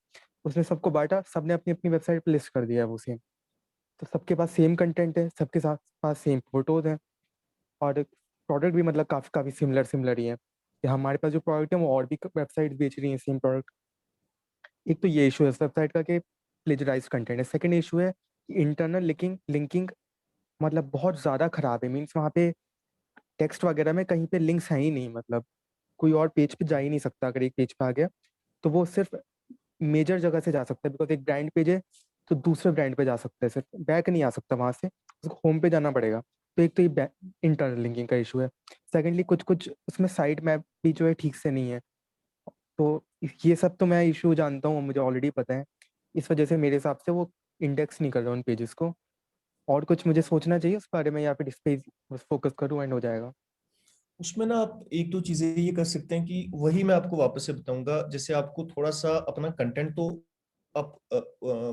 उसने सबको बांटा, सबने अपनी अपनी वेबसाइट पे लिस्ट कर दिया है वो सेम। तो सबके पास सेम कंटेंट है, सबके साथ पास सेम फोटोज हैं, और प्रोडक्ट भी मतलब काफ़ी काफ़ी सिमिलर सिमिलर ही है कि हमारे पास जो प्रोडक्ट है वो और भी वेबसाइट बेच रही हैं सेम प्रोडक्ट। एक तो ये इशू है वेबसाइट का कि प्लेजराइज कंटेंट है। सेकंड इशू है इंटरनल लिंकिंग मतलब बहुत ज़्यादा ख़राब है। मीन्स वहाँ पे टेक्स्ट वगैरह में कहीं पे लिंक्स हैं ही नहीं, मतलब कोई और पेज पे जा ही नहीं सकता। अगर एक पेज पे आ गया तो वो सिर्फ मेजर जगह से जा सकता है, बिकॉज एक ब्रांड पेज है तो दूसरे ब्रांड पे जा सकता है, सिर्फ बैक नहीं आ सकता वहाँ से, उसको होम पे जाना पड़ेगा। तो एक तो ये इंटरनल लिंकिंग का इशू है। सेकेंडली कुछ कुछ उसमें साइड मैप भी जो है ठीक से नहीं है। तो ये सब तो मैं इशू जानता हूँ, मुझे ऑलरेडी पता है। इस वजह से मेरे हिसाब से वो इंडेक्स नहीं कर रहा उन पेजेस को। और कुछ मुझे सोचना चाहिए उस बारे में, या फिर इस पे बस फोकस करूँ एंड हो जाएगा? उसमें ना आप एक दो चीजें ये कर सकते हैं कि वही मैं आपको वापस से बताऊंगा। जैसे आपको थोड़ा सा अपना कंटेंट तो आप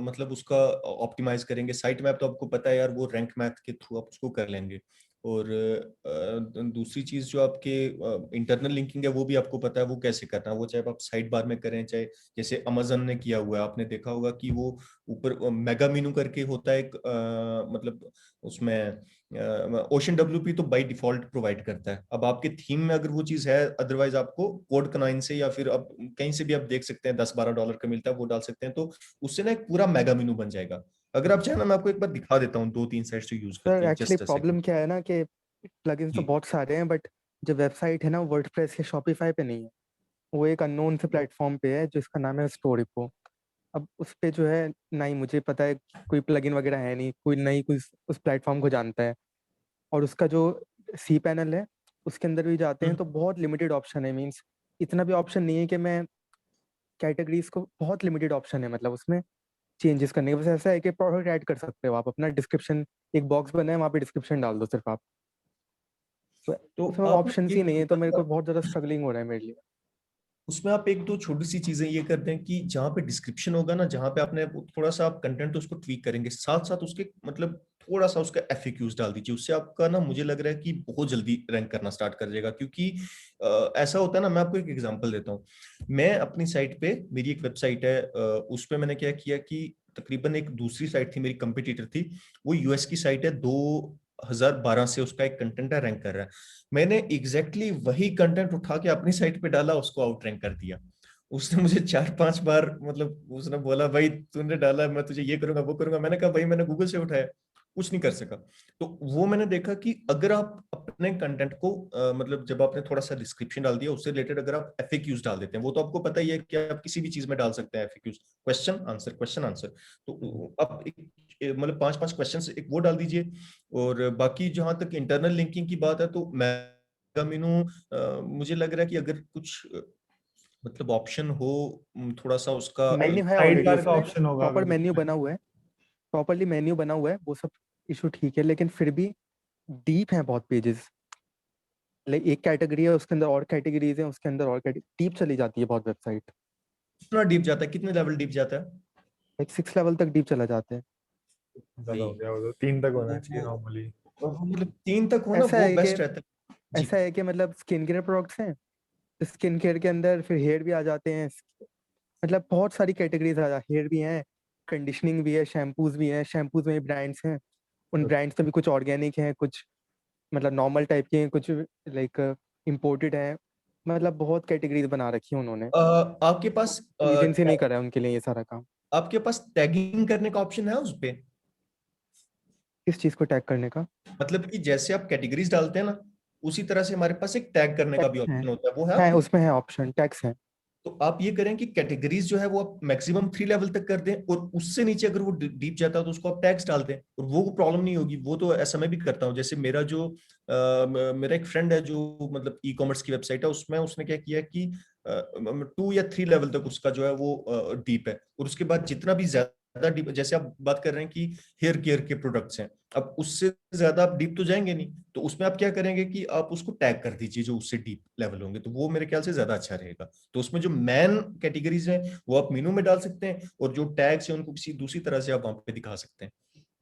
मतलब उसका ऑप्टिमाइज करेंगे। साइट मैप तो आपको पता है यार, वो रैंक मैथ के थ्रू आप उसको कर लेंगे। और दूसरी चीज जो आपके इंटरनल लिंकिंग है, वो भी आपको पता है वो कैसे करना है। वो चाहे आप साइड बार में करें, चाहे जैसे अमेजन ने किया हुआ है, आपने देखा होगा कि वो ऊपर मेगा मीनू करके होता है एक मतलब उसमें ओशन WP तो बाय डिफॉल्ट प्रोवाइड करता है। अब आपके थीम में अगर वो चीज है, अदरवाइज आपको कोड कनाइन से या फिर अब कहीं से भी आप देख सकते हैं, $10-12 का मिलता है, वो डाल सकते हैं। तो उससे ना एक पूरा मेगा मेनू बन जाएगा। अगर आप चाहें ना, मैं आपको एक बार दिखा देता हूँ 2-3 साइट से यूज सर करके, actually just a problem second. क्या है ना कि प्लगइन्स तो बहुत सारे हैं, बट जो वेबसाइट है ना वर्डप्रेस या शॉपिफाई पे नहीं है। वो एक अननोन से प्लेटफॉर्म पे है जिसका नाम है स्टोरीपो। अब उस पे जो है ना ही मुझे पता है, कोई प्लगइन वगैरह है नहीं, कोई नहीं कोई उस प्लेटफॉर्म को जानता है। और उसका जो सी पैनल है उसके अंदर भी जाते हैं तो बहुत लिमिटेड ऑप्शन है। मीन्स इतना भी ऑप्शन नहीं है कि मैं कैटेगरीज को, बहुत लिमिटेड ऑप्शन है मतलब उसमें चेंजेस करने के। बस ऐसा है कि प्रोडक्ट ऐड कर सकते हो आप, अपना डिस्क्रिप्शन एक बॉक्स बना है वहाँ पे डिस्क्रिप्शन डाल दो सिर्फ आप। तो उसमें आप ऑप्शंस ही नहीं है, तो मेरे को बहुत ज्यादा स्ट्रगलिंग हो रहा है मेरे लिए। उसमें आप एक दो छोटी सी चीजें ये कर दें कि जहाँ पे डिस्क्रिप्शन होगा ना, जहाँ पे आपने थोड़ा सा आप कंटेंट उसको ट्वीक करेंगे, साथ साथ उसके मतलब थोड़ा सा उसका FAQs डाल दीजिए। उससे आपका ना मुझे लग रहा है कि बहुत जल्दी रैंक करना स्टार्ट कर जाएगा। क्योंकि ऐसा होता है ना, मैं आपको एक एग्जांपल देता हूँ। मैं अपनी साइट पे, मेरी एक वेबसाइट है, उस पे मैंने क्या किया कि तकरीबन एक दूसरी साइट थी मेरी कंपिटिटर थी, वो US की साइट है, 2012 से उसका एक कंटेंट है, रैंक कर रहा है। मैंने एग्जैक्टली वही कंटेंट उठा के अपनी साइट पे डाला, उसको आउट रैंक कर दिया। उसने मुझे 4-5 बार मतलब उसने बोला भाई तूने डाला, मैं तुझे ये करूंगा वो करूंगा। मैंने कहा भाई मैंने गूगल से उठाया, कुछ नहीं कर सका। तो वो मैंने देखा कि अगर आप अपने कंटेंट को मतलब जब आपने थोड़ा सा डिस्क्रिप्शन डाल दिया, उससे रिलेटेड अगर आप FAQs डाल देते हैं, वो तो आपको पता ही है कि आप किसी भी चीज में डाल सकते हैं FAQs, क्वेश्चन आंसर। तो आप मतलब 5-5 क्वेश्चन एक वो डाल दीजिए। और बाकी जहां तक इंटरनल लिंकिंग की बात है, तो मैं मीनू मुझे लग रहा है कि अगर कुछ मतलब ऑप्शन हो, थोड़ा सा उसका मेन्यू है साइड ऑलरेडी बार का उसमें, ऑप्शन होगा प्रॉपर अगर मेन्यू उसमें। बना हुआ है, प्रॉपरली मेन्यू बना हुआ है, वो सब इशू ठीक है, लेकिन फिर भी डीप है बहुत पेजेस। लाइक एक कैटेगरी है, उसके अंदर और कैटेगरीज हैं, उसके अंदर और डीप चली जाती है बहुत वेबसाइट। कितना डीप जाता है, कितने लेवल डीप जाता है लाइक 6 लेवल तक डीप चला जाते हैं। ज्यादा भाई? हो गया वो तो 3 तक होना चाहिए वो नॉर्मली। मतलब 3 तक हो ना, ऐसा वो है कि बेस्ट रहता है जी। ऐसा है कि मतलब स्किन केयर प्रोडक्ट्स हैं, स्किन केयर के अंदर फिर हेयर भी आ जाते हैं। मतलब बहुत सारी कैटेगरीज आ जाती, हेयर भी हैं, कंडीशनिंग भी है, शैम्पूज भी हैं, शैम्पूज में भी ब्रांड्स हैं, उन ब्रांड्स में भी कुछ ऑर्गेनिक हैं, कुछ मतलब नॉर्मल टाइप के हैं, कुछ लाइक इम्पोर्टेड है। मतलब बहुत कैटेगरीज बना रखी है उन्होंने, आपके पास एजेंसी नहीं कर रहा है उनके लिए ये सारा काम। आपके पास टैगिंग करने का ऑप्शन है उस पे? किस चीज को टैग करने का? मतलब कि जैसे आप कैटेगरीज डालते हैं ना, उसी तरह से हमारे पास एक टैग करने का भी टैक्स ऑप्शन होता है, वो है है आपके? उसमें है ऑप्शन, टैक्स है। तो आप ये करें कि कैटेगरीज जो है वो आप मैक्सिमम 3 लेवल तक कर दें, और उससे नीचे अगर वो डीप जाता है तो उसको आप टैग्स डाल दें, और वो प्रॉब्लम नहीं होगी। वो तो ऐसा मैं भी करता हूँ। जैसे मेरा जो मेरा एक फ्रेंड है जो मतलब ई-कॉमर्स की वेबसाइट है, उसमें उसने क्या किया कि 2 या 3 लेवल तक उसका जो है वो डीप है, और उसके बाद जितना भी ज्यादा डीप, जैसे आप बात कर रहे हैं कि हेयर केयर के प्रोडक्ट्स हैं, अब उससे ज्यादा आप डीप तो जाएंगे नहीं, तो उसमें आप क्या करेंगे कि आप उसको टैग कर दीजिए जो उससे डीप लेवल होंगे, तो वो मेरे ख्याल से ज्यादा अच्छा रहेगा। तो उसमें जो मेन कैटेगरीज हैं वो आप मेनू में डाल सकते हैं, और जो टैग्स हैं उनको किसी दूसरी तरह से आप वहां पे दिखा सकते हैं।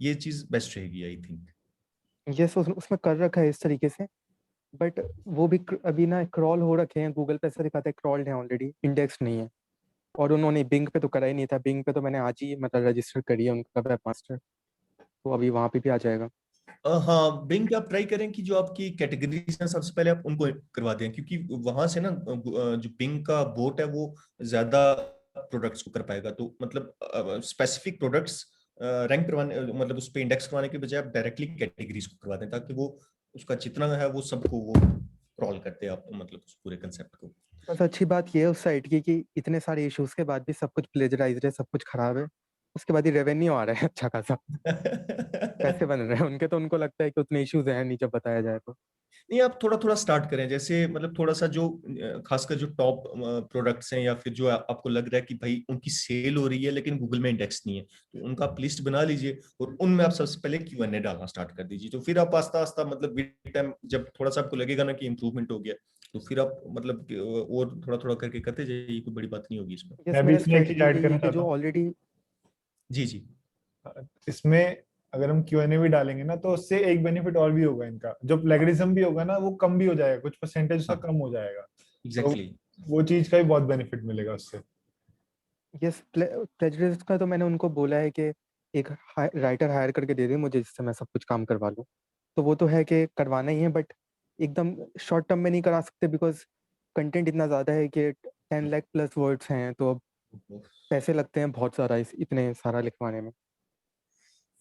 ये चीज बेस्ट रहेगी आई थिंक। यस, उसमें कर रखा है इस तरीके से, बट वो भी अभी ना क्रॉल हो रखे हैं, गूगल पे ऐसा दिखाता है क्रॉल्ड है ऑलरेडी, इंडेक्स नहीं है। और उन्होंने बिंग पे तो करा ही नहीं था, बिंग पे तो मैंने आज ही मतलब रजिस्टर करी है उनका वेब मास्टर, तो अभी वहां पे भी आ जाएगा। हाँ, बिंग पे आप ट्राई करें कि जो आपकी कैटेगरीज हैं सबसे पहले आप उनको करवा दें, क्योंकि वहां से ना जो बिंग का बोट है वो ज्यादा प्रोडक्ट्स को कर पाएगा। तो मतलब स्पेसिफिक प्रोडक्ट्स रैंक करवाने, मतलब उस पे इंडेक्स करवाने के बजाय आप डायरेक्टली कैटेगरीज को करवा दें, ताकि वो उसका जितना है वो सबको वो क्रॉल करते हैं आप, मतलब उस पूरे कंसेप्ट को। बस अच्छी बात ये है उस साइट की कि इतने सारे इश्यूज के बाद भी सब कुछ प्लेजराइज्ड है, सब कुछ खराब है, उसके बाद ही रेवेन्यू आ रहा है अच्छा खासा, पैसे बन रहे हैं उनके। तो उनको लगता है कि उतने इश्यूज हैं नहीं जब बताया जाए तो। नहीं, आप थोड़ा थोड़ा स्टार्ट करें, जैसे मतलब थोड़ा सा जो खासकर जो टॉप प्रोडक्ट्स हैं, या फिर जो आपको लग रहा है कि भाई उनकी सेल हो रही है लेकिन गूगल में इंडेक्स नहीं है, तो उनका आप लिस्ट बना लीजिए, और उनमें आप सबसे पहले Q&A डालना स्टार्ट कर दीजिए। तो फिर आप आस्ता आस्ता मतलब विद टाइम जब थोड़ा सा आपको लगेगा ना कि इंप्रूवमेंट हो गया, तो फिर आप मतलब और थोड़ा थोड़ा करके करते जाइए, कोई बड़ी बात नहीं होगी इसमें। यस, मैं भी मेरा इसमें एक चीज स्ट्रेटजी ऐड यही करना है कि चाहता जो हूँ। ऑलरेडी। जी जी। इसमें अगर हम Q&A भी डालेंगे ना, तो उससे एक बेनिफिट और भी होगा, इनका जो प्लेगरिज्म भी होगा ना वो कम भी हो जाएगा, कुछ परसेंटेज उसका हाँ कम हो जाएगा। तो एग्जैक्टली। वो चीज का भी बहुत बेनिफिट मिलेगा उससे। यस, प्लेजरिस्ट का तो मैंने उनको बोला है कि एक राइटर हायर करके दे दे मुझे, जिससे मैं सब कुछ काम करवा लूँ। तो वो तो है कि करवाना ही है, बट एकदम शॉर्ट टर्म में नहीं करा सकते, बिकॉज कंटेंट इतना ज़्यादा है कि 10 लाख प्लस वर्ड्स हैं, तो अब पैसे लगते हैं बहुत सारा इतने सारा लिखवाने में।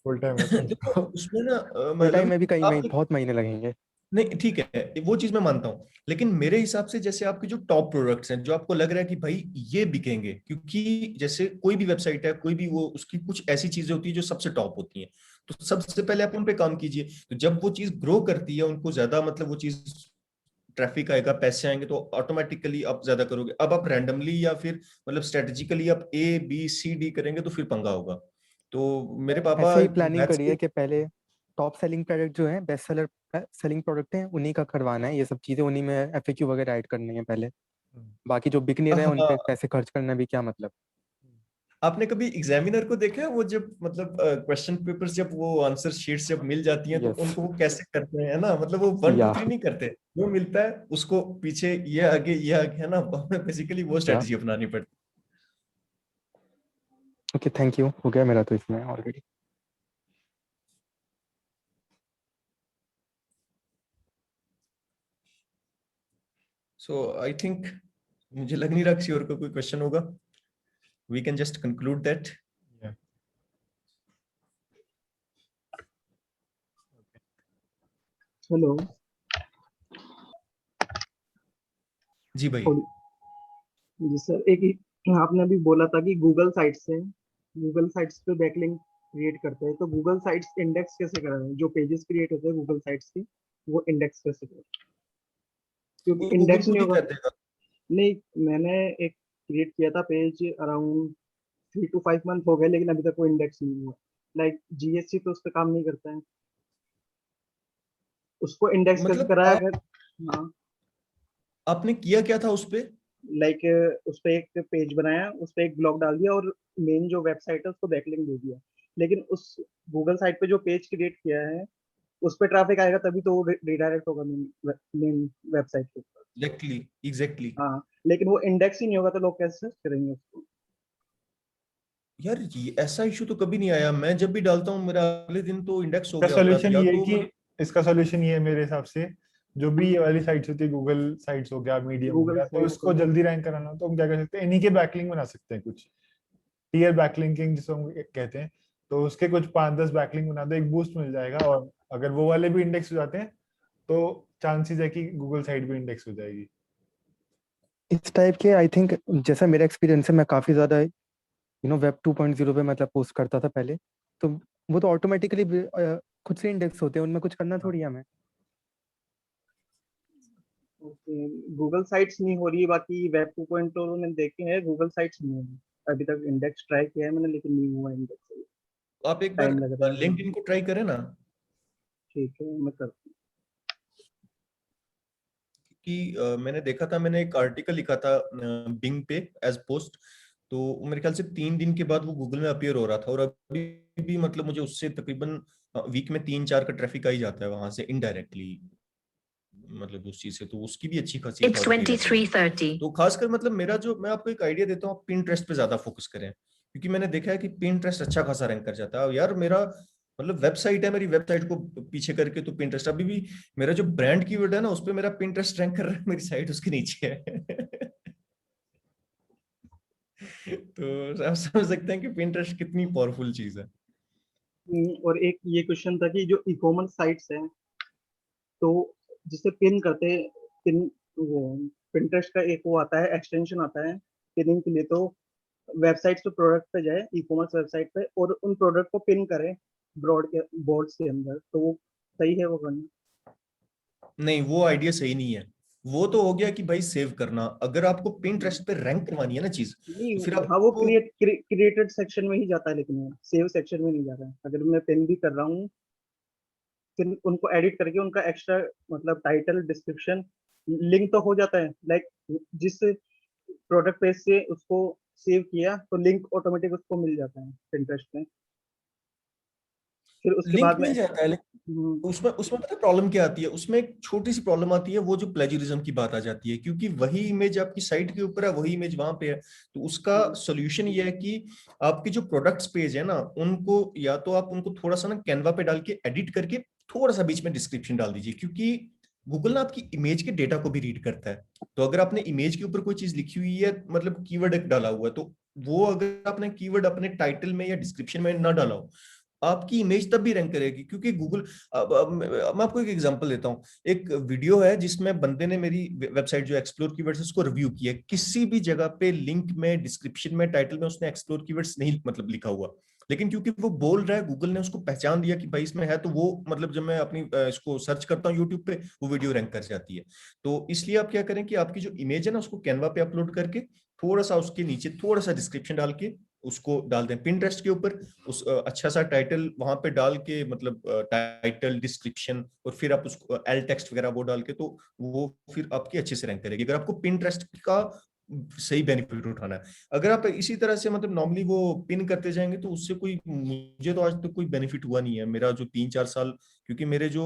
फुल टाइम है तो देखो उसमें ना फुल मतलब टाइम में भी कई आप बहुत महीने लगेंगे। नहीं, ठीक है वो चीज मैं मानता हूँ, लेकिन मेरे हिसाब से जैसे आपके जो टॉप प्रोडक्ट्स हैं जो आपको लग रहा है कि भाई ये बिकेंगे, क्योंकि जैसे कोई भी वेबसाइट है, कोई भी, वो उसकी कुछ ऐसी चीजें होती है जो सबसे टॉप होती हैं, तो सबसे पहले आप उन पे काम कीजिए। तो जब वो चीज ग्रो करती है, उनको ज्यादा मतलब वो चीज ट्रैफिक आएगा, पैसे आएंगे, तो ऑटोमेटिकली आप ज्यादा करोगे। अब आप रैंडमली या फिर मतलब स्ट्रेटेजिकली आप A B C D करेंगे तो फिर पंगा होगा। तो मेरे पापा ऐसे ही प्लानिंग करी है मैथ्स कि पहले टॉप सेलिंग प्रोडक्ट जो है, बेस्ट सेलर सेलिंग प्रोडक्ट है, उन्हीं का करवाना है। ये सब चीजें उन्हीं में एफएक्यू वगैरह ऐड करनी है पहले। बाकी जो बिक नहीं रहे हैं उन पे हाँ, पैसे खर्च करना भी क्या मतलब। आपने कभी एग्जामिनर को देखा है वो जब मतलब क्वेश्चन पेपर्स जब वो आंसर शीट्स जब मिल जाती हैं तो यस उनको वो कैसे करते हैं ना, मतलब वो 1 2 या 3 नहीं करते, जो मिलता है उसको पीछे ये आगे है ना, हमें बेसिकली वो या स्ट्रेटजी अपनानी पड़ती ओके, थैंक यू, हो गया मेरा तो इसमें ऑलरेडी। सो आई थिंक मुझे लग नहीं रहा किसी और को कोई क्वेश्चन होगा, we can just conclude that. Yeah. Hello जी भाई। जी सर, आपने अभी बोला था कि गूगल साइट्स पे बैकलिंक क्रिएट करते हैं, तो गूगल साइट्स इंडेक्स कैसे कराएं? जो पेजेस क्रिएट होते हैं गूगल साइट्स के, वो इंडेक्स कैसे करें? क्योंकि वो गूगल इंडेक्स नहीं खुद ही होगा। कर देगा। नहीं, मैंने एक क्रिएट किया था पेज अराउंड 3 to 5 मंथ हो गए, लेकिन अभी तक कोई इंडेक्स नहीं हुआ। लाइक जीएससी तो उस पर काम नहीं करता है, उसको इंडेक्स कैसे मतलब कराया अगर? हाँ, आपने किया क्या था उस पे? लाइक उस पे एक पेज बनाया, उस पे एक ब्लॉग डाल दिया और मेन जो वेबसाइट है उसको बैकलिंक दे दिया। लेकिन उस गूगल साइट पे जो पेज क्रिएट किया है उस पे ट्रैफिक आएगा तभी तो वो रिडायरेक्ट होगा मेन वेबसाइट के ऊपर। एग्जैक्टली। हाँ, लेकिन वो इंडेक्स ही नहीं होगा तो लोग कैसे सर्च करेंगे उसको? यार ये ऐसा इशू तो कभी नहीं आया, मैं जब भी डालता हूँ मेरा अगले दिन तो इंडेक्स हो इसका गया होता है, सोल्यूशन या ये है तो कि मतलब इसका सोल्यूशन ये है मेरे हिसाब से, जो भी ये वाली साइट्स होती है, गूगल साइट्स हो गया, मीडियम हो गूगल गया, तो साइट इसको जल्दी रैंक कराना तो हम क्या कर सकते हैं, इन्हीं के बैकलिंक बना सकते हैं, कुछ टीयर बैकलिंकिंग जिसको हम कहते हैं। तो उसके कुछ 5-10 बैकलिंक बना दो, एक बूस्ट मिल जाएगा, और अगर वो वाले भी इंडेक्स हो जाते हैं तो चांसेस है कि गूगल साइट भी इंडेक्स हो जाएगी। इस टाइप के आई थिंक, जैसा मेरा एक्सपीरियंस है, मैं काफी ज्यादा वेब 2.0 पे मतलब पोस्ट करता था पहले, तो वो तो ऑटोमेटिकली खुद से इंडेक्स होते हैं, उनमें कुछ करना थोड़ी है हमें। ओके, गूगल साइट्स नहीं हो रही है, बाकी वेब 2.0 मैंने देखे हैं, गूगल साइट्स नहीं हो रही अभी तक। इंडेक्स ट्राई किया है मैंने लेकिन नहीं हुआ इंडेक्स, आप एक बार टाइम लग रहा है। लिंक्डइन को ट्राई करें ना, ठीक है, मैं करता कि मैंने देखा था, मैंने एक आर्टिकल लिखा था बिंग पे एज पोस्ट, तो मेरे ख्याल से 3 दिन के बाद वो गूगल में अपीयर हो रहा था, और अभी भी मतलब मुझे उससे तकरीबन वीक में 3-4 का ट्रैफिक आ ही जाता है वहां से इनडायरेक्टली, मतलब उस चीज से, तो उसकी भी अच्छी खासी It's अथॉरिटी रहती है। 23:30. तो खासकर मतलब मेरा जो, मैं आपको एक आइडिया देता हूँ, आप पिंटरेस्ट पे ज्यादा फोकस करें, क्योंकि मैंने देखा है कि पिंटरेस्ट अच्छा खासा रैंक कर जाता है। यार मेरा मतलब वेबसाइट है, मेरी वेबसाइट को पीछे करके तो पिंटरेस्ट अभी भी, मेरा जो ब्रांड कीवर्ड है ना उस पे मेरा पिंटरेस्ट रैंक कर रहा है, मेरी साइट उसके नीचे है। तो आप समझ सकते हैं कि पिंटरेस्ट कितनी पावरफुल चीज है। और एक ये क्वेश्चन था कि जो ई कॉमर्स साइट्स हैं, तो जिसे पिन करते हैं, पिन, वो पिंटरेस्ट का एक वो आता है, एक्सटेंशन आता है पिनिंग के लिए, तो वेबसाइट पे प्रोडक्ट पे जाए, ई कॉमर्स वेबसाइट पे, और उन प्रोडक्ट को पिन करें बोर्ड्स के अंदर, तो वो सही है वो करना? नहीं, वो आइडिया सही नहीं है। वो तो हो गया कि भाई सेव करना, अगर आपको पिंटरेस्ट पे रैंक करवानी है ना चीज, तो फिर नहीं, हाँ, वो आपको क्रिएटेड सेक्शन में ही जाता है, लेकिन वो सेव सेक्शन में नहीं जाता है। अगर मैं पिन भी कर रहा हूँ, फिर उनको एडिट करके उनका एक्स्ट्रा मतलब टाइटल, डिस्क्रिप्शन, लिंक तो हो जाता है। लाइक जिस प्रोडक्ट पेज से उसको सेव किया तो लिंक ऑटोमेटिक उसको मिल जाता है पिंटरेस्ट में, फिर उसके लिंक बाद में। मिल जाता है, लेकिन उसमें उसमें पता प्रॉब्लम क्या आती है, उसमें एक छोटी सी प्रॉब्लम आती है, वो जो प्लेजरिज्म की बात आ जाती है, क्योंकि वही इमेज आपकी साइट के ऊपर है, वही इमेज वहां पे है। तो उसका सोल्यूशन ये है कि आपकी जो प्रोडक्ट्स पेज है ना, उनको या तो आप उनको थोड़ा सा ना कैनवा पे डाल के एडिट करके थोड़ा सा बीच में डिस्क्रिप्शन डाल दीजिए, क्योंकि गूगल ना आपकी इमेज के डेटा को भी रीड करता है। तो अगर आपने इमेज के ऊपर कोई चीज लिखी हुई है, मतलब कीवर्ड डाला हुआ है, तो वो अगर आपने कीवर्ड अपने टाइटल में या डिस्क्रिप्शन में ना डाला हो, आपकी इमेज तब भी रैंक करेगी, क्योंकि गूगल, अब मैं आपको एक एग्जांपल देता हूँ। एक वीडियो है जिसमें बंदे ने मेरी वेबसाइट जो एक्सप्लोर कीवर्ड्स उसको रिव्यू किया, किसी भी जगह पे लिंक में, डिस्क्रिप्शन में, टाइटल में उसने एक्सप्लोर कीवर्ड्स नहीं मतलब लिखा हुआ, लेकिन क्योंकि वो बोल रहा है, गूगल ने उसको पहचान दिया कि भाई इसमें है, तो वो मतलब जब मैं अपनी इसको सर्च करता हूँ यूट्यूब पे, वो वीडियो रैंक कर जाती है। तो इसलिए आप क्या करें कि आपकी जो इमेज है ना उसको कैनवा पे अपलोड करके थोड़ा सा उसके नीचे थोड़ा सा डिस्क्रिप्शन डाल के उसको डाल दें पिंटरेस्ट के ऊपर, उस अच्छा सा टाइटल वहां पे डाल के, मतलब टाइटल डिस्क्रिप्शन, और फिर आप उसको एल टेक्स्ट वगैरह वो डाल के, तो वो फिर आपकी अच्छे से रैंक करेगी, अगर आपको पिंटरेस्ट का सही बेनिफिट उठाना है। अगर आप इसी तरह से मतलब नॉर्मली वो पिन करते जाएंगे तो उससे कोई, मुझे तो आज तक कोई बेनिफिट हुआ नहीं है। मेरा जो 3-4 साल, क्योंकि मेरे जो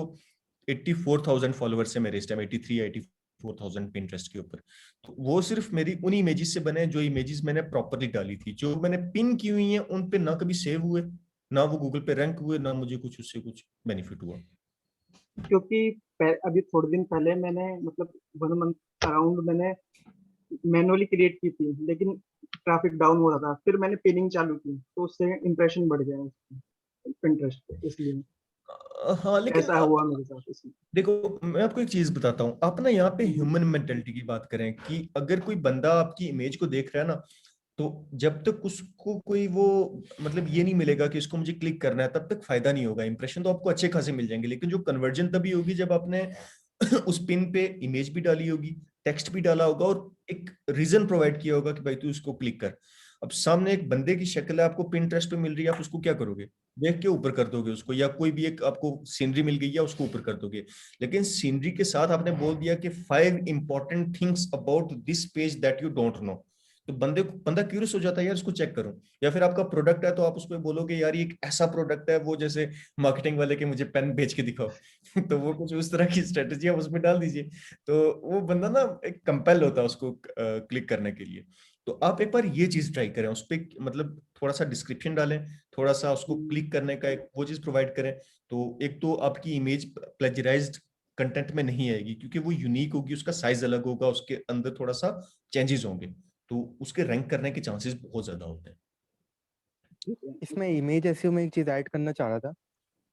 84,000 फॉलोअर्स है मेरे इस टाइम, 83-84,000 पिंटरेस्ट के ऊपर, तो वो सिर्फ मेरी उन इमेजेस से बने जो इमेजेस मैंने प्रॉपरली डाली थी। जो मैंने पिन की हुई हैं उन पे ना कभी सेव हुए, ना वो गूगल पे रैंक हुए, ना मुझे कुछ उससे कुछ बेनिफिट हुआ। क्योंकि अभी थोड़े दिन पहले मैंने मतलब 1 मंथ अराउंड मैंने मैनुअली क्रिएट की थी, लेकिन ट्रैफिक डाउन हो रहा था, फिर मैंने पिनिंग चालू की तो उससे इंप्रेशन बढ़ गया पिंटरेस्ट पे, इसलिए हाँ लेकिन ऐसा हुआ मेरे साथ इसमें। देखो मैं आपको एक चीज बताता हूँ, आप ना यहाँ पे ह्यूमन मेंटेलिटी की बात करें कि अगर कोई बंदा आपकी इमेज को देख रहा है ना, तो जब तक उसको कोई वो मतलब ये नहीं मिलेगा कि इसको मुझे क्लिक करना है, तब तक फायदा नहीं होगा। इंप्रेशन तो आपको अच्छे खासे मिल जाएंगे, लेकिन जो कन्वर्जन तभी होगी जब आपने उस पिन पे इमेज भी डाली होगी, टेक्स्ट भी डाला होगा, और एक रीजन प्रोवाइड किया होगा कि भाई तू इसको क्लिक कर। अब सामने एक बंदे की शक्ल है, आपको पिंटरेस्ट पे मिल रही है, आप उसको क्या करोगे? देख के ऊपर कर दोगे उसको, या कोई भी एक आपको सीनरी मिल गई है उसको ऊपर कर दोगे। लेकिन सीनरी के साथ आपने बोल दिया कि 5 important things about this page that you don't know, तो बंदा क्यूरियस हो जाता है यार इसको चेक करूं। या फिर आपका प्रोडक्ट है तो आप उसमें बोलोगे यार ये एक ऐसा प्रोडक्ट है, वो जैसे मार्केटिंग वाले के मुझे पेन बेच के दिखाओ तो वो कुछ उस तरह की स्ट्रेटेजी आप उसमें डाल दीजिए, तो वो बंदा ना एक कंपेल होता है उसको क्लिक करने के लिए। तो आप एक बार ये चीज ट्राई करें, उस पर मतलब थोड़ा सा डिस्क्रिप्शन डालें, थोड़ा सा उसको क्लिक करने का एक वो चीज प्रोवाइड करें, तो एक तो आपकी इमेज प्लेजराइज्ड कंटेंट में नहीं आएगी, क्योंकि वो यूनिक होगी, उसका साइज अलग होगा, उसके अंदर थोड़ा सा चेंजेस होंगे, तो उसके रैंक करने के चांसेस बहुत ज्यादा होते हैं। इसमें इमेज एसईओ में एक चीज ऐड करना चाह रहा था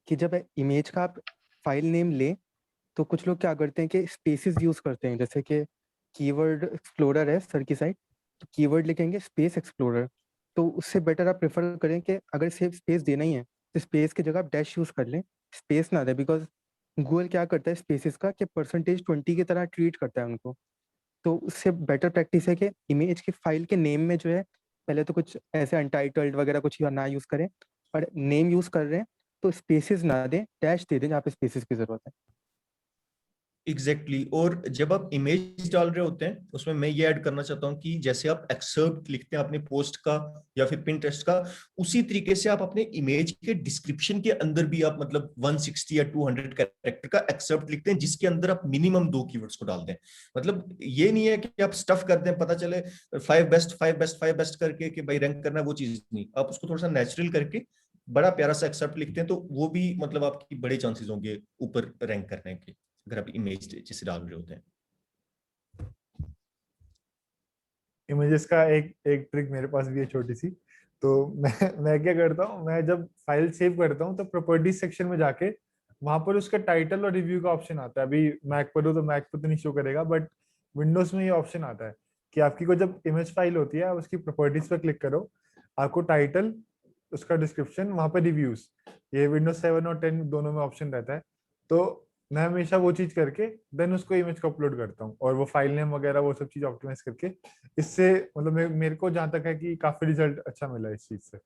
कि जब इमेज का आप फाइल नेम ले, तो कुछ लोग क्या करते हैं कि स्पेसेस यूज करते हैं, जैसे कि कीवर्ड एक्सप्लोरर है सर की साइट, तो कीवर्ड लिखेंगे स्पेस एक्सप्लोरर, तो उससे बेटर आप प्रेफर करें कि अगर सिर्फ स्पेस देना ही है तो स्पेस की जगह आप डैश यूज कर लें, स्पेस ना दे, बिकॉज गूगल क्या करता है स्पेसेस का कि %20 की तरह ट्रीट करता है उनको। तो उससे बेटर प्रैक्टिस है कि इमेज की फाइल के नेम में जो है, पहले तो कुछ ऐसे अनटाइटल्ड वगैरह कुछ ना यूज करें, और नेम यूज कर रहे हैं तो स्पेसेस ना दें, डैश दे दें जहाँ पे स्पेसेस की जरूरत है। Exactly exactly. और जब आप इमेज डाल रहे होते हैं उसमें मैं ये ऐड करना चाहता हूँ कि जैसे आप एक्सर्प्ट लिखते हैं अपने पोस्ट का या फिर पिंटरेस्ट का, उसी तरीके से आप अपने इमेज के डिस्क्रिप्शन के अंदर भी आप मतलब 160 या 200 कैरेक्टर का एक्सर्प्ट लिखते हैं, जिसके अंदर आप मिनिमम 2 कीवर्ड्स को डाल दें। मतलब ये नहीं है कि आप स्टफ कर दें, पता चले 5 बेस्ट 5 बेस्ट 5 बेस्ट करके कि भाई रैंक करना, वो चीज नहीं। आप उसको थोड़ा सा नेचुरल करके बड़ा प्यारा सा एक्सर्प्ट लिखते हैं, तो वो भी मतलब आपकी बड़े चांसेस होंगे ऊपर रैंक करने के, अगर आप इमेज जिसे डाल रहे होते हैं। इमेजेस का एक एक ट्रिक मेरे पास भी है छोटी सी। तो मैं क्या करता हूँ, मैं जब फाइल सेव करता हूँ तो प्रॉपर्टीज सेक्शन में जाके वहां पर उसका टाइटल और रिव्यू का ऑप्शन आता है। अभी मैक पर हो तो मैक पर तो नहीं शो करेगा, बट विंडोज में ये ऑप्शन आता है कि आपकी को जब इमेज फाइल होती है उसकी प्रॉपर्टीज पर क्लिक करो, आपको टाइटल, उसका डिस्क्रिप्शन, वहां पर रिव्यूज, ये विंडोज 7 और 10 दोनों में ऑप्शन रहता है। तो मैं हमेशा वो चीज करके देन उसको इमेज को अपलोड करता हूँ, और वो फाइल नेम वगैरह वो सब चीज ऑप्टिमाइज करके, इससे मतलब मेरे को जहां तक है कि काफी रिजल्ट अच्छा मिला इस चीज से।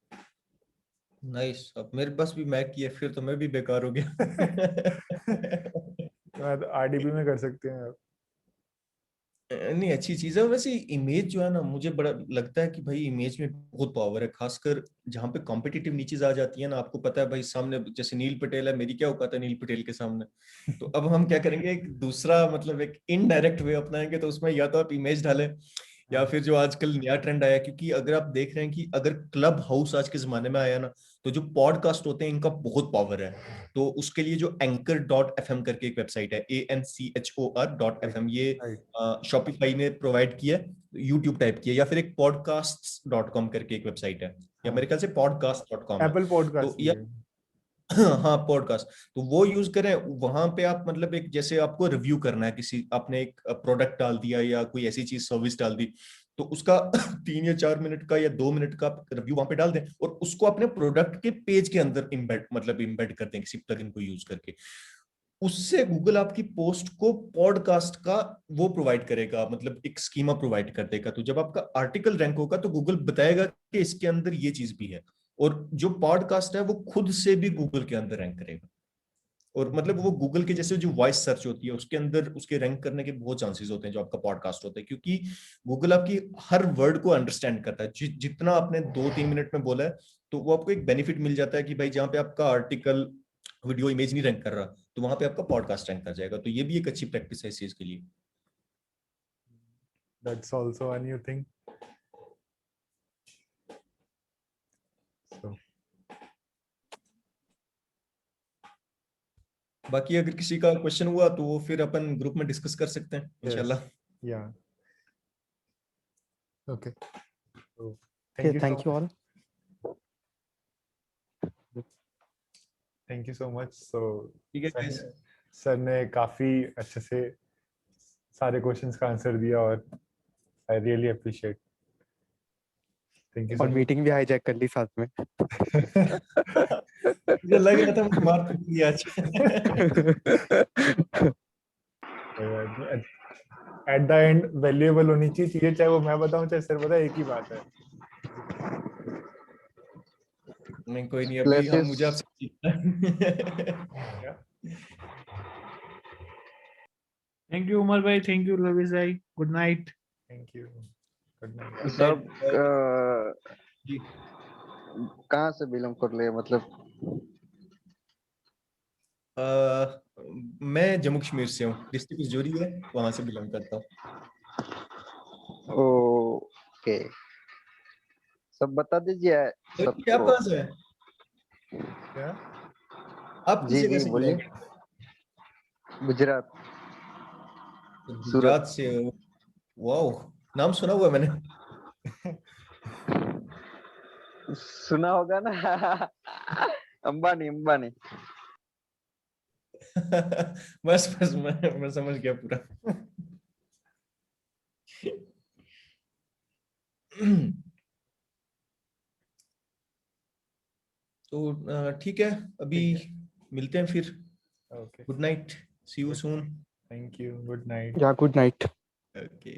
नाइस। अब मेरे पास भी मैक की है, फिर तो मैं भी बेकार हो गया तो आरडीबी में कर सकते हैं आप। नहीं अच्छी चीज है। वैसे इमेज जो है ना, मुझे बड़ा लगता है कि भाई इमेज में बहुत पावर है, खासकर जहाँ पे कॉम्पिटिटिव नीचेज आ जाती है ना। आपको पता है भाई सामने जैसे नील पटेल है, मेरी क्या औकात है नील पटेल के सामने। तो अब हम क्या करेंगे, एक दूसरा मतलब एक इनडायरेक्ट वे अपनाएंगे, तो उसमें या तो आप इमेज डालें, या फिर जो आजकल नया ट्रेंड आया, क्योंकि अगर आप देख रहे हैं कि अगर क्लब हाउस आज के जमाने में आया ना, तो जो पॉडकास्ट होते हैं इनका बहुत पावर है। तो उसके लिए जो anchor.fm करके एक वेबसाइट है, ANCHOR.fm, ये शॉपिफाई ने प्रोवाइड किया, यूट्यूब टाइप किया, या फिर एक podcasts.com करके एक वेबसाइट है, या मेरे ख्याल से podcast.com है। एप्पल पॉडकास्ट तो भी या है। हाँ पॉडकास्ट, तो वो यूज करें। वहां पे आप मतलब एक जैसे आपको रिव्यू करना है, किसी आपने एक प्रोडक्ट डाल दिया या कोई ऐसी चीज सर्विस डाल दी, तो उसका 3 या 4 मिनट का या 2 मिनट का रिव्यू वहां पे डाल दें, और उसको अपने प्रोडक्ट के पेज के अंदर इम्बेड मतलब इम्बेड कर दें किसी प्लगइन को यूज करके। उससे गूगल आपकी पोस्ट को पॉडकास्ट का वो प्रोवाइड करेगा, मतलब एक स्कीमा प्रोवाइड कर देगा। तो जब आपका आर्टिकल रैंक होगा तो गूगल बताएगा कि इसके अंदर ये चीज भी है, और जो पॉडकास्ट है वो खुद से भी गूगल के अंदर रैंक करेगा। और मतलब वो गूगल के जैसे जो वॉइस सर्च होती है उसके अंदर उसके रैंक करने के बहुत चांसेस होते हैं जो आपका पॉडकास्ट होता है, क्योंकि गूगल आपकी हर वर्ड को अंडरस्टैंड करता है। जितना आपने 2-3 मिनट में बोला है तो वो आपको एक बेनिफिट मिल जाता है कि भाई जहाँ पे आपका आर्टिकल, वीडियो, इमेज नहीं रैंक कर रहा तो वहां पे आपका पॉडकास्ट रैंक कर जाएगा। तो ये भी एक अच्छी प्रैक्टिस है इस चीज के लिए। That's also a new thing. So, बाकी अगर किसी का क्वेश्चन हुआ तो वो फिर अपन ग्रुप में डिस्कस कर सकते हैं इंशाल्लाह। yeah. Okay. So, Okay, thank so you all. Thank you so much. So, ठीक है guys। सर ने काफी अच्छे से सारे क्वेश्चंस का आंसर दिया और I really appreciate. Thank you और सो मीटिंग भी हाईजैक कर ली साथ में। मुझे लग रहा था मैं मार पड़ी आज। एट द एंड वैल्यूएबल होनी चाहिए चीजें, चाहे वो मैं बताऊं चाहे सर बताए, एक ही बात है। नहीं कोई नहीं, अभी हम मुझे आपसे सीखना है। थैंक यू उमर भाई, थैंक यू लविश भाई, good night. Thank you, good night. सब जी कहाँ से बिलोंग कर ले, मतलब मैं जम्मू कश्मीर से हूँ, डिस्ट्रिक्ट जोरी है, वहां से बिलोंग करता हूँ। ओके, सब बता दीजिए क्या सबको। पास है क्या? आप जी किसे जी कैसे बोलिए। गुजरात, गुजरात से हो? वाओ, नाम सुना हुआ मैंने। सुना होगा ना। अंबानी अंबानी। बस बस मैं समझ गया पूरा। तो ठीक है, अभी मिलते हैं फिर। Okay, good night, see you soon. Thank you, good night. Yeah, good night. Okay.